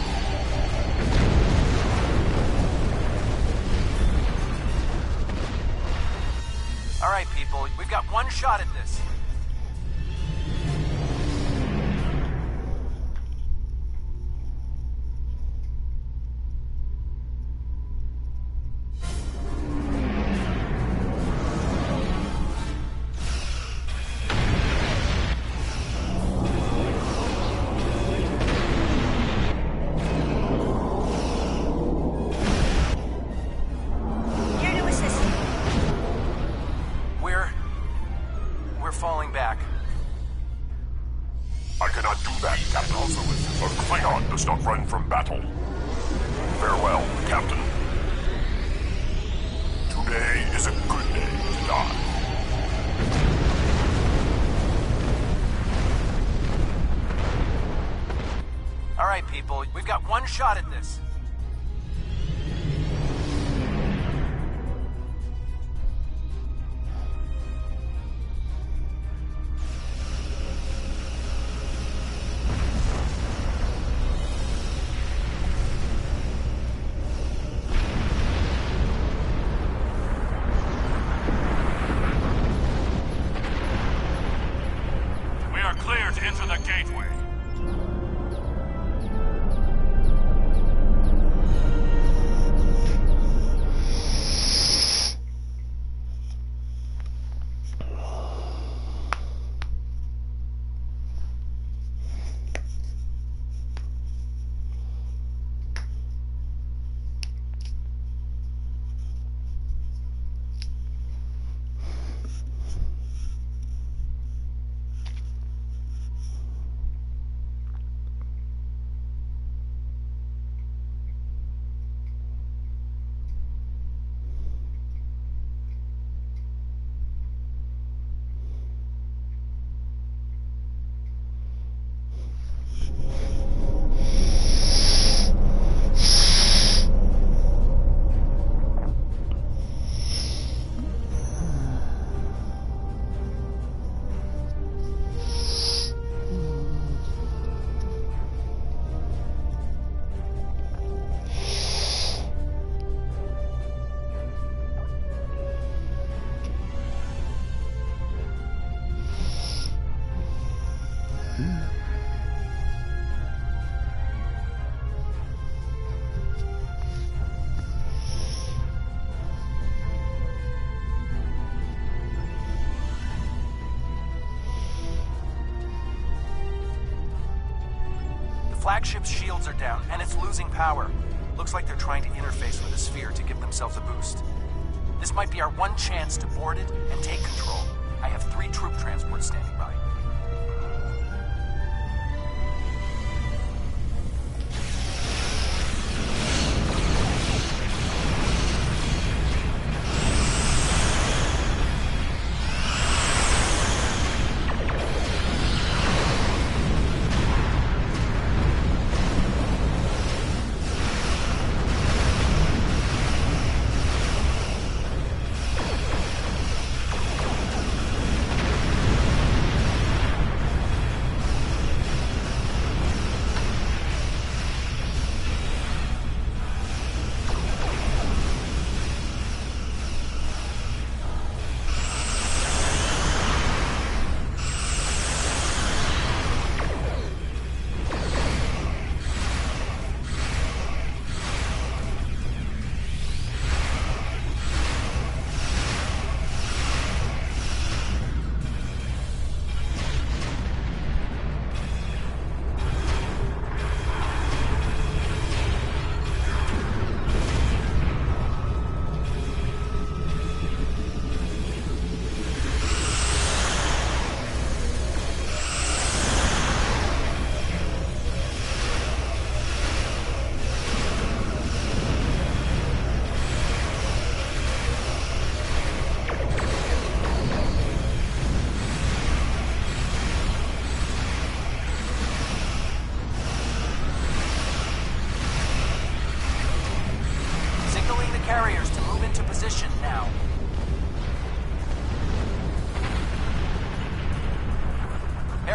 All right, people, we've got one shot at this. Falling back. I cannot do that, Captain. Also, a Klingon does not run from battle. Farewell, Captain. Today is a good day to die. All right, people, we've got one shot at this. Clear to enter the gateway. Flagship's shields are down, and it's losing power. Looks like they're trying to interface with the sphere to give themselves a boost. This might be our one chance to board it and take control. I have 3 troop transports standing by.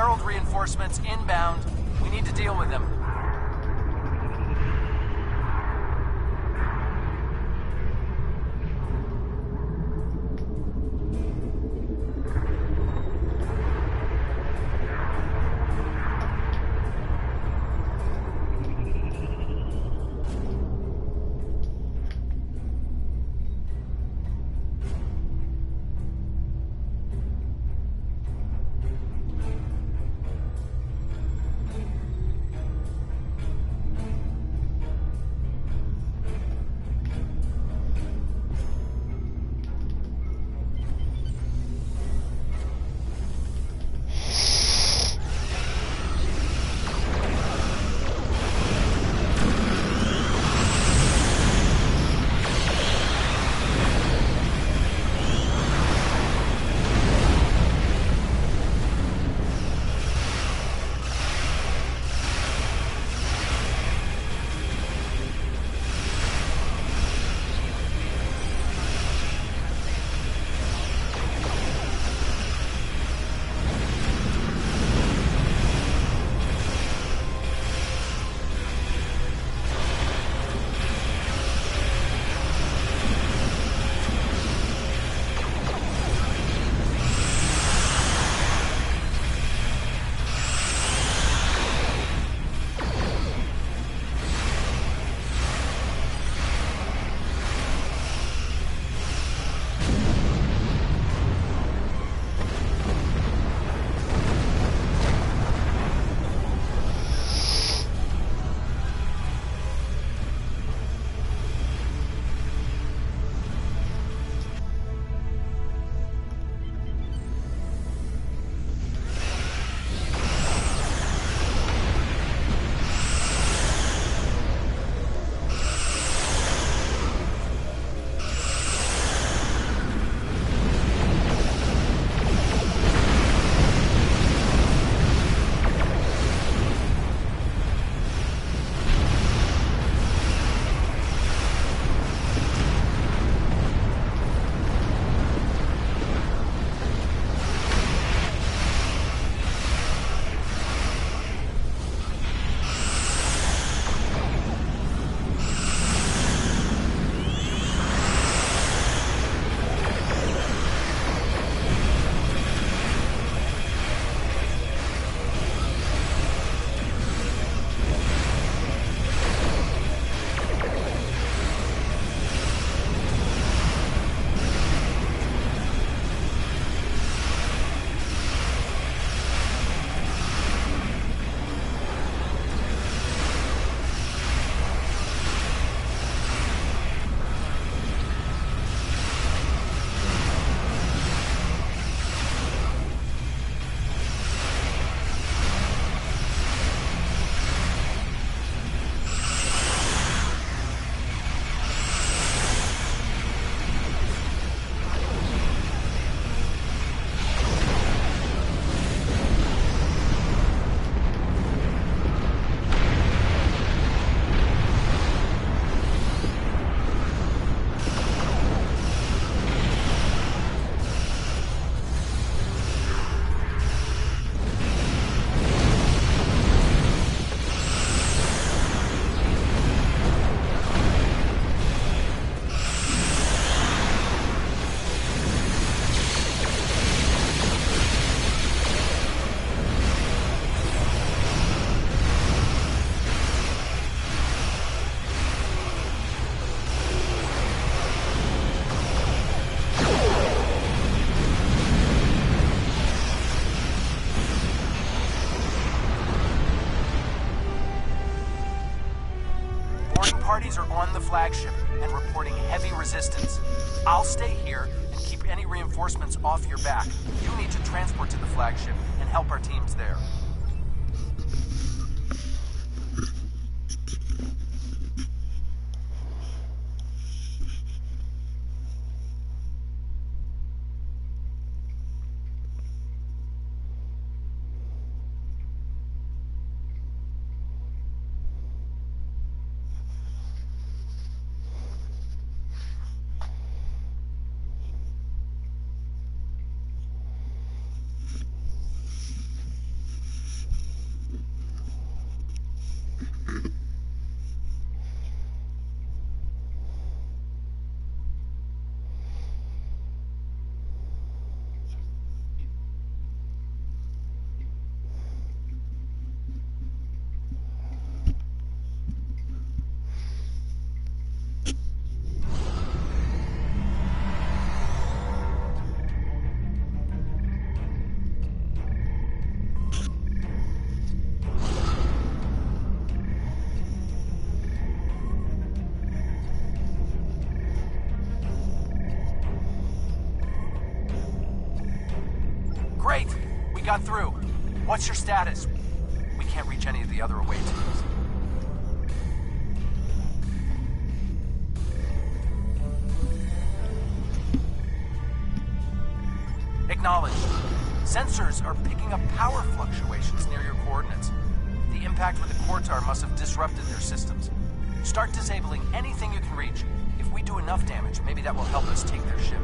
Herald reinforcements inbound. We need to deal with them. parties are on the flagship and reporting heavy resistance. I'll stay here and keep any reinforcements off your back. You need to transport to the flagship and help our teams there. got through. What's your status? We can't reach any of the other away teams. Acknowledged. Sensors are picking up power fluctuations near your coordinates. The impact with the Quartar must have disrupted their systems. Start disabling anything you can reach. If we do enough damage, maybe that will help us take their ship.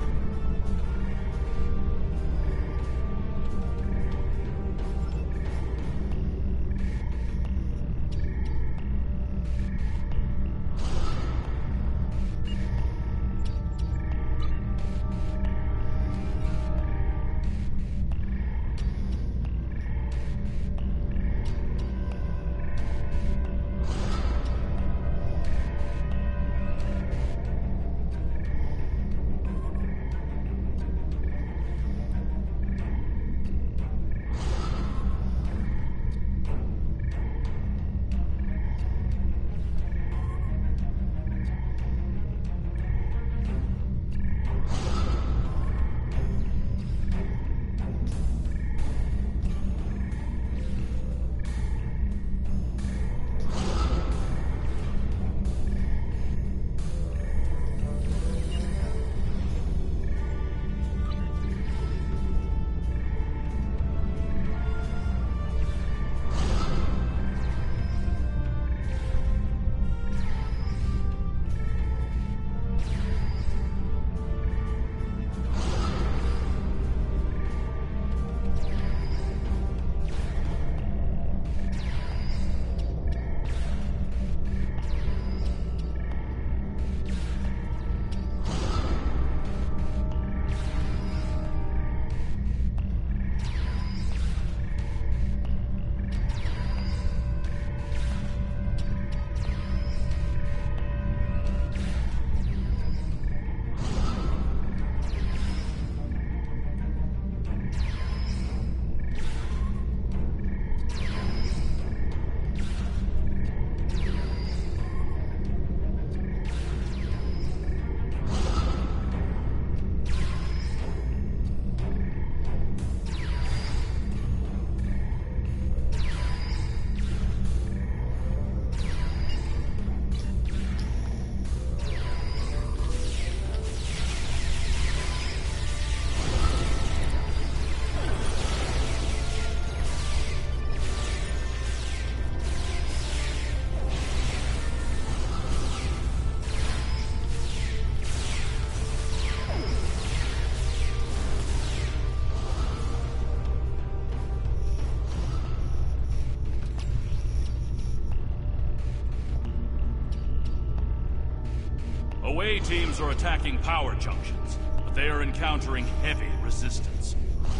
Away teams are attacking power junctions, but they are encountering heavy resistance.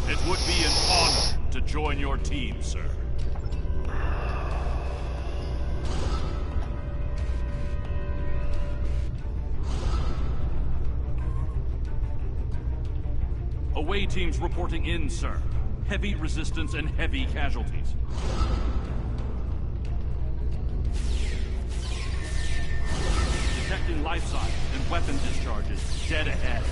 It would be an honor to join your team, sir. Away teams reporting in, sir. Heavy resistance and heavy casualties. Detecting life signs and weapon discharges dead ahead.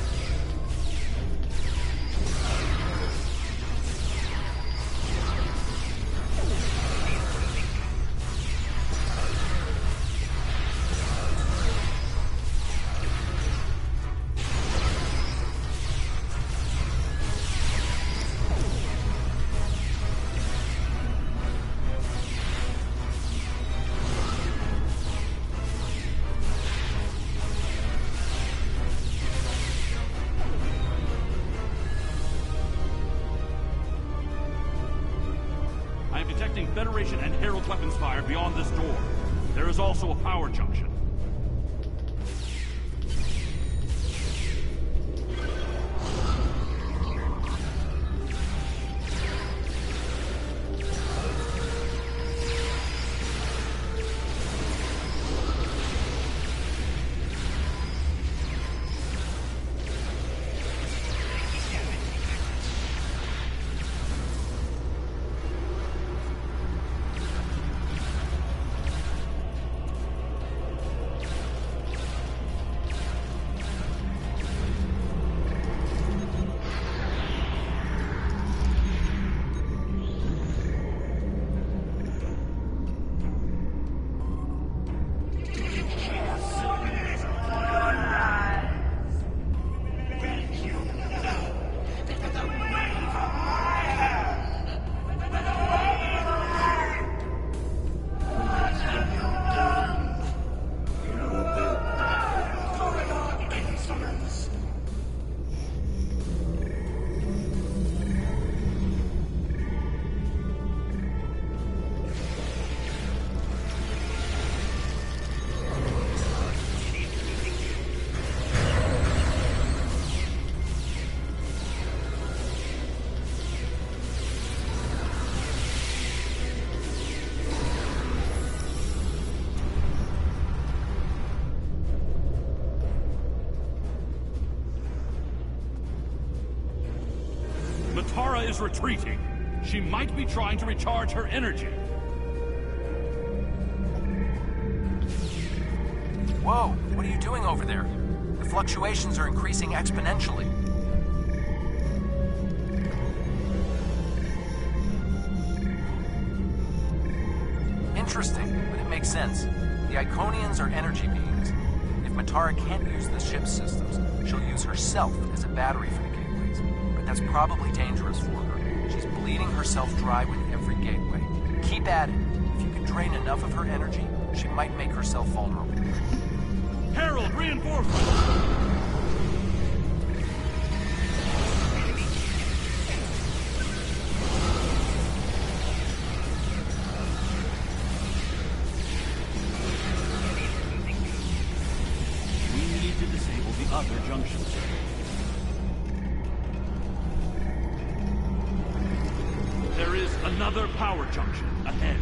Detecting Federation and Herald weapons fire beyond this door. There is also a power junction. is retreating. She might be trying to recharge her energy. Whoa, what are you doing over there? The fluctuations are increasing exponentially. Interesting, but it makes sense. The Iconians are energy beings. If Matara can't use the ship's systems, she'll use herself as a battery for the gateways. But that's probably dangerous for her. She's bleeding herself dry with every gateway. Keep at it. If you can drain enough of her energy, she might make herself vulnerable. Herald, reinforcements! Other junctions. There is another power junction ahead.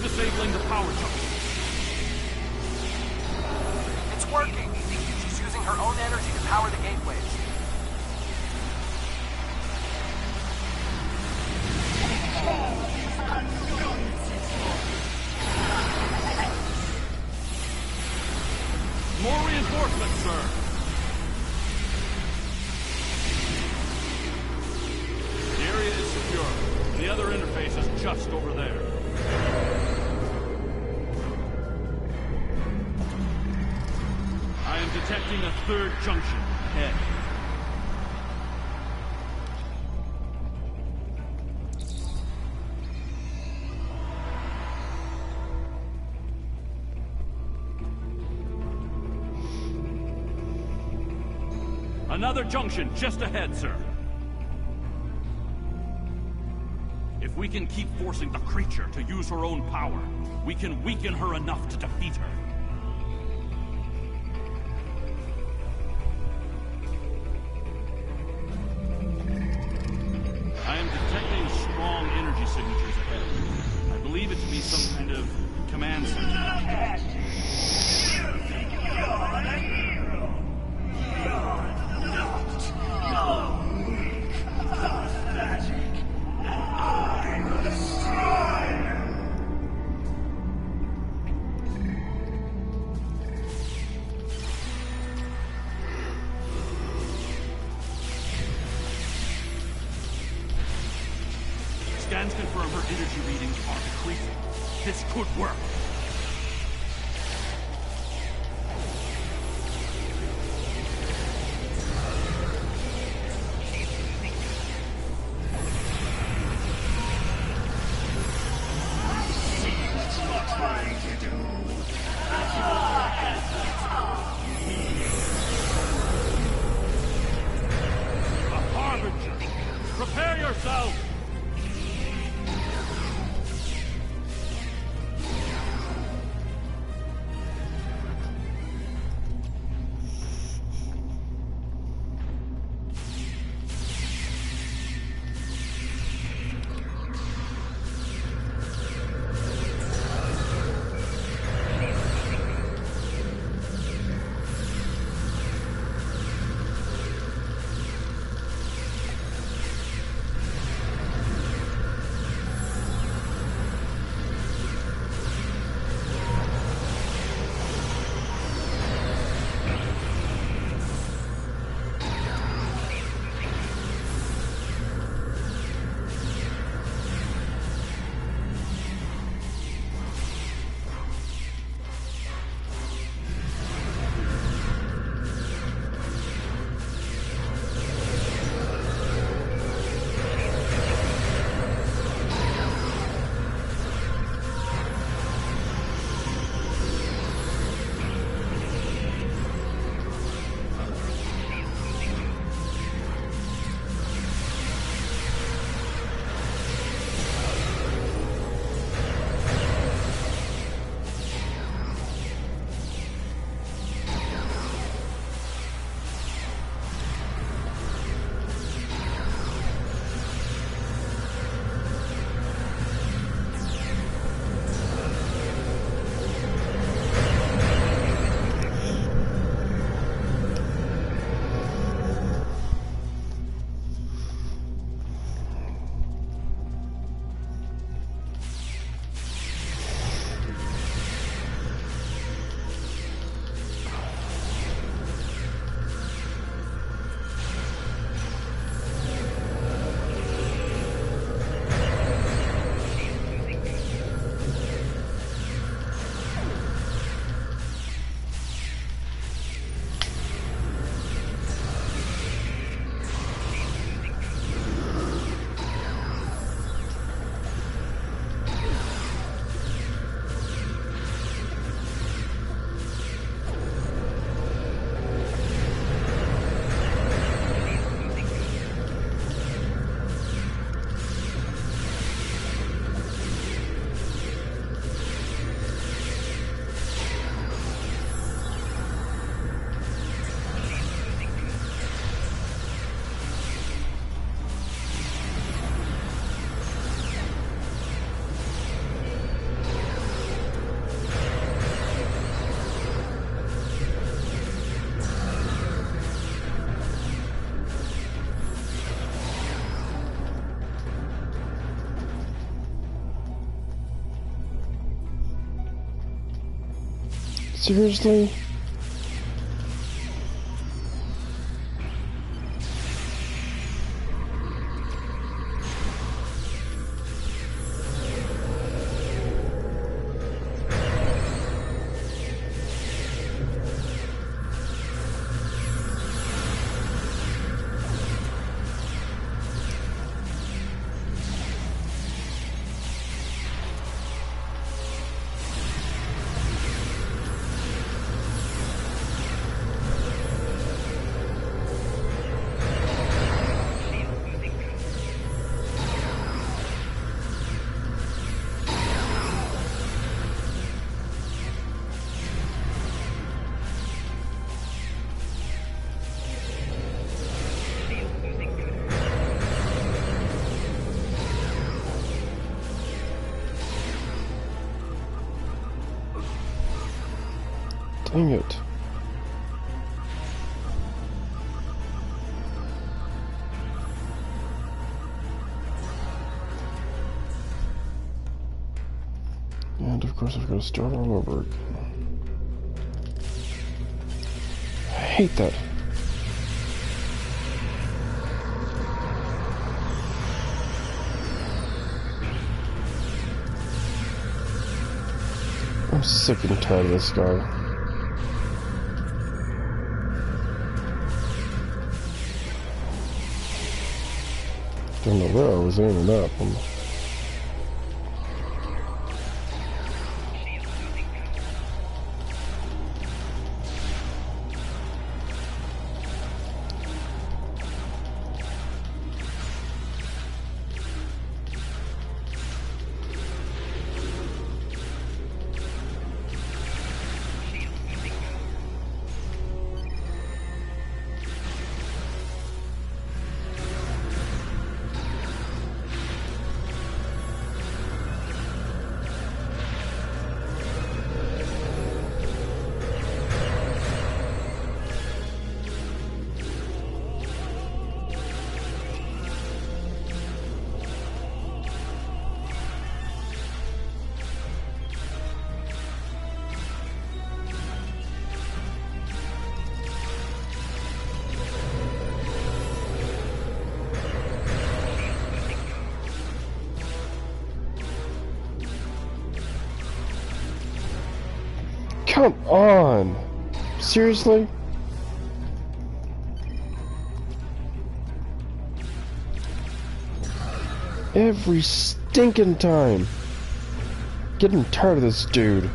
Disabling the power junction. It's working. She's using her own energy to power the gateways. More reinforcements, sir. The area is secure. The other interface is just over there. I am detecting a third junction ahead. Another junction just ahead, sir. If we can keep forcing the creature to use her own power, we can weaken her enough to defeat her. I am detecting strong energy signatures ahead. I believe it to be some kind of command center. You think you're a hero? You're not. You're weak, pathetic. I will destroy you. Scans confirm her energy readings are decreasing. This could work. Prepare yourself! Seriously? Dang it. And of course I've got to start all over again. I hate that. I'm sick and tired of this guy. Don't know where I was aiming at. Come on! Seriously? Every stinking time. Getting tired of this dude.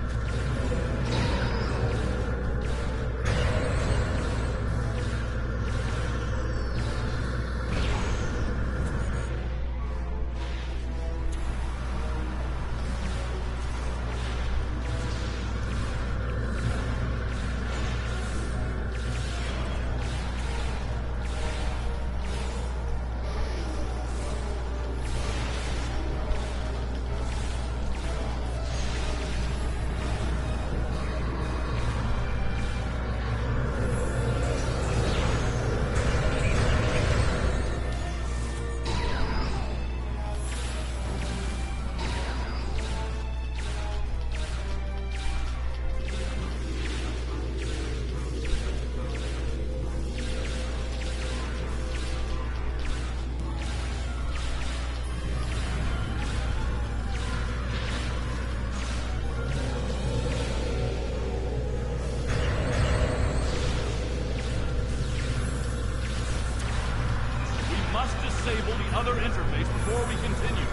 Disable the other interface before we continue.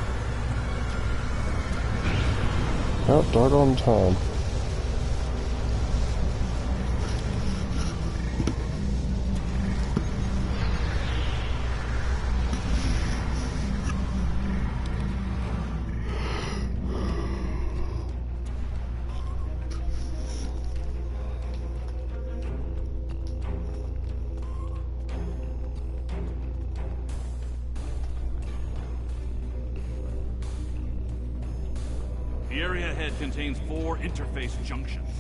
About doggone time. The area ahead contains 4 interface junctions.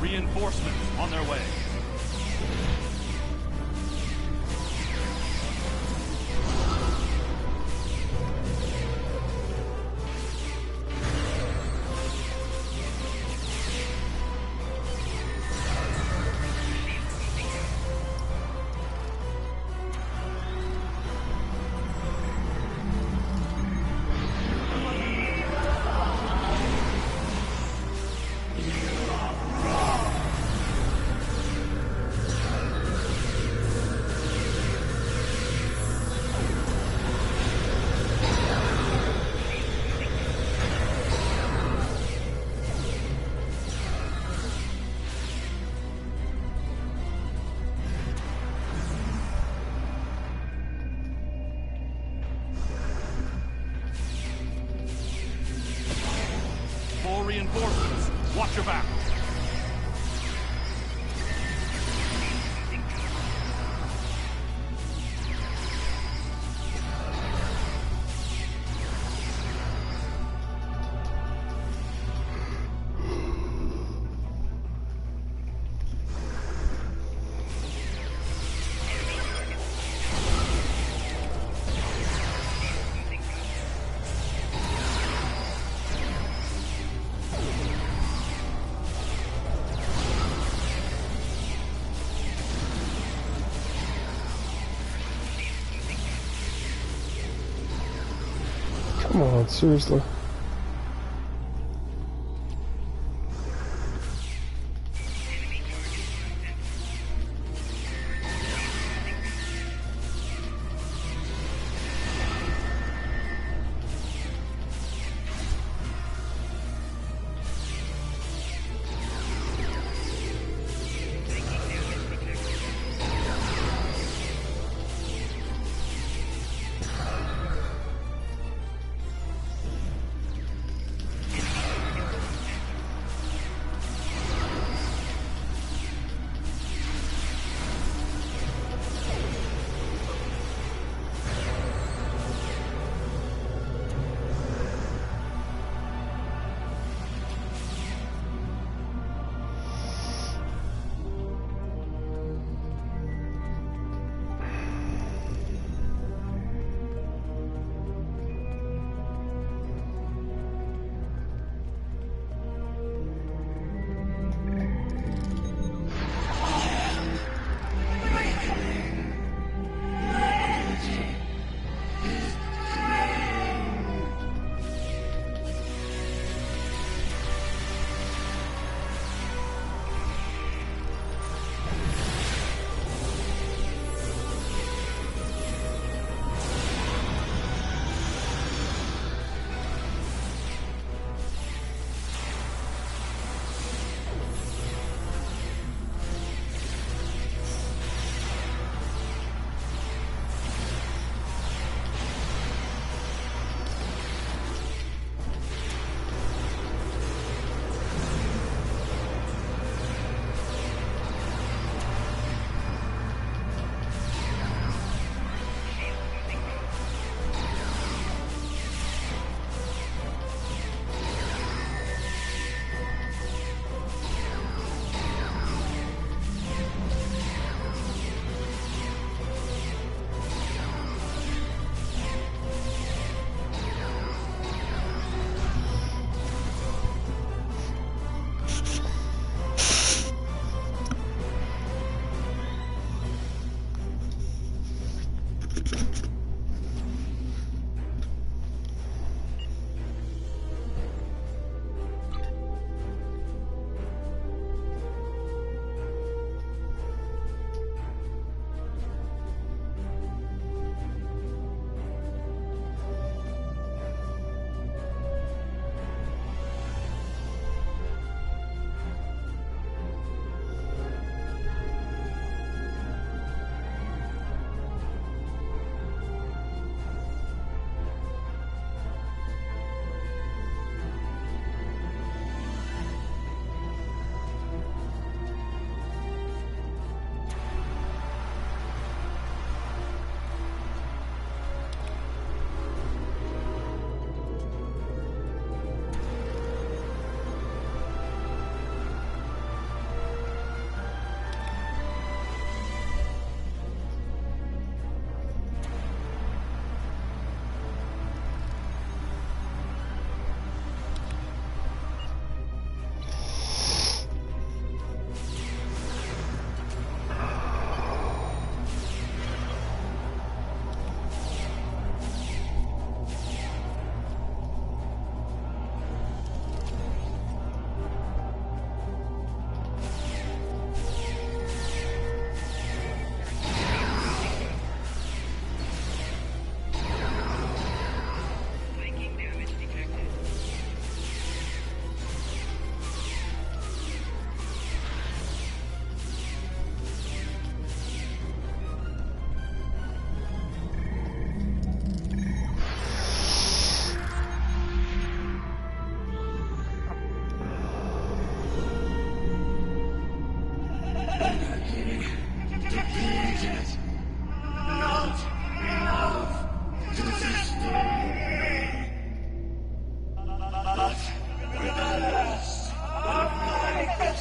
Reinforcements on their way. Reinforcements. Watch your back. Come on, seriously.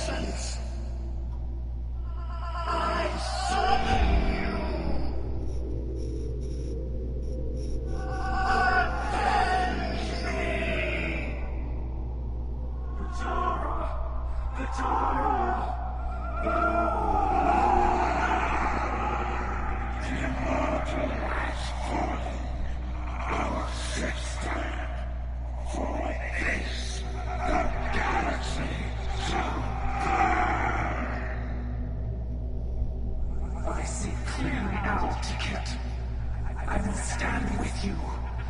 innocence. I slay you. Avenge me. Patara. Patara. The immortal has fallen. Our sister. For this, the galaxy shall burn. I see clearly now, Ticket. I will stand with you,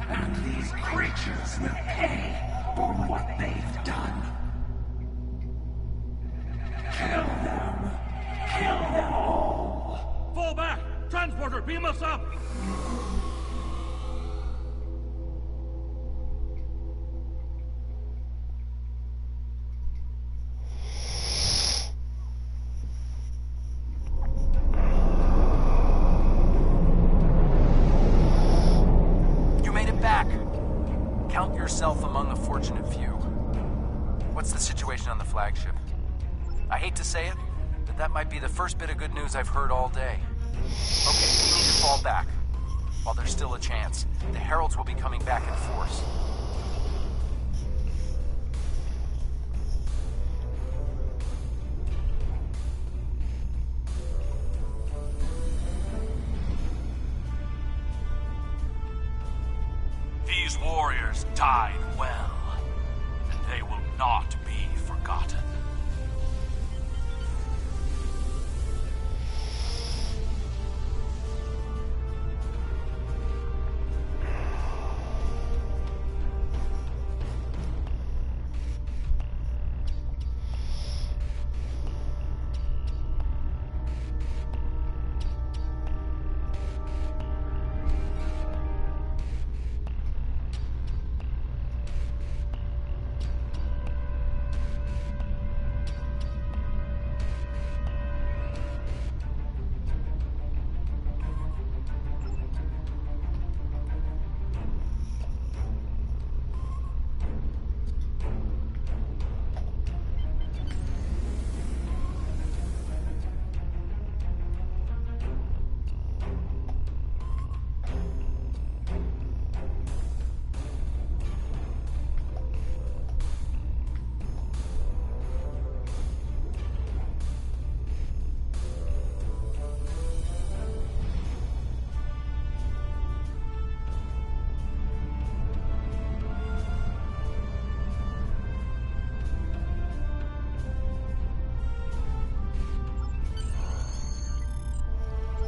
and these creatures will pay for what they've done. Kill them. Kill them all. Fall back! Transporter, beam us up! Yourself among a fortunate few. What's the situation on the flagship? I hate to say it, but that might be the first bit of good news I've heard all day. Okay, we need to fall back. While there's still a chance, the Heralds will be coming back in force. These warriors died well, and they will not be forgotten.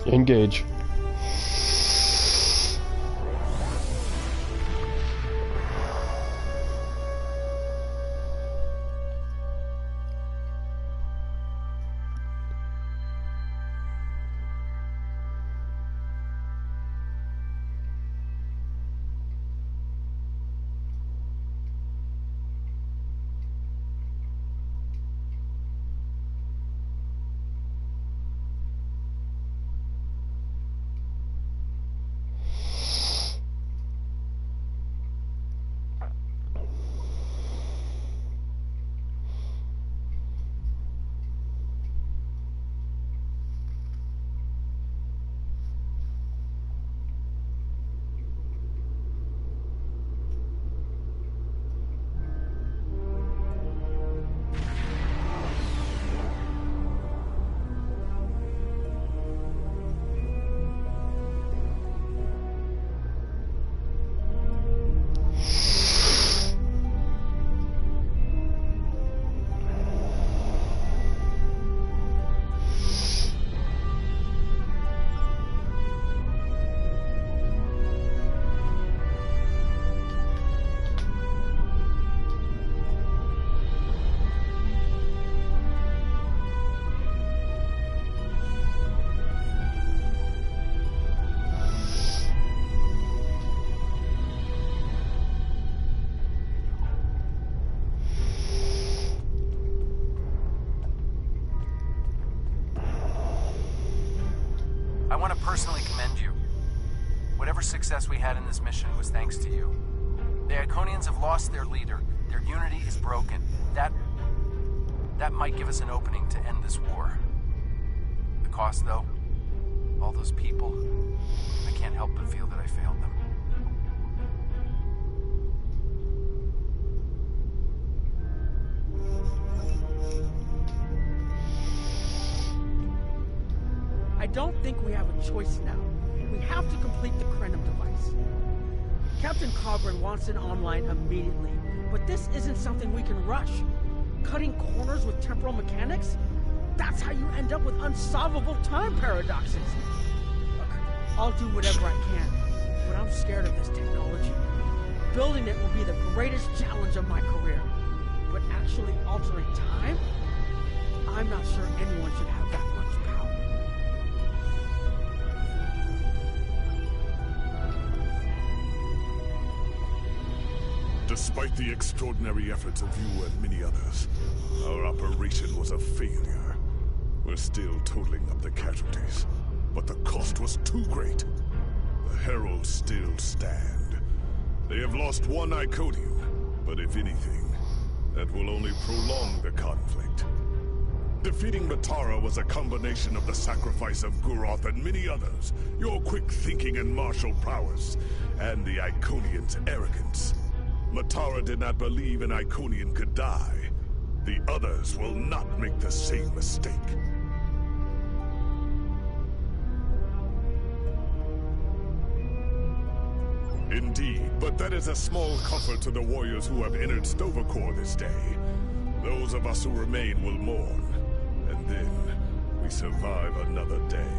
Engage. I want to personally commend you. Whatever success we had in this mission was thanks to you. The Iconians have lost their leader. Their unity is broken. That That might give us an opening to end this war. The cost, though? All those people? I can't help but feel that I failed them. I don't think we have a choice now. We have to complete the Krenim device. Captain Cogburn wants it online immediately, but this isn't something we can rush. Cutting corners with temporal mechanics? That's how you end up with unsolvable time paradoxes. Look, I'll do whatever I can, but I'm scared of this technology. Building it will be the greatest challenge of my career. But actually altering time? I'm not sure anyone should have that much power. Despite the extraordinary efforts of you and many others, our operation was a failure. We're still totaling up the casualties, but the cost was too great. The Heralds still stand. They have lost one Iconian, but if anything, that will only prolong the conflict. Defeating Matara was a combination of the sacrifice of Guroth and many others, your quick thinking and martial prowess, and the Iconians' arrogance. Matara did not believe an Iconian could die. The others will not make the same mistake. Indeed, but that is a small comfort to the warriors who have entered Stovercore this day. Those of us who remain will mourn, and then we survive another day.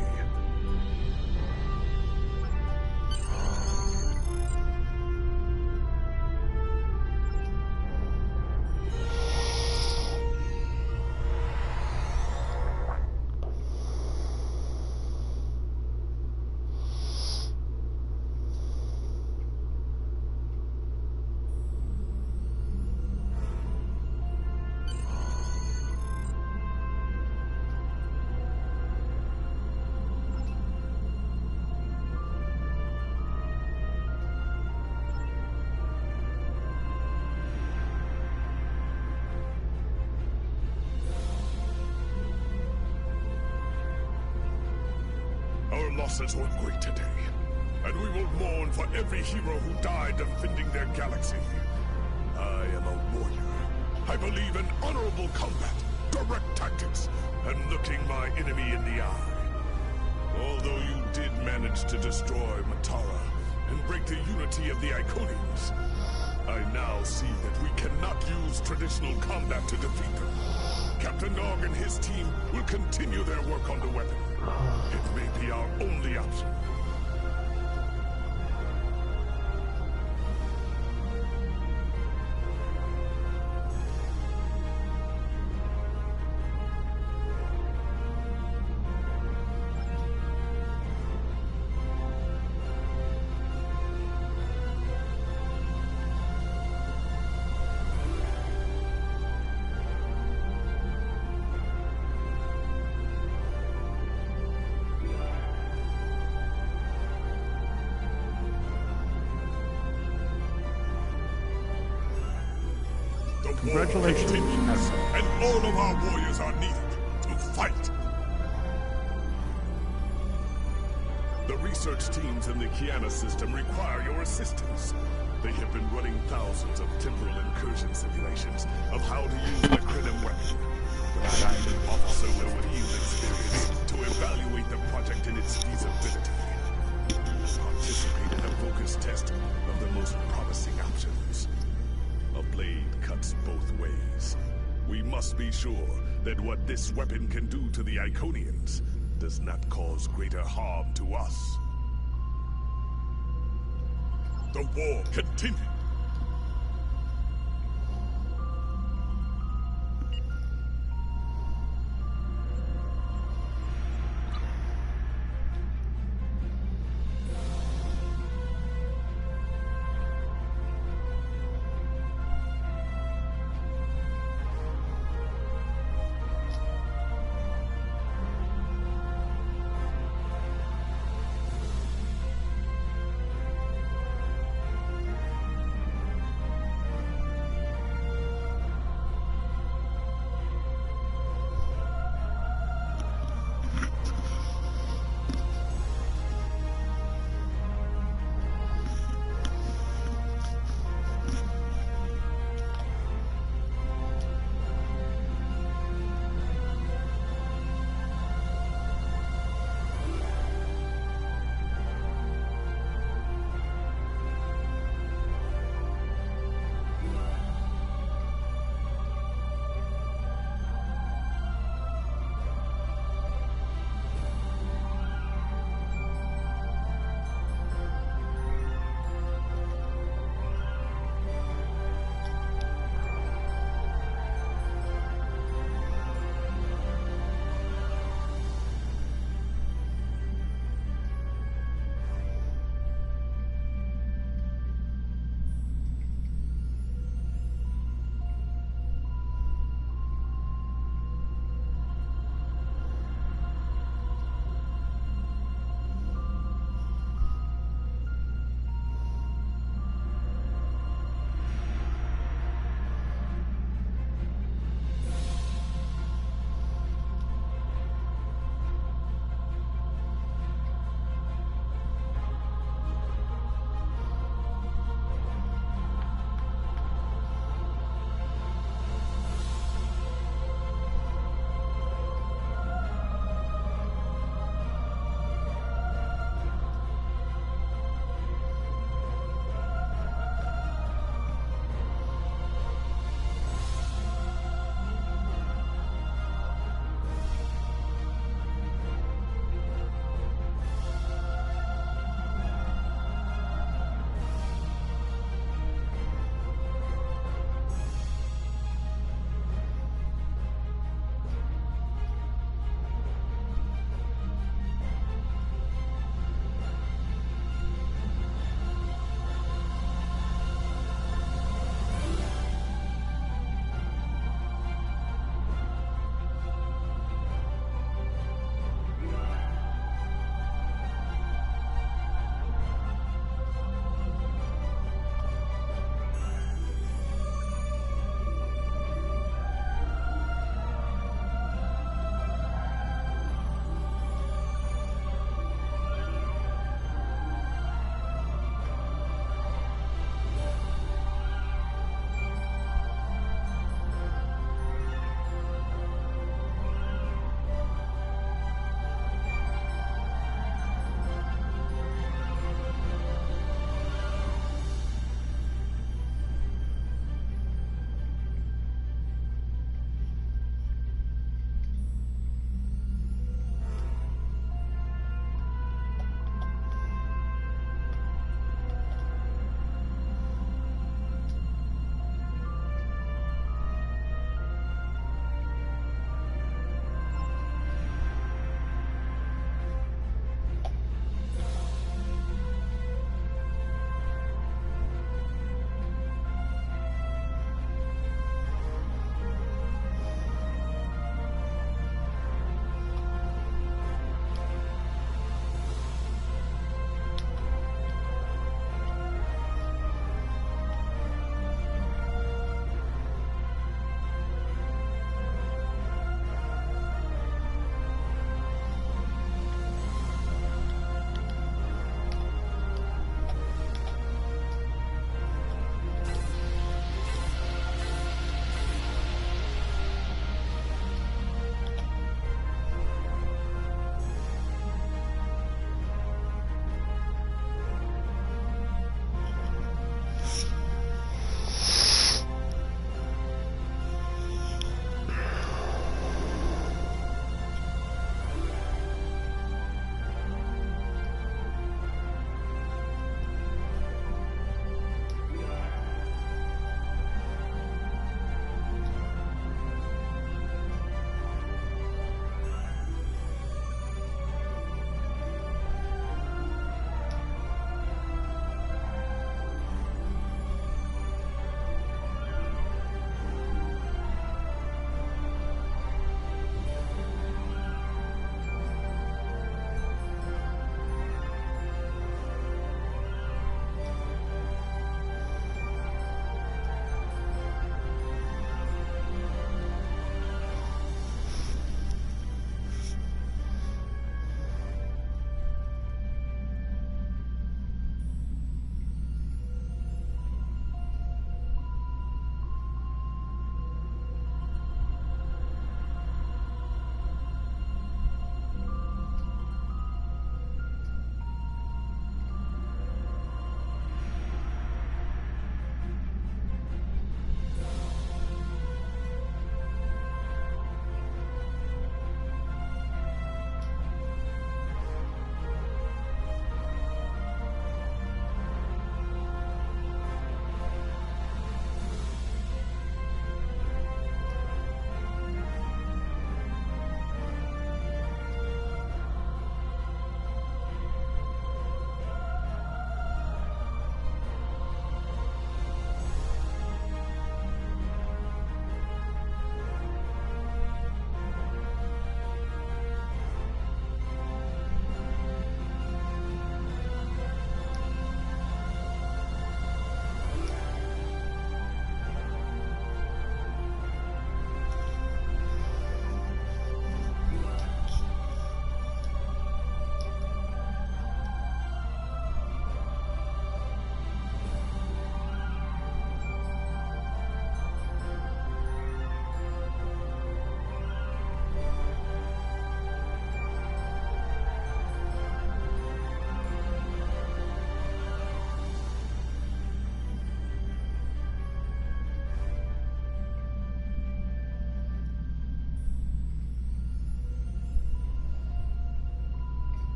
Our losses were great today, and we will mourn for every hero who died defending their galaxy. I am a warrior. I believe in honorable combat, direct tactics, and looking my enemy in the eye. Although you did manage to destroy Matara and break the unity of the Iconians, I now see that we cannot use traditional combat to defeat them. Captain Nog and his team will continue their work on the weapon. It may be our only option. Congratulations. And all of our warriors are needed to fight. The research teams in the Kiana system require your assistance. They have been running thousands of temporal incursion simulations of how to use the Krenim weapon. But I need an officer with field experience to evaluate the project and its feasibility. Participate in a focus test of the most promising options. A blade cuts both ways. We must be sure that what this weapon can do to the Iconians does not cause greater harm to us. The war continues.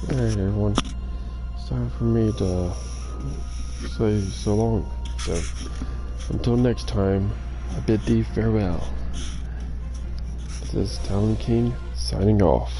Alright, everyone. It's time for me to say so long. So, until next time, I bid thee farewell. This is Talon King signing off.